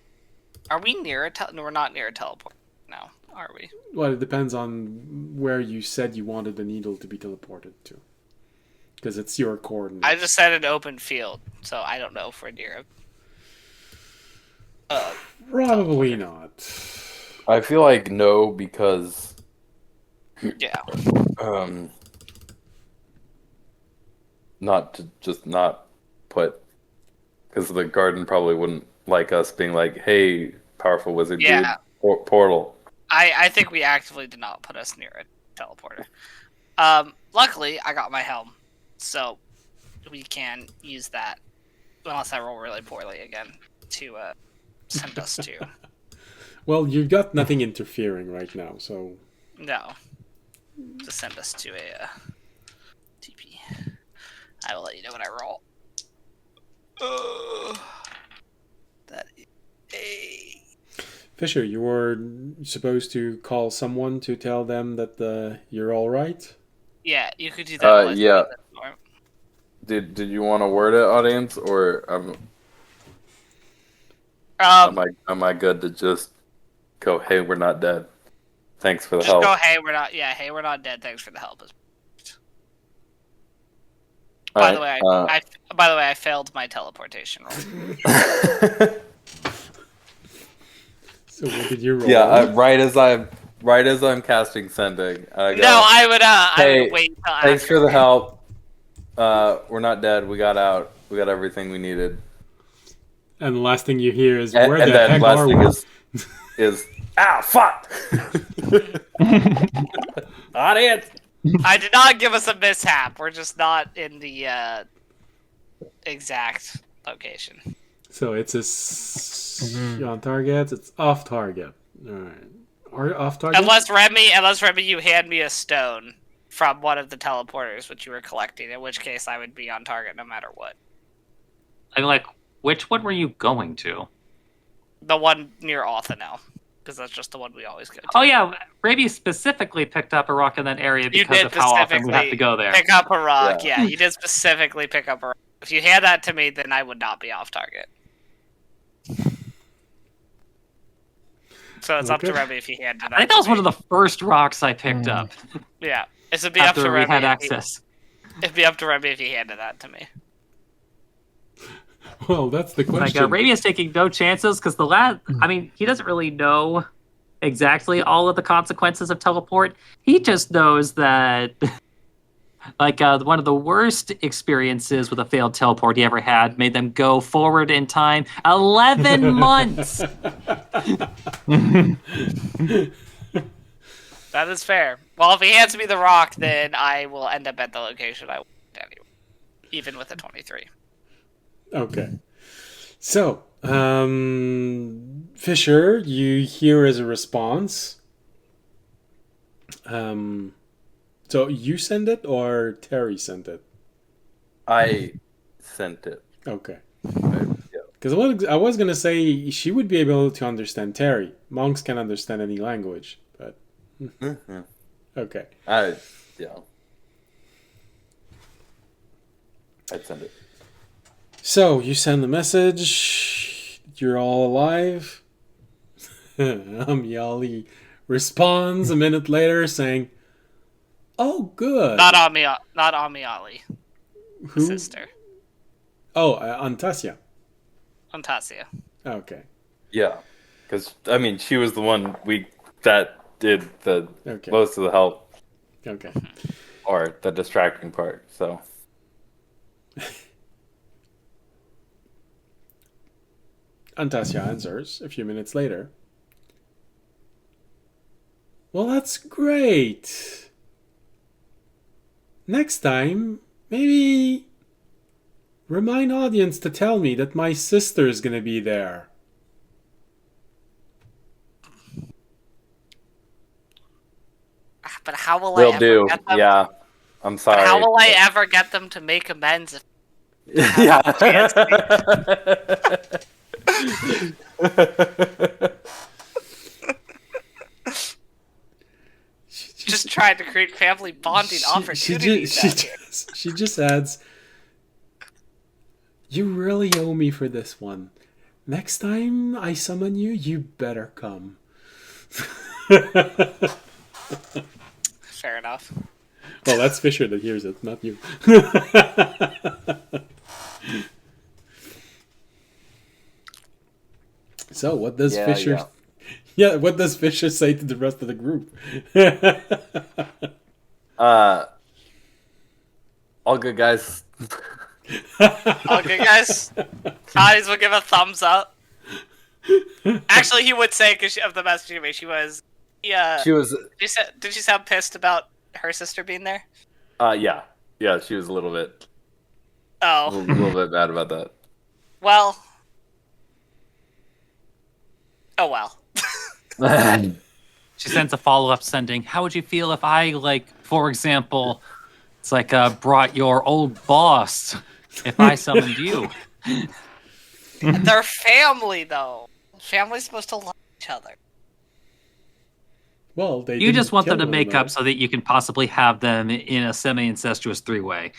Are we near a No, we're not near a teleport. No, are we? Well, it depends on where you said you wanted the needle to be teleported to. because it's your coordinate. I just said an open field, so I don't know if we're near a. Probably not. I feel like no, because Yeah. Not to just not put, because the garden probably wouldn't like us being like, "Hey, powerful wizard dude, portal." I think we actively did not put us near a teleporter. Luckily, I got my helm, so we can use that, unless I roll really poorly again, to send us to. Well, you've got nothing interfering right now, so... No. To send us to a TP. I will let you know when I roll. That is a... Fisher, you were supposed to call someone to tell them that you're all right? Yeah, you could do that. Yeah. Did you want to word it, audience, or am I good to just go, "Hey, we're not dead. Thanks for the help." Go, "Hey, we're not." Yeah, "Hey, we're not dead. Thanks for the help." All By right, the way, I failed my teleportation roll. So what did you roll? Yeah, right as I'm casting sending, I go, No, I would "Hey, wait until thanks after. for the help. We're not dead. We got out. We got everything we needed." And the last thing you hear is, And where the then heck last are thing we? is fuck. Audience. I did not give us a mishap. We're just not in the exact location. So it's on target, it's off target. Alright. Or off target? Unless Remy, you hand me a stone from one of the teleporters which you were collecting, in which case I would be on target no matter what. I'm like, which one were you going to? The one near Othanel, because that's just the one we always go to. Oh yeah, Raby specifically picked up a rock in that area because of how often we have to go there. Pick up a rock, yeah. You did specifically pick up a rock. If you hand that to me, then I would not be off target. So it's up to Remy if he handed that. I think that was one of the first rocks I picked up. Yeah, it'd be up to After we Remy. had access. It'd be up to Remy if he handed that to me. Well, that's the question. Like, Raby is taking no chances because he doesn't really know exactly all of the consequences of teleport. He just knows that, one of the worst experiences with a failed teleport he ever had made them go forward in time 11 months. That is fair. Well, if he hands me the rock, then I will end up at the location I want anyway, even with a 23. Okay. So, Fisher, you hear as a response. So you send it or Terry sent it? I sent it. Okay. Yeah. Because I was going to say she would be able to understand Terry. Monks can understand any language, but... Okay. I'd send it. So, you send the message. You're all alive. Ambiali responds a minute later saying, "Oh, good." Not Amiali. Who? Sister. Oh, Antasia. Antasia. Okay. Yeah, because she was the one that did the most of the help. Okay. Or the distracting part. So. Antasia answers a few minutes later. "Well, that's great. Next time, maybe remind audience to tell me that my sister's gonna be there." But how will Will I ever do. get them? Yeah. I'm sorry. But how will I ever get them to make amends? Yeah. Just trying to create family bonding opportunities. She just adds, "You really owe me for this one. Next time I summon you, you better come." Fair enough. Well, that's Fisher that hears it, not you. So, what does Fisher? Yeah, what does Fisher say to the rest of the group? All good, guys. Okay, guys. Connie's will give a thumbs up. Actually, he would say because of the message she was. Yeah. She was. Did she sound pissed about her sister being there? Yeah. She was a little bit Oh, bit mad about that. well. Oh well. She sends a follow-up sending, how would you feel if I, like, for example, it's like, brought your old boss if I summoned you? They're family, though. Family's supposed to love each other. Well, they You just didn't want them kill to make another. up so that you can possibly have them in a semi-incestuous three-way.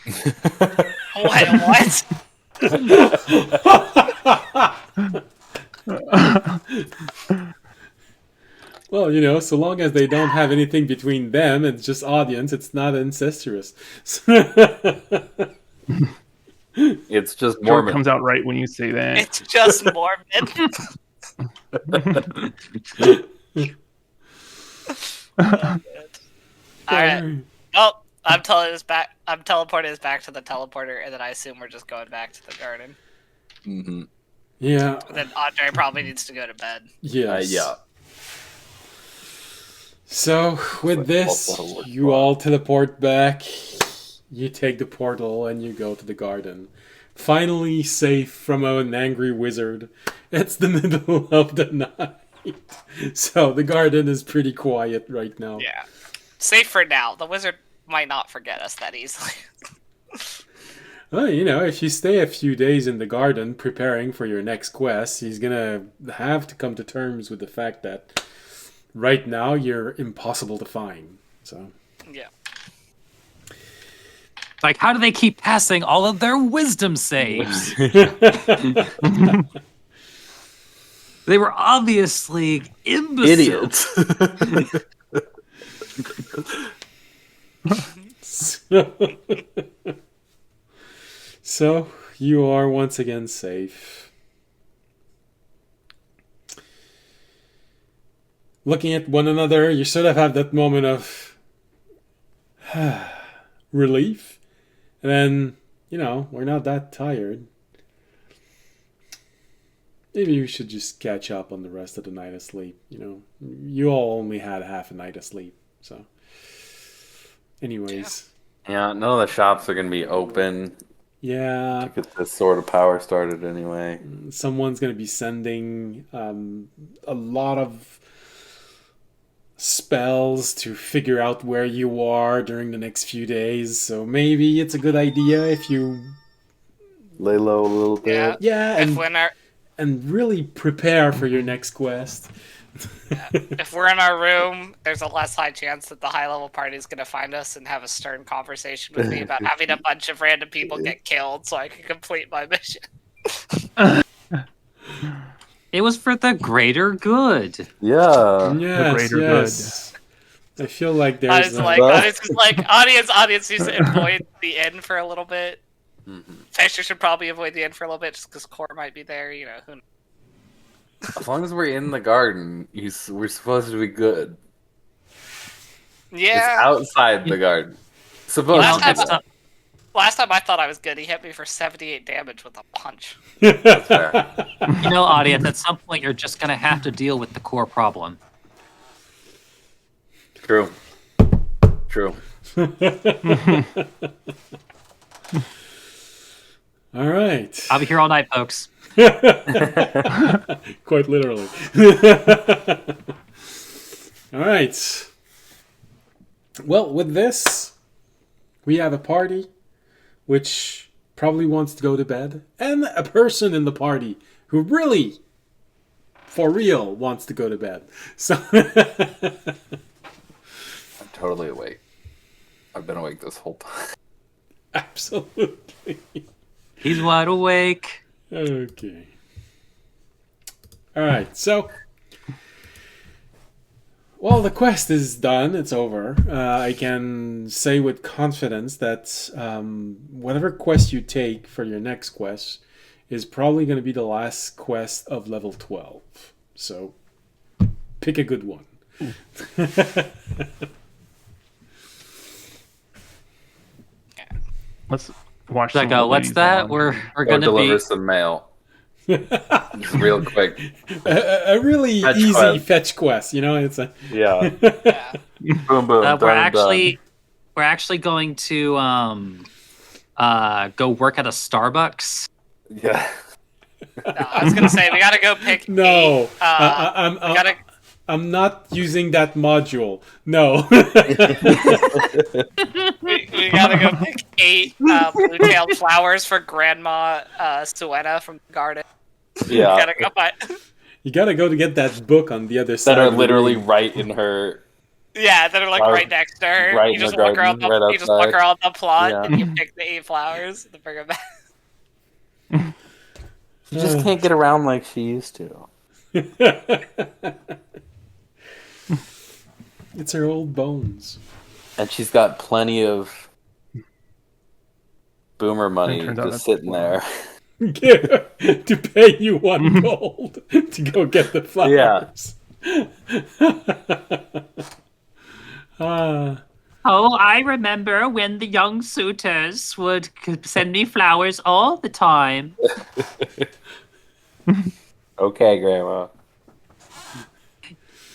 Wait, what? Well, you know, so long as they don't have anything between them, it's just audience, it's not incestuous. It's just Sure, it Mormon. comes out right when you say that. It's just Mormon. Alright. Oh, I'm teleporting us back to the teleporter, and then I assume we're just going back to the garden. Mm-hmm. Yeah. Then Andre probably needs to go to bed. Yes. Yeah. So, with like this, also a you all teleport back, you take the portal, and you go to the garden. Finally safe from an angry wizard. It's the middle of the night. So, the garden is pretty quiet right now. Yeah. Safe for now. The wizard might not forget us that easily. Well, you know, if you stay a few days in the garden preparing for your next quest, he's gonna have to come to terms with the fact that right now you're impossible to find. So, Yeah. Like, how do they keep passing all of their wisdom saves? They were obviously imbeciles. Idiots. So you are once again safe. Looking at one another, you sort of have that moment of relief. And then, you know, we're not that tired. Maybe we should just catch up on the rest of the night of sleep. You know, you all only had half a night of sleep. So, anyways. Yeah, none of the shops are going to be open Yeah. to get this sort of power started anyway. Someone's going to be sending a lot of spells to figure out where you are during the next few days. So maybe it's a good idea if you Lay low a little bit. yeah If and really prepare for your next quest. if we're in our room, there's a less high chance that the high level party is going to find us and have a stern conversation with me about having a bunch of random people get killed so I can complete my mission. It was for the greater good. Yeah. Yes, greater yes. I feel like I there's was like, audience needs to avoid the inn for a little bit. Mm-hmm. Fisher should probably avoid the inn for a little bit just because Core might be there. You know, who knows? As long as we're in the garden, we're supposed to be good. Yeah. It's outside the garden. Supposed Last to time, be good. last time I thought I was good. He hit me for 78 damage with a punch. That's fair. You know, audience, at some point you're just going to have to deal with the core problem. True. True. All right. I'll be here all night, folks. Quite literally. All right. Well, with this, we have a party which probably wants to go to bed, and a person in the party who really, for real, wants to go to bed. So, I'm totally awake. I've been awake this whole time. absolutely. He's wide awake. Okay. All right. So, Well, the quest is done. It's over. I can say with confidence that whatever quest you take for your next quest is probably going to be the last quest of level 12. So, pick a good one. Let's watch. Like, some old what's ladies that? on. We're Go gonna deliver be. some mail. Just real quick. A really Fetch easy quest. fetch quest, you know? It's a Yeah. Yeah. Boom, boom. We're done, actually going to go work at a Starbucks. done. Yeah. No, I was gonna say we gotta go pick. no. 8, I'm, we gotta. I'm not using that module. No. We gotta go pick 8 blue-tailed flowers for Grandma Suena from the garden. Yeah. Gotta go find. You gotta go to get that book on the other side. That are of the literally room. right in her. Yeah, that are like right next to her. Right you in just the walk around. garden, right You just walk outside. around the plot, Yeah. and you pick the 8 flowers to bring them back. She just can't get around like she used to. It's her old bones. And she's got plenty of boomer money turns out just that's sitting there. To pay you 1 gold to go get the flowers. Oh, I remember when the young suitors would send me flowers all the time. Okay, Grandma.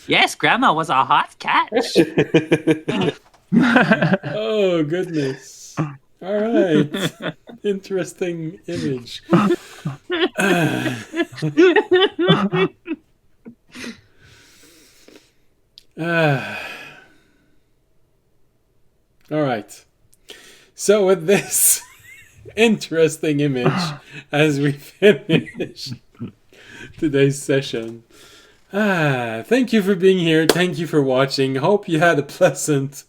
Yes, Grandma was a hot catch. Oh, goodness. All right. Interesting image. All right. So with this interesting image, as we finish today's session, thank you for being here. Thank you for watching. Hope you had a pleasant,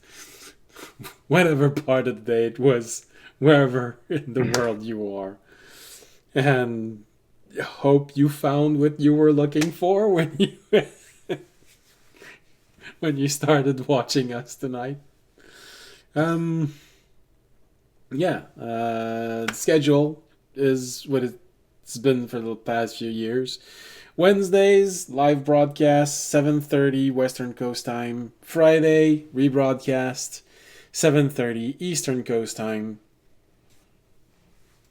whatever part of the day it was, wherever in the world you are. And hope you found what you were looking for when you when you started watching us tonight. The schedule is what it's been for the past few years. Wednesdays, live broadcast, 7:30 Western Coast time. Friday, rebroadcast, 7:30 Eastern Coast time.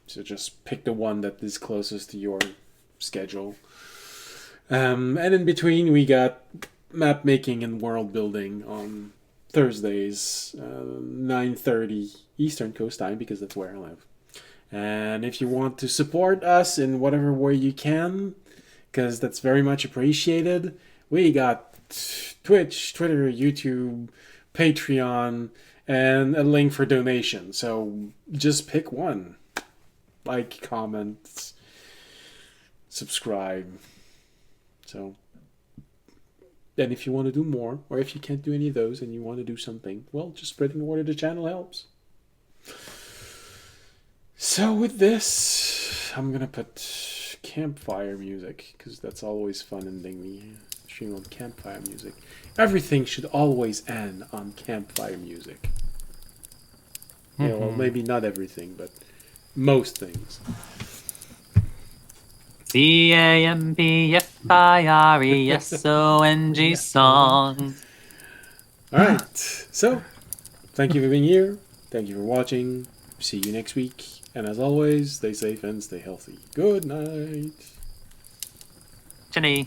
So just pick the one that is closest to your schedule. And in between, we got map making and world building on Thursdays, 9:30 Eastern Coast time, because that's where I live. And if you want to support us in whatever way you can, because that's very much appreciated, we got Twitch, Twitter, YouTube, Patreon, and a link for donation. So just pick one. Like, comment, subscribe. So, then if you want to do more, or if you can't do any of those and you want to do something, well, just spreading the word of the channel helps. So with this, I'm going to put campfire music, because that's always fun ending the stream on campfire music. Everything should always end on campfire music. Yeah, well, maybe not everything, but most things. CAMPFIRESONG song. Alright, so thank you for being here. Thank you for watching. See you next week. And as always, stay safe and stay healthy. Good night. Jenny.